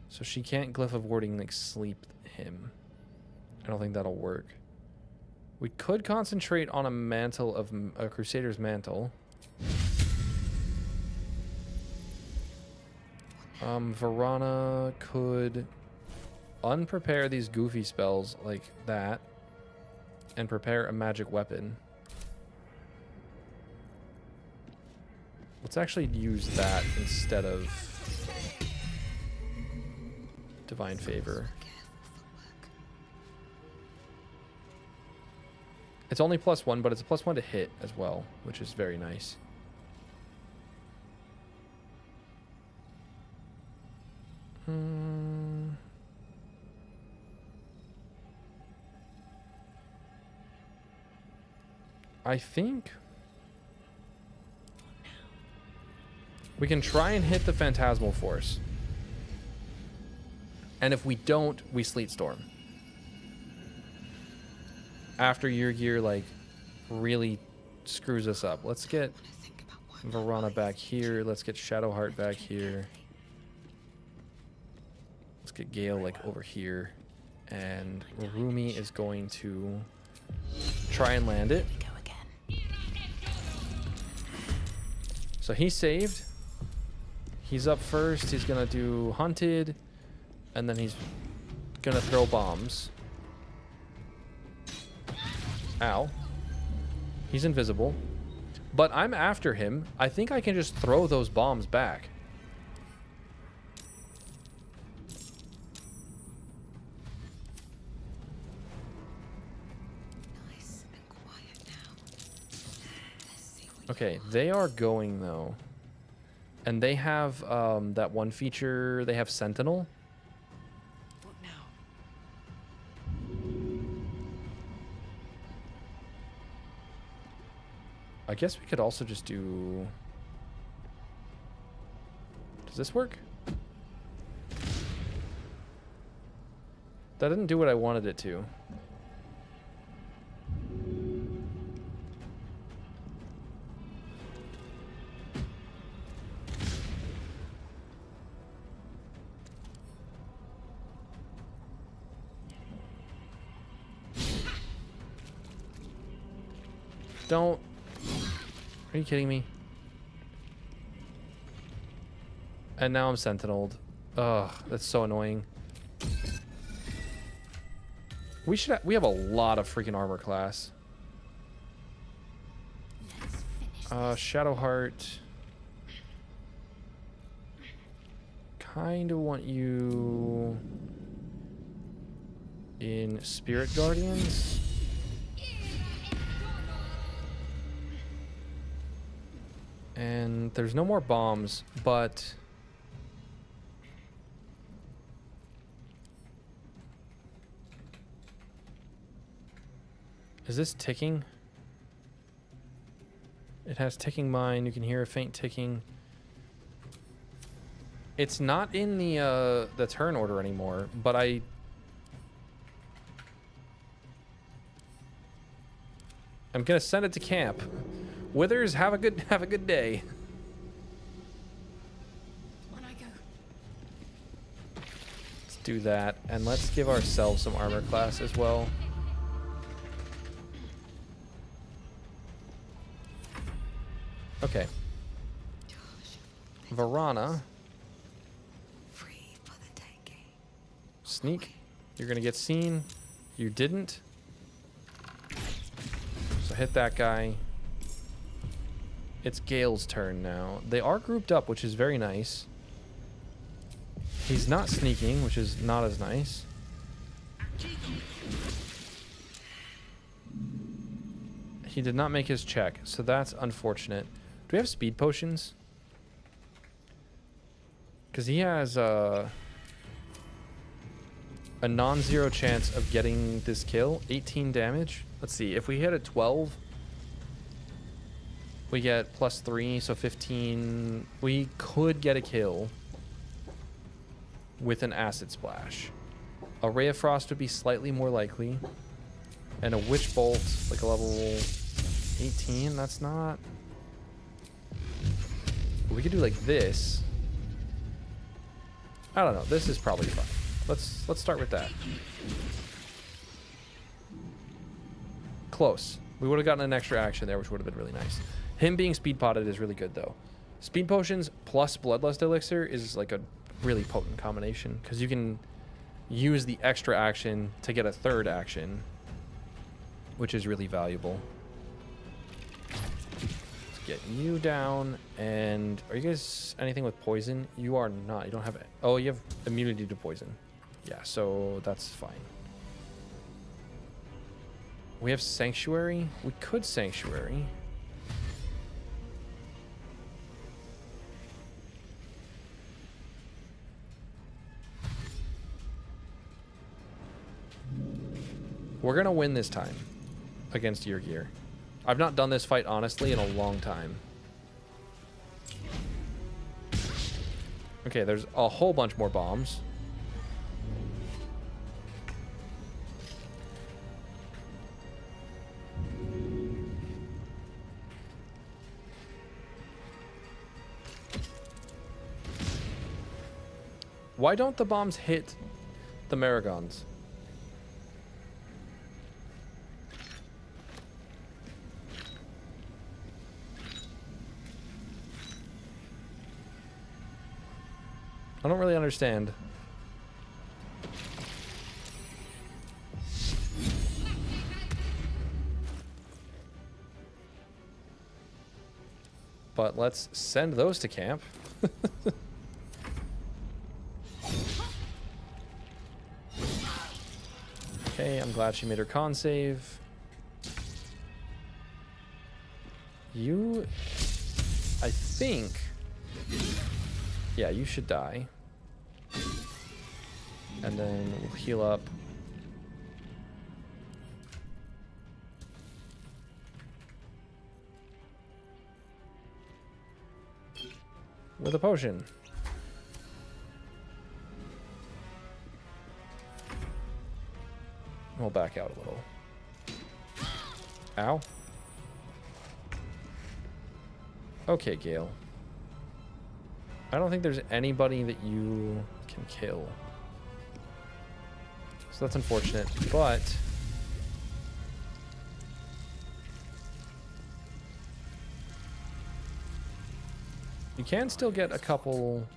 so she can't Glyph of Warding like sleep him. I don't think that'll work. We could concentrate on a mantle of a Crusader's Mantle. Varana could unprepare these goofy spells like that and prepare a magic weapon. Let's actually use that instead of Divine Favor. It's only +1, but it's a +1 to hit as well, which is very nice. I think we can try and hit the Phantasmal Force. And if we don't, we Sleet Storm. After Yurgir, like, really screws us up. Let's get Varana back here. Let's get Shadowheart back here. Let's get Gale, like, over here. And Rumi is going to try and land it. So he saved. He's up first. He's going to do Hunted. And then he's going to throw bombs. Ow. He's invisible. But I'm after him. I think I can just throw those bombs back. Nice and quiet now. Let's see what Okay, they are going though. And they have that one feature. They have Sentinel. What now? I guess we could also just do... Does this work? That didn't do what I wanted it to. Don't... Are you kidding me? And now I'm sentineled. Ugh, that's so annoying. We have a lot of freaking armor class. Shadowheart. Kind of want you in Spirit Guardians. And there's no more bombs, but is this ticking? It has ticking mine. You can hear a faint ticking. It's not in the turn order anymore, but I'm gonna send it to camp. Withers, have a good day. On I go. Let's do that, and let's give ourselves some armor class as well. Okay. Varana. Free for the taking. Sneak. You're gonna get seen. You didn't. So hit that guy. It's Gale's turn now. They are grouped up, which is very nice. He's not sneaking, which is not as nice. He did not make his check, so that's unfortunate. Do we have speed potions? Because he has a non-zero chance of getting this kill. 18 damage. Let's see. If we hit a 12, we get +3, so 15. We could get a kill with an acid splash. A Ray of Frost would be slightly more likely. And a Witch Bolt, like a level 18, that's not... We could do like this. I don't know. This is probably fine. Let's start with that. Close. We would have gotten an extra action there, which would have been really nice. Him being speed potted is really good, though. Speed potions plus Bloodlust Elixir is like a really potent combination, because you can use the extra action to get a third action, which is really valuable. Let's get you down. And are you guys anything with poison? You are not. You don't have... Oh, you have immunity to poison. Yeah, so that's fine. We have Sanctuary. We could Sanctuary. We're going to win this time against Yurgir. I've not done this fight, honestly, in a long time. Okay, there's a whole bunch more bombs. Why don't the bombs hit the Maragons? I don't really understand. But let's send those to camp. Okay, I'm glad she made her con save. You, I think, yeah, you should die. And then we'll heal up. With a potion. We'll back out a little. Ow. Okay, Gale. I don't think there's anybody that you can kill. So that's unfortunate, but... you can still get a couple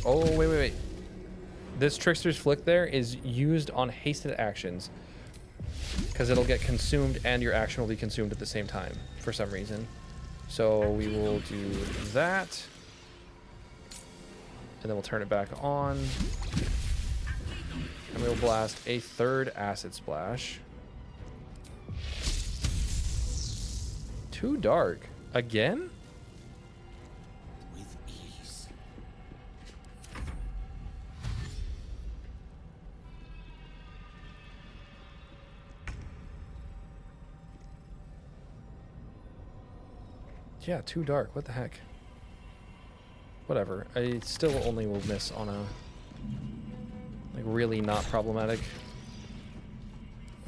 Oh, wait. This Trickster's Flick there is used on hasted actions. Because it'll get consumed and your action will be consumed at the same time for some reason. So we will do that. And then we'll turn it back on. And we'll blast a third Acid Splash. Too dark. Again? With ease. Yeah, too dark. What the heck? Whatever. I still only will miss on a... like, really not problematic.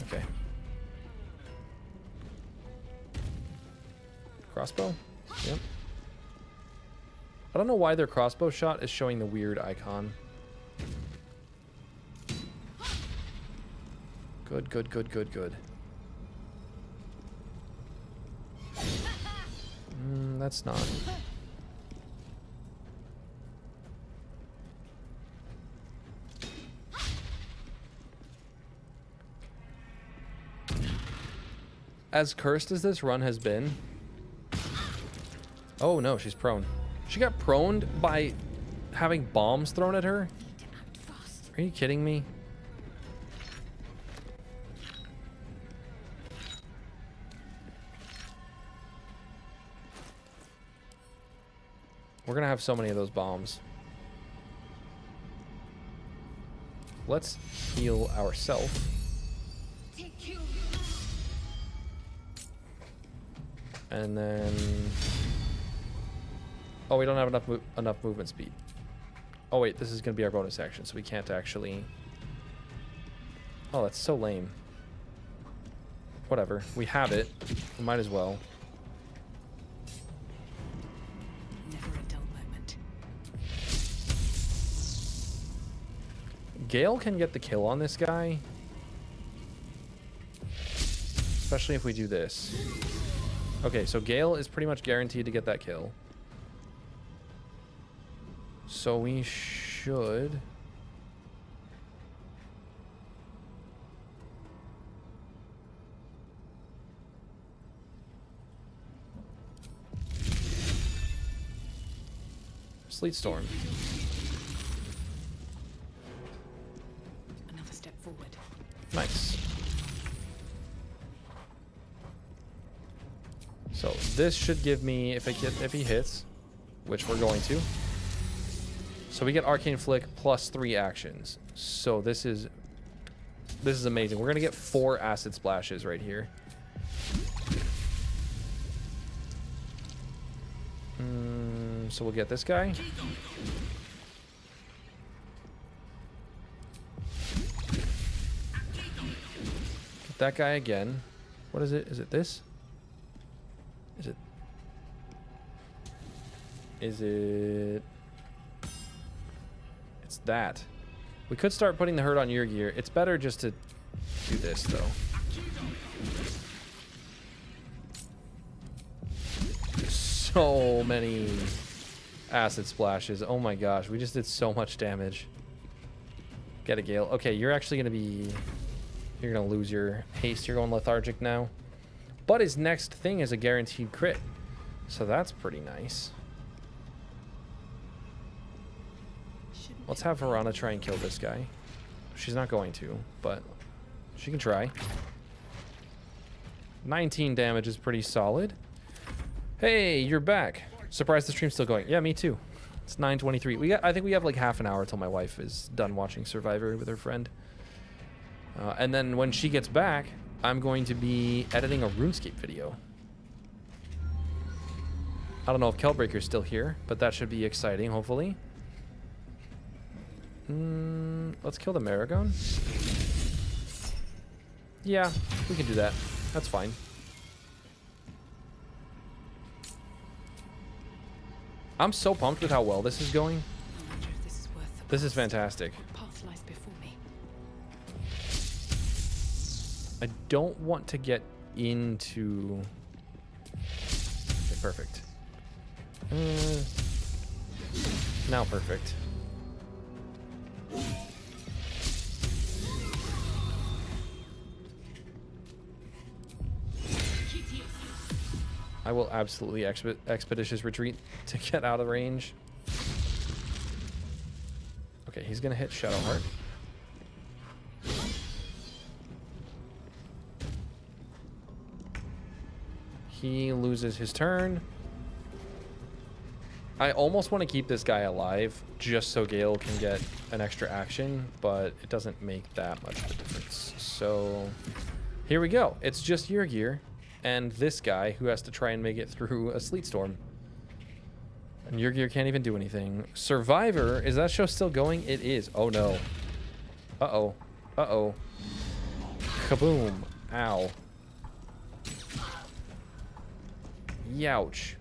Okay. Crossbow? Yep. I don't know why their crossbow shot is showing the weird icon. Good. That's not. As cursed as this run has been... Oh no, she's prone. She got proned by having bombs thrown at her? Are you kidding me? We're gonna have so many of those bombs. Let's heal ourselves. And then... Oh, we don't have enough movement speed. Oh wait, this is gonna be our bonus action, so we can't actually... Oh, that's so lame. Whatever, we have it. We might as well. Never a dull moment. Gale can get the kill on this guy. Especially if we do this. Okay, so Gale is pretty much guaranteed to get that kill. So we should... Sleet Storm. Another step forward. Nice. So this should give me, if he hits, which we're going to. So we get Arcane Flick plus 3 actions. So this is amazing. We're gonna get 4 Acid Splashes right here. So we'll get this guy. Get that guy again. What is it? Is it this? Is it... It's that. We could start putting the hurt on Yurgir. It's better just to do this, though. So many acid splashes. Oh my gosh, we just did so much damage. Get a Gale. Okay, you're actually going to be... You're going to lose your haste. You're going lethargic now. But his next thing is a guaranteed crit. So that's pretty nice. Let's have Verana try and kill this guy. She's not going to, but she can try. 19 damage is pretty solid. Hey, you're back. Surprised the stream's still going. Yeah, me too. It's 9:23. I think we have like half an hour till my wife is done watching Survivor with her friend. And then when she gets back, I'm going to be editing a RuneScape video. I don't know if Kelbreaker's still here, but that should be exciting, hopefully. Let's kill the Maragon. Yeah, we can do that. That's fine. I'm so pumped with how well this is going. This is fantastic. Path lies before me. I don't want to get into... Okay, perfect. Now perfect. I will absolutely expeditious retreat to get out of range. Okay, he's gonna hit Shadowheart. He loses his turn. I almost want to keep this guy alive just so Gale can get an extra action, but it doesn't make that much of a difference. So here we go. It's just Yurgir and this guy who has to try and make it through a sleet storm. And Yurgir can't even do anything. Survivor, is that show still going? It is. Oh no. Uh-oh. Uh-oh. Kaboom. Ow. Youch.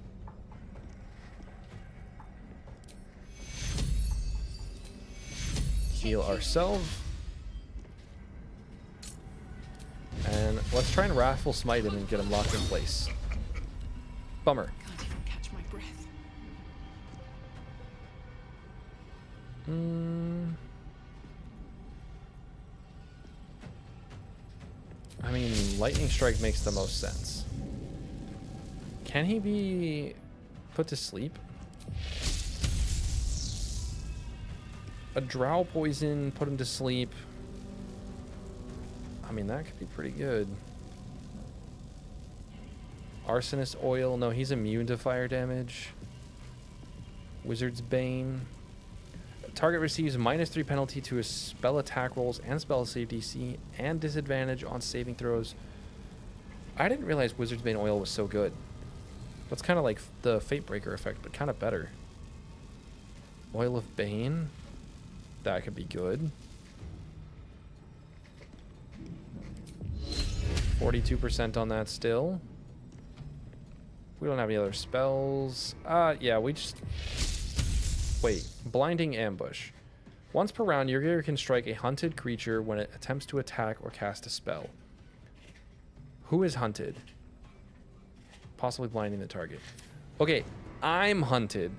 Heal ourselves. And let's try and Wrathful Smite him and get him locked in place. Bummer. Can't even catch my breath. I mean, Lightning Strike makes the most sense. Can he be put to sleep? A Drow Poison, put him to sleep. I mean, that could be pretty good. Arsonist Oil. No, he's immune to fire damage. Wizard's Bane. Target receives -3 penalty to his spell attack rolls and spell save DC and disadvantage on saving throws. I didn't realize Wizard's Bane Oil was so good. That's kind of like the Fate Breaker effect, but kind of better. Oil of Bane. That could be good. 42% on that still. We don't have any other spells. Yeah, we just... Wait. Blinding Ambush. Once per round, Yurgir can strike a hunted creature when it attempts to attack or cast a spell. Who is hunted? Possibly blinding the target. Okay, I'm hunted.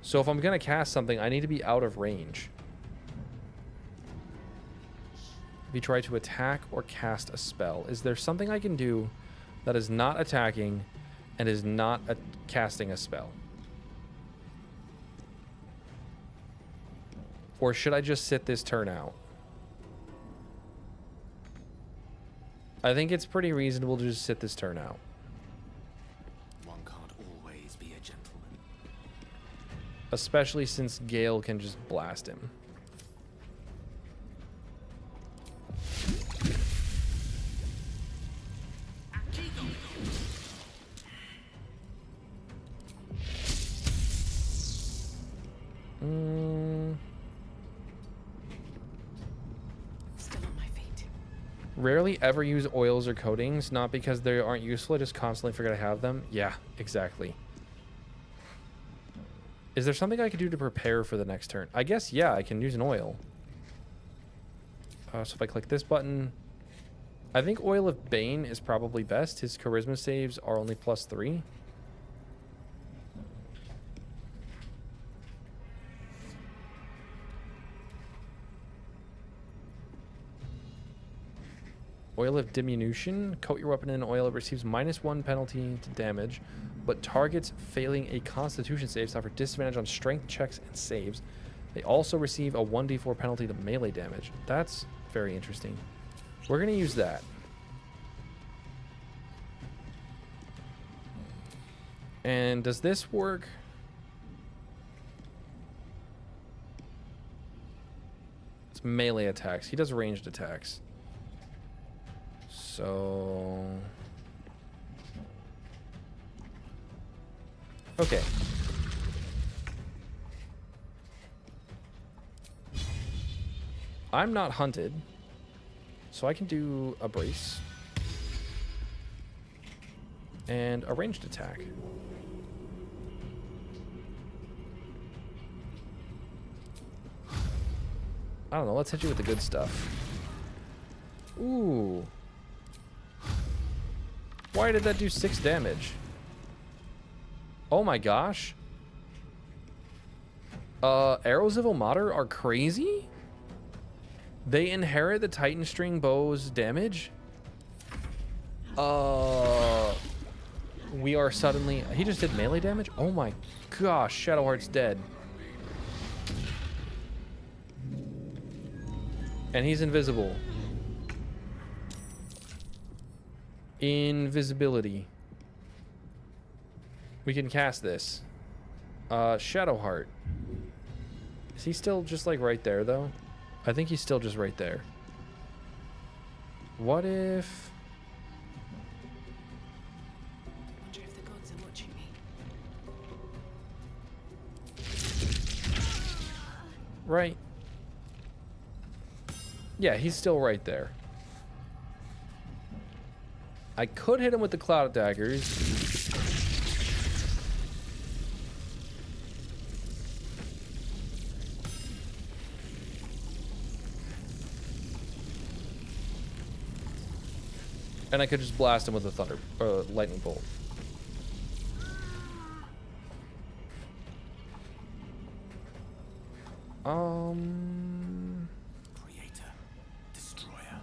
So if I'm going to cast something, I need to be out of range. If you try to attack or cast a spell, is there something I can do that is not attacking and is not casting a spell? Or should I just sit this turn out? I think it's pretty reasonable to just sit this turn out. One can't always be a gentleman. Especially since Gale can just blast him. Still on my feet. Rarely ever use oils or coatings, not because they aren't useful, I just constantly forget I have them. Yeah, exactly. Is there something I could do to prepare for the next turn? I guess, yeah, I can use an oil. So if I click this button, I think Oil of Bane is probably best. His charisma saves are only +3. Oil of Diminution. Coat your weapon in oil. It receives -1 penalty to damage, but targets failing a Constitution save suffer disadvantage on strength checks and saves. They also receive a 1d4 penalty to melee damage. That's very interesting. We're going to use that. And does this work? It's melee attacks. He does ranged attacks. So... Okay. I'm not hunted, so I can do a brace. And a ranged attack. I don't know, let's hit you with the good stuff. Ooh. Why did that do 6 damage? Oh my gosh. Arrows of Ilmater are crazy? They inherit the Titan String bow's damage? We are suddenly... He just did melee damage? Oh my gosh, Shadowheart's dead. And he's invisible. Invisibility. We can cast this. Shadowheart. Is he still just like right there though? I think he's still just right there. What if... Wonder if the gods are watching me. Right. Yeah, he's still right there. I could hit him with the cloud daggers. And I could just blast him with a thunder lightning bolt. Creator, destroyer,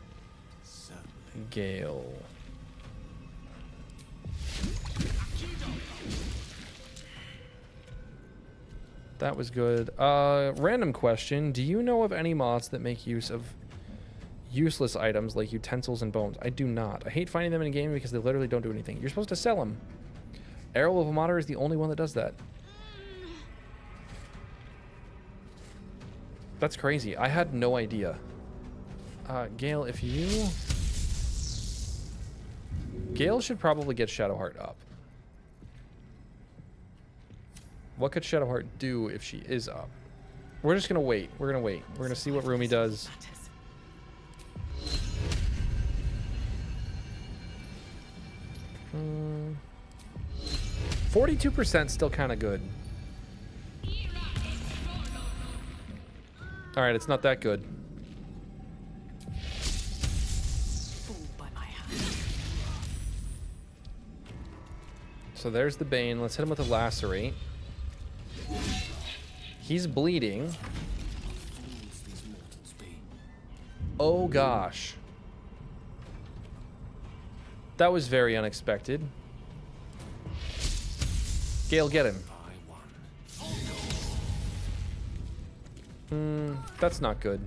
certainly. Gale. That was good. Random question. Do you know of any mods that make use of useless items like utensils and bones? I do not. I hate finding them in a game because they literally don't do anything. You're supposed to sell them. Arrow of Ilmater is the only one that does that. That's crazy. I had no idea. Gale, if you... Gale should probably get Shadowheart up. What could Shadowheart do if she is up? We're just gonna wait. We're gonna wait. We're gonna see what Rumi does. 42% still kind of good. All right, it's not that good. So there's the Bane. Let's hit him with a Lacerate. He's bleeding. Oh gosh. That was very unexpected. Gale, get him. That's not good.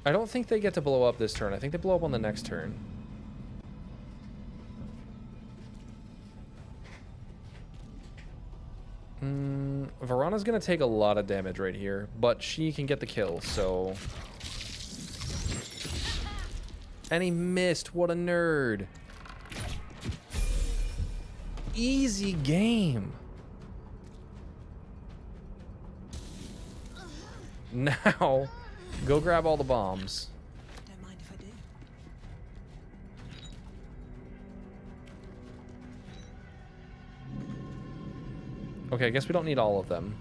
I don't think they get to blow up this turn. I think they blow up on the next turn. Varana's gonna take a lot of damage right here, but she can get the kill, so... And he missed. What a nerd. Easy game. Now, go grab all the bombs. Don't mind if I do. Okay, I guess we don't need all of them.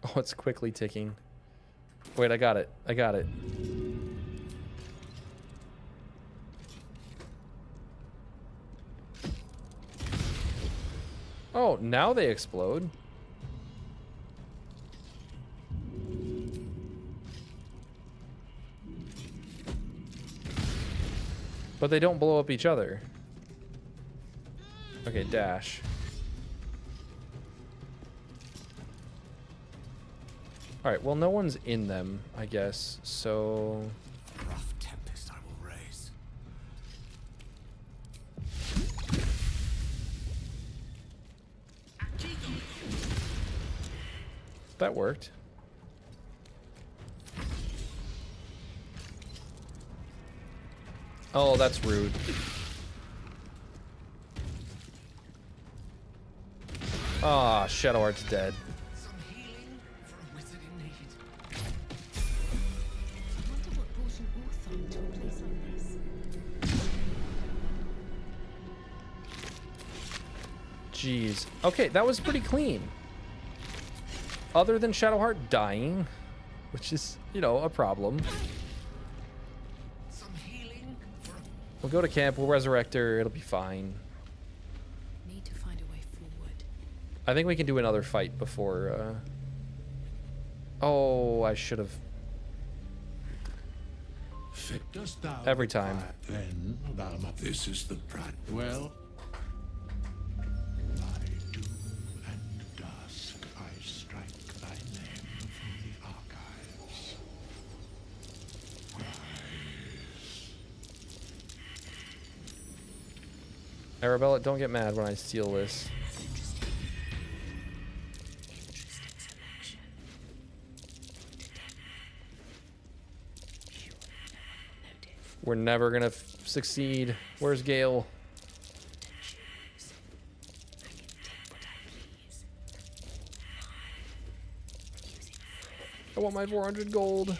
Oh, it's quickly ticking. Wait, I got it. I got it. Oh, now they explode. But they don't blow up each other. Okay, dash. Alright, well, no one's in them, I guess, so... Rough tempest I will raise. That worked. Oh, that's rude. Ah, Shadowheart's dead. Some healing for a wizard in need. I wonder what brought an Orthon to a place like this. Jeez. Okay, that was pretty clean. Other than Shadowheart dying, which is, you know, a problem. Some healing for We'll go to camp, we'll resurrect her, it'll be fine. Need to find a way forward. I think we can do another fight before, Oh, I should have. Dost thou Every time. require, then thou this is the price. Well, by doom and dusk I strike thy name from the archives. Arabella, don't get mad when I steal this. Interesting selection. We're never gonna succeed. Where's Gale? I want my 400 gold.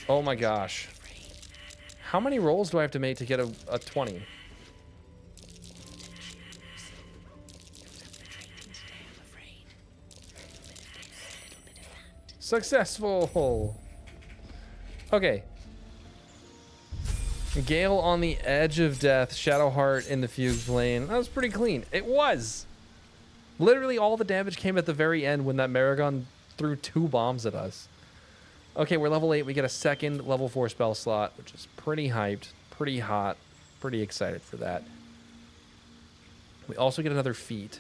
Oh my gosh. How many rolls do I have to make to get a 20? Successful! Okay. Gale on the edge of death, Shadowheart in the fugue plane. That was pretty clean. It was! Literally all the damage came at the very end when that Maragon threw 2 bombs at us. Okay, we're level 8. We get a second level 4 spell slot, which is pretty hyped, pretty hot, pretty excited for that. We also get another feat.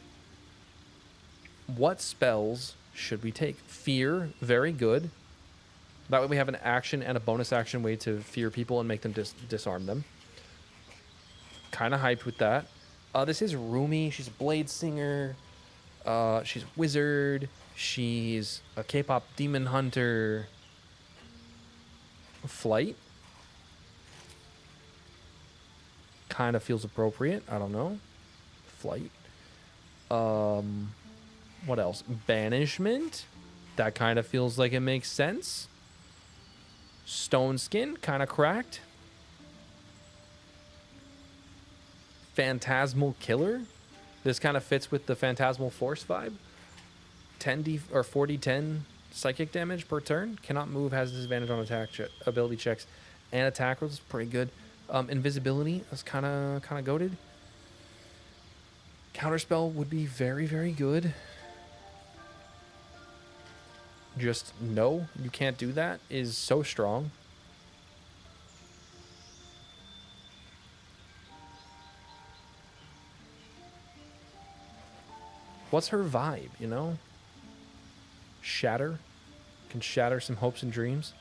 What spells should we take? Fear, very good. That way we have an action and a bonus action way to fear people and make them disarm them. Kind of hyped with that. This is Rumi. She's a blade singer. She's a wizard. She's a K-pop demon hunter. Flight. Kind of feels appropriate. I don't know. Flight. What else? Banishment. That kind of feels like it makes sense. Stone skin, kind of cracked. Phantasmal killer. This kind of fits with the Phantasmal Force vibe. 10d or 40-10 psychic damage per turn. Cannot move, has disadvantage on attack ability checks and attack rolls. Pretty good. Invisibility, that's kind of goated. Counterspell would be very, very good. Just no, you can't do that is so strong. What's her vibe, you know? Shatter. Can shatter some hopes and dreams.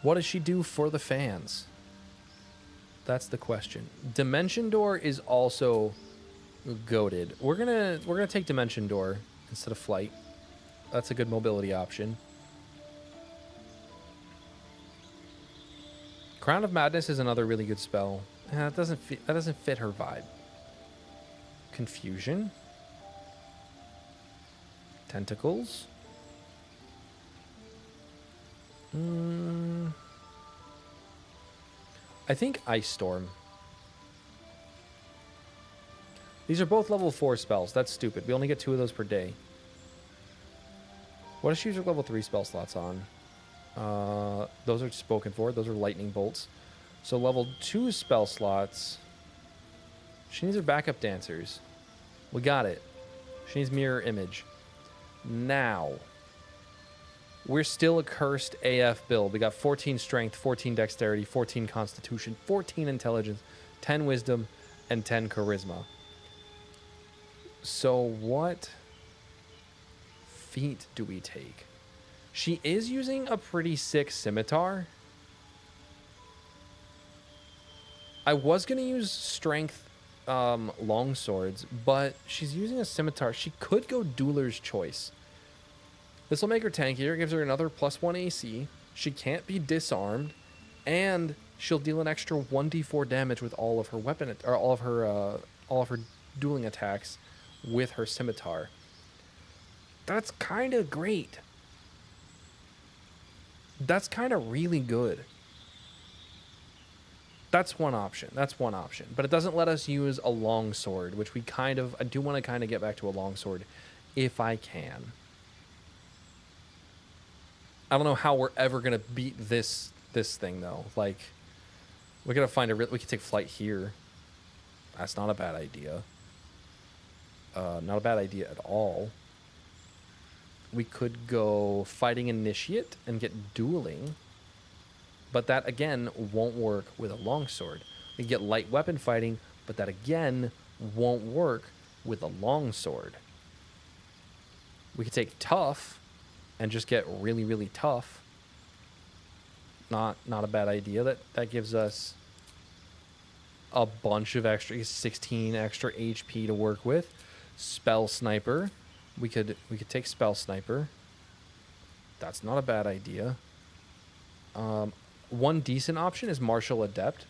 What does she do for the fans? That's the question. Dimension Door is also goated. We're gonna take Dimension Door instead of Flight. That's a good mobility option. Crown of Madness is another really good spell. That doesn't fit her vibe. Confusion. Tentacles. I think Ice Storm. These are both level 4 spells. That's stupid. We only get 2 of those per day. What does she use her level 3 spell slots on? Those are spoken for. Those are lightning bolts. So level 2 spell slots. She needs her backup dancers. We got it. She needs mirror image. Now. We're still a cursed AF build. We got 14 strength, 14 dexterity, 14 constitution, 14 intelligence, 10 wisdom, and 10 charisma. So what feat do we take? She is using a pretty sick scimitar. I was going to use strength long swords, but she's using a scimitar. She could go Dueler's Choice. This will make her tankier. Gives her another +1 AC. She can't be disarmed. And she'll deal an extra 1d4 damage with all of her weapon, or all of her dueling attacks with her scimitar. That's kind of great. That's kind of really good. That's one option. But it doesn't let us use a longsword, which I do want to kind of get back to a longsword if I can. I don't know how we're ever going to beat this thing, though. Like, we got to find we could take flight here. That's not a bad idea. Not a bad idea at all. We could go fighting initiate and get dueling. But that, again, won't work with a longsword. We get light weapon fighting, but that, again, won't work with a longsword. We could take tough and just get really, really tough. Not a bad idea. That gives us a bunch of extra, 16 extra HP to work with. Spell Sniper. We could take Spell Sniper. That's not a bad idea. One decent option is Martial Adept.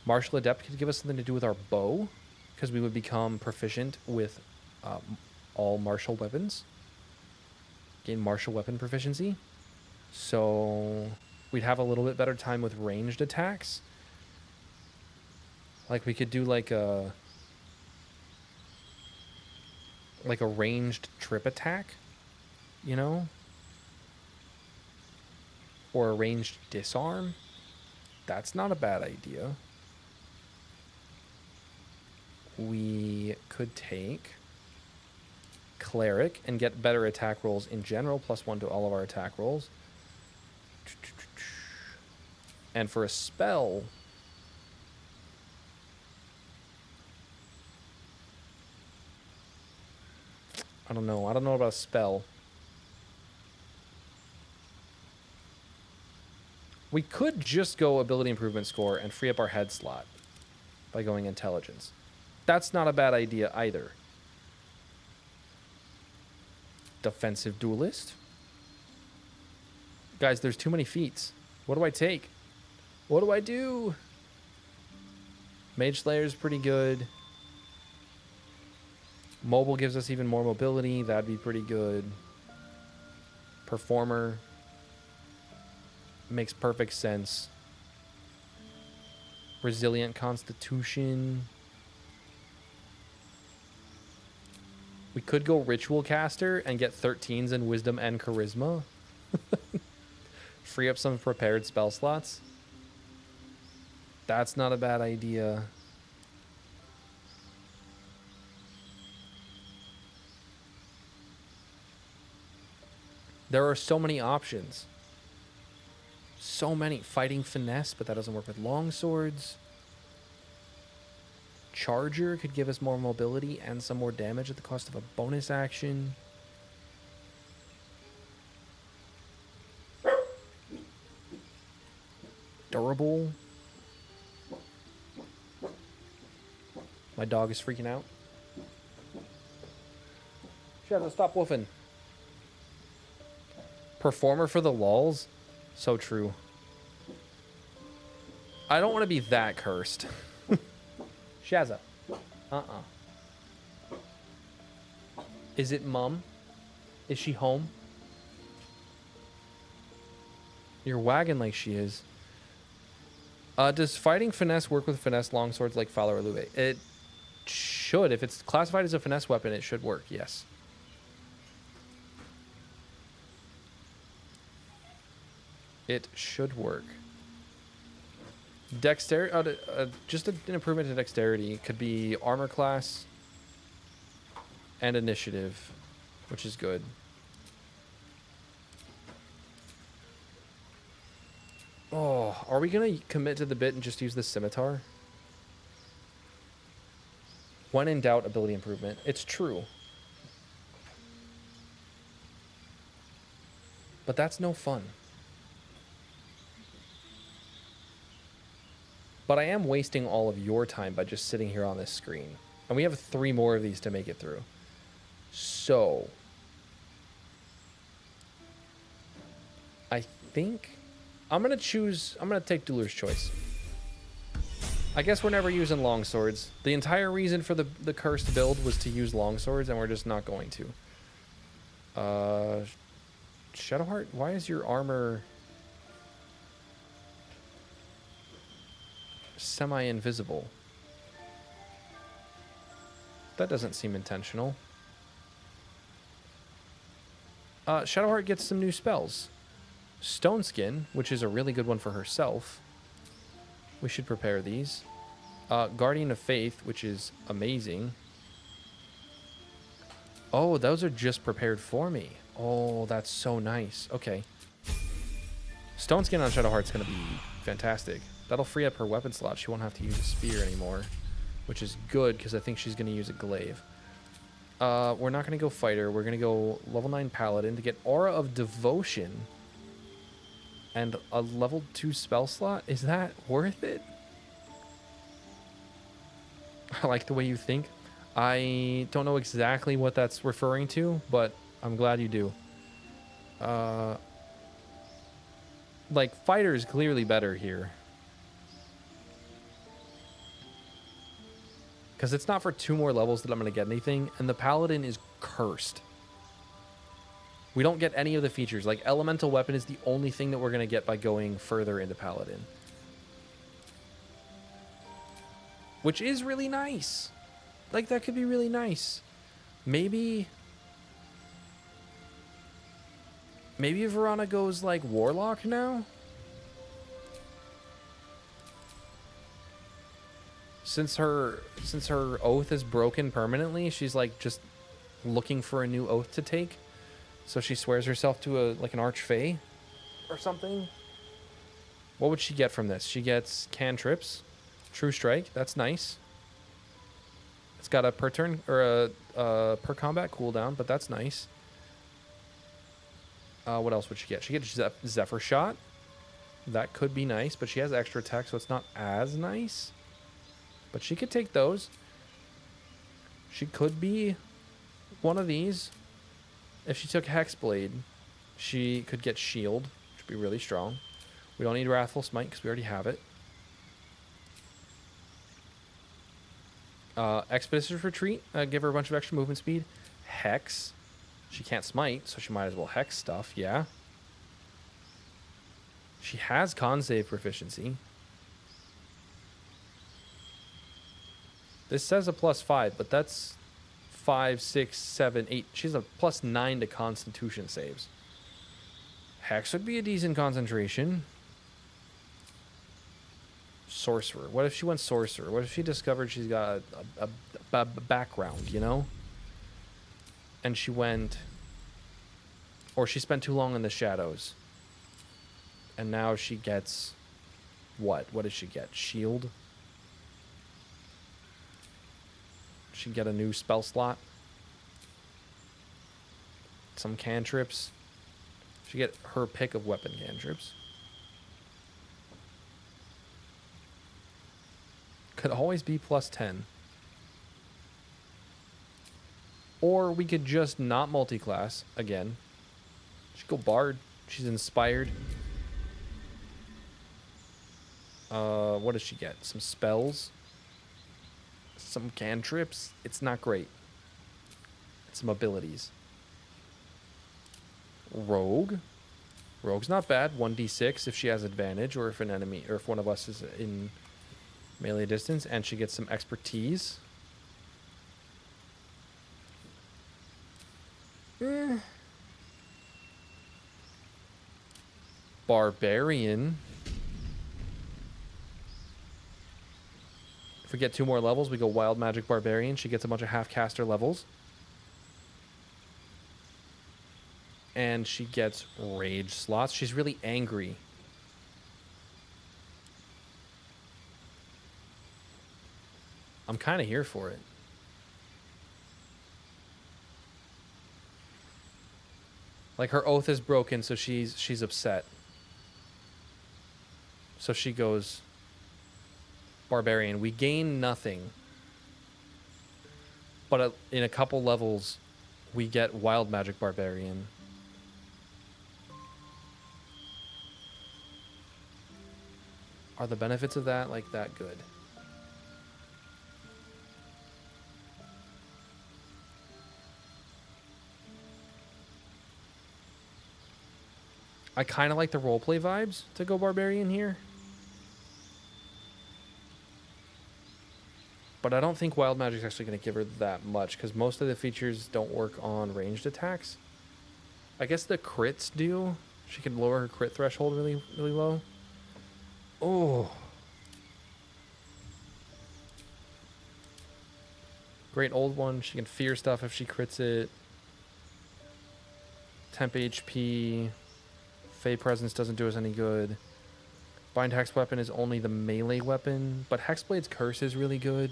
Martial Adept could give us something to do with our bow, because we would become proficient with all martial weapons. Gain martial weapon proficiency. So we'd have a little bit better time with ranged attacks. Like, we could do like a ranged trip attack, you know? Or a ranged disarm. That's not a bad idea. We could take Cleric and get better attack rolls in general, +1 to all of our attack rolls. And for a spell, I don't know about a spell. We could just go ability improvement score and free up our head slot by going intelligence. That's not a bad idea either. Defensive duelist. Guys, there's too many feats. What do I take? What do I do? Mage Slayer is pretty good. Mobile gives us even more mobility. That'd be pretty good. Performer. Makes perfect sense. Resilient Constitution. We could go Ritual Caster and get 13s in Wisdom and Charisma. Free up some prepared spell slots. That's not a bad idea. There are so many options. So many. Fighting Finesse, but that doesn't work with long swords. Charger could give us more mobility and some more damage at the cost of a bonus action. Durable. My dog is freaking out. Shadow, stop woofing. Performer for the lulz. So true. I don't want to be that cursed. Shazza. Is it Mum? Is she home? You're wagging like she is. Does fighting finesse work with finesse longswords like Fowler or Lube? It should. If it's classified as a finesse weapon, it should work, yes. It should work. Dexterity, just an improvement to dexterity could be armor class and initiative, which is good. Oh, are we going to commit to the bit and just use the scimitar? When in doubt, ability improvement. It's true. But that's no fun. But I am wasting all of your time by just sitting here on this screen. And we have 3 more of these to make it through. So I think I'm going to take Dueler's Choice. I guess we're never using longswords. The entire reason for the cursed build was to use longswords, and we're just not going to. Shadowheart, why is your armor semi-invisible? That doesn't seem intentional. Shadowheart gets some new spells. Stone Skin, which is a really good one for herself. We should prepare these. Guardian of Faith, which is amazing. Oh, those are just prepared for me. Oh, that's so nice. Okay. Stone Skin on Shadowheart's going to be fantastic. That'll free up her weapon slot. She won't have to use a spear anymore, which is good because I think she's going to use a glaive. We're not going to go fighter. We're going to go level 9 paladin to get Aura of Devotion and a level 2 spell slot. Is that worth it? I like the way you think. I don't know exactly what that's referring to, but I'm glad you do. Like, fighter is clearly better here. Because it's not for 2 more levels that I'm going to get anything, and the paladin is cursed. We don't get any of the features. Like, elemental weapon is the only thing that we're going to get by going further into paladin. Which is really nice. Like, that could be really nice. Maybe Verana goes, like, warlock now? Since her oath is broken permanently, she's, like, just looking for a new oath to take. So she swears herself to an archfey or something. What would she get from this? She gets cantrips. True Strike, that's nice. It's got a per turn or a per combat cooldown, but that's nice. What else would she get? She gets Zephyr Shot. That could be nice, but she has extra attack, so it's not as nice. But she could take those. She could be one of these. If she took Hexblade, she could get Shield, which would be really strong. We don't need Wrathful Smite because we already have it. Expeditious Retreat, give her a bunch of extra movement speed. Hex, she can't smite, so she might as well hex stuff, yeah. She has con save proficiency. This says a +5, but that's 5, 6, 7, 8. She's a +9 to constitution saves. Hex would be a decent concentration. Sorcerer. What if she went sorcerer? What if she discovered she's got a background, you know? And she went... Or she spent too long in the shadows. And now she gets... What? What does she get? Shield? She'd get a new spell slot. Some cantrips. She get her pick of weapon cantrips. Could always be +10. Or we could just not multi-class again. She'd go Bard. She's inspired. What does she get? Some spells. Some cantrips. It's not great. Some abilities. Rogue. Rogue's not bad. 1d6 if she has advantage, or if an enemy, or if one of us is in melee distance, and she gets some expertise. Barbarian. If we get 2 more levels, we go Wild Magic Barbarian. She gets a bunch of half-caster levels. And she gets rage slots. She's really angry. I'm kind of here for it. Like, her oath is broken, so she's upset. So she goes barbarian. We gain nothing. But in a couple levels, we get wild magic barbarian. Are the benefits of that like that good? I kind of like the roleplay vibes to go barbarian here. But I don't think wild magic's actually going to give her that much, because most of the features don't work on ranged attacks. I guess the crits do. She can lower her crit threshold really, really low. Oh. Great old one. She can fear stuff if she crits it. Temp HP. Fey Presence doesn't do us any good. Bind Hex Weapon is only the melee weapon, but Hexblade's Curse is really good.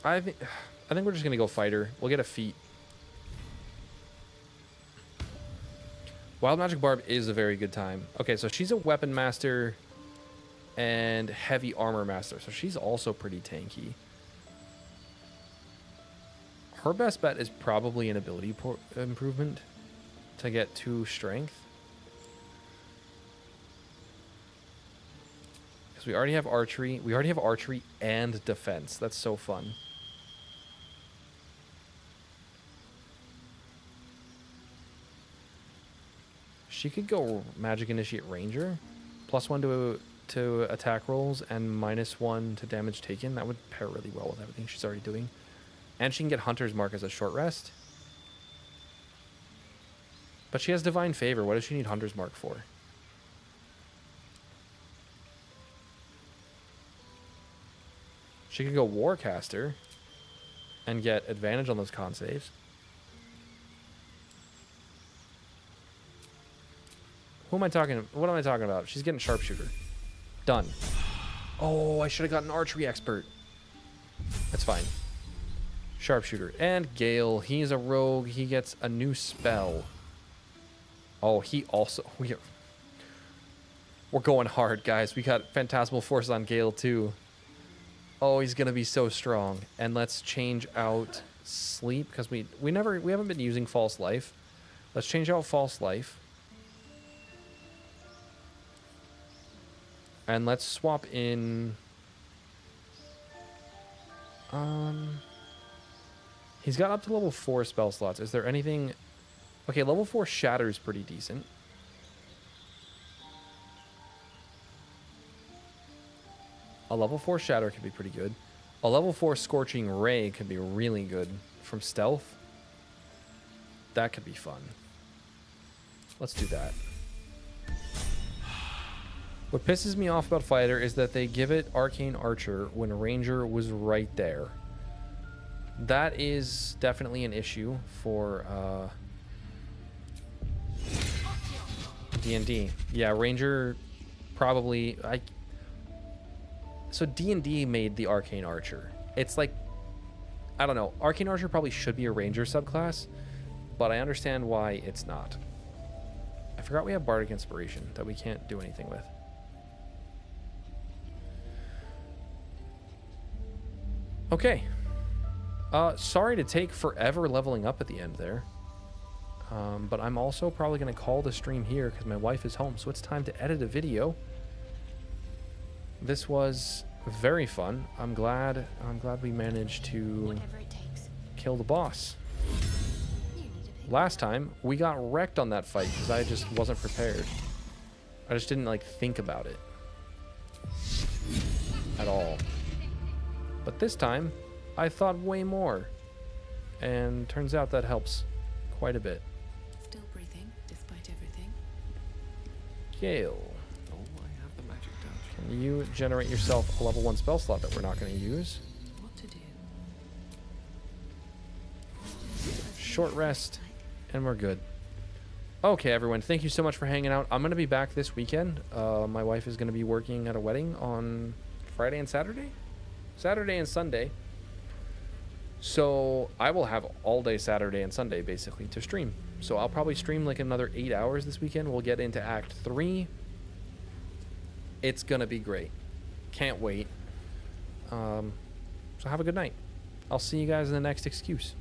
I think we're just gonna go fighter. We'll get a feat. Wild Magic Barb is a very good time. Okay, so she's a weapon master and heavy armor master, so she's also pretty tanky. Her best bet is probably an ability improvement to get 2 strength. Because we already have archery. We already have archery and defense. That's so fun. She could go Magic Initiate Ranger. +1 to attack rolls and -1 to damage taken. That would pair really well with everything she's already doing. And she can get Hunter's Mark as a short rest. But she has Divine Favor. What does she need Hunter's Mark for? She could go Warcaster and get advantage on those con saves. What am I talking about? She's getting Sharpshooter. Done. Oh, I should have gotten Archery Expert. That's fine. Sharpshooter. And Gale. He's a rogue. He gets a new spell. Oh, he also... We're going hard, guys. We got Phantasmal Force on Gale, too. Oh, he's going to be so strong. And let's change out Sleep, because we haven't been using False Life. Let's change out False Life. And let's swap in... He's got up to level 4 spell slots. Is there anything... Okay, level 4 Shatter is pretty decent. A level 4 Shatter could be pretty good. A level 4 Scorching Ray could be really good from Stealth. That could be fun. Let's do that. What pisses me off about Fighter is that they give it Arcane Archer when Ranger was right there. That is definitely an issue for D&D. Yeah, Ranger probably... So D&D made the Arcane Archer. It's like... I don't know. Arcane Archer probably should be a Ranger subclass, but I understand why it's not. I forgot we have Bardic Inspiration that we can't do anything with. Okay. Sorry to take forever leveling up at the end there. But I'm also probably going to call the stream here because my wife is home, so it's time to edit a video. This was very fun. I'm glad we managed to kill the boss. Last time, we got wrecked on that fight because I just wasn't prepared. I just didn't, like, think about it. At all. But this time, I thought way more. And turns out that helps quite a bit. Still breathing, despite everything. Gale. Oh, I have the magic touch. Can you generate yourself a level 1 spell slot that we're not going to use? What to do? Short rest, and we're good. Okay, everyone, thank you so much for hanging out. I'm going to be back this weekend. My wife is going to be working at a wedding on Friday and Saturday? Saturday and Sunday. So I will have all day Saturday and Sunday basically to stream. So I'll probably stream like another 8 hours this weekend. We'll get into Act 3. It's gonna be great. Can't wait. So have a good night. I'll see you guys in the next excuse.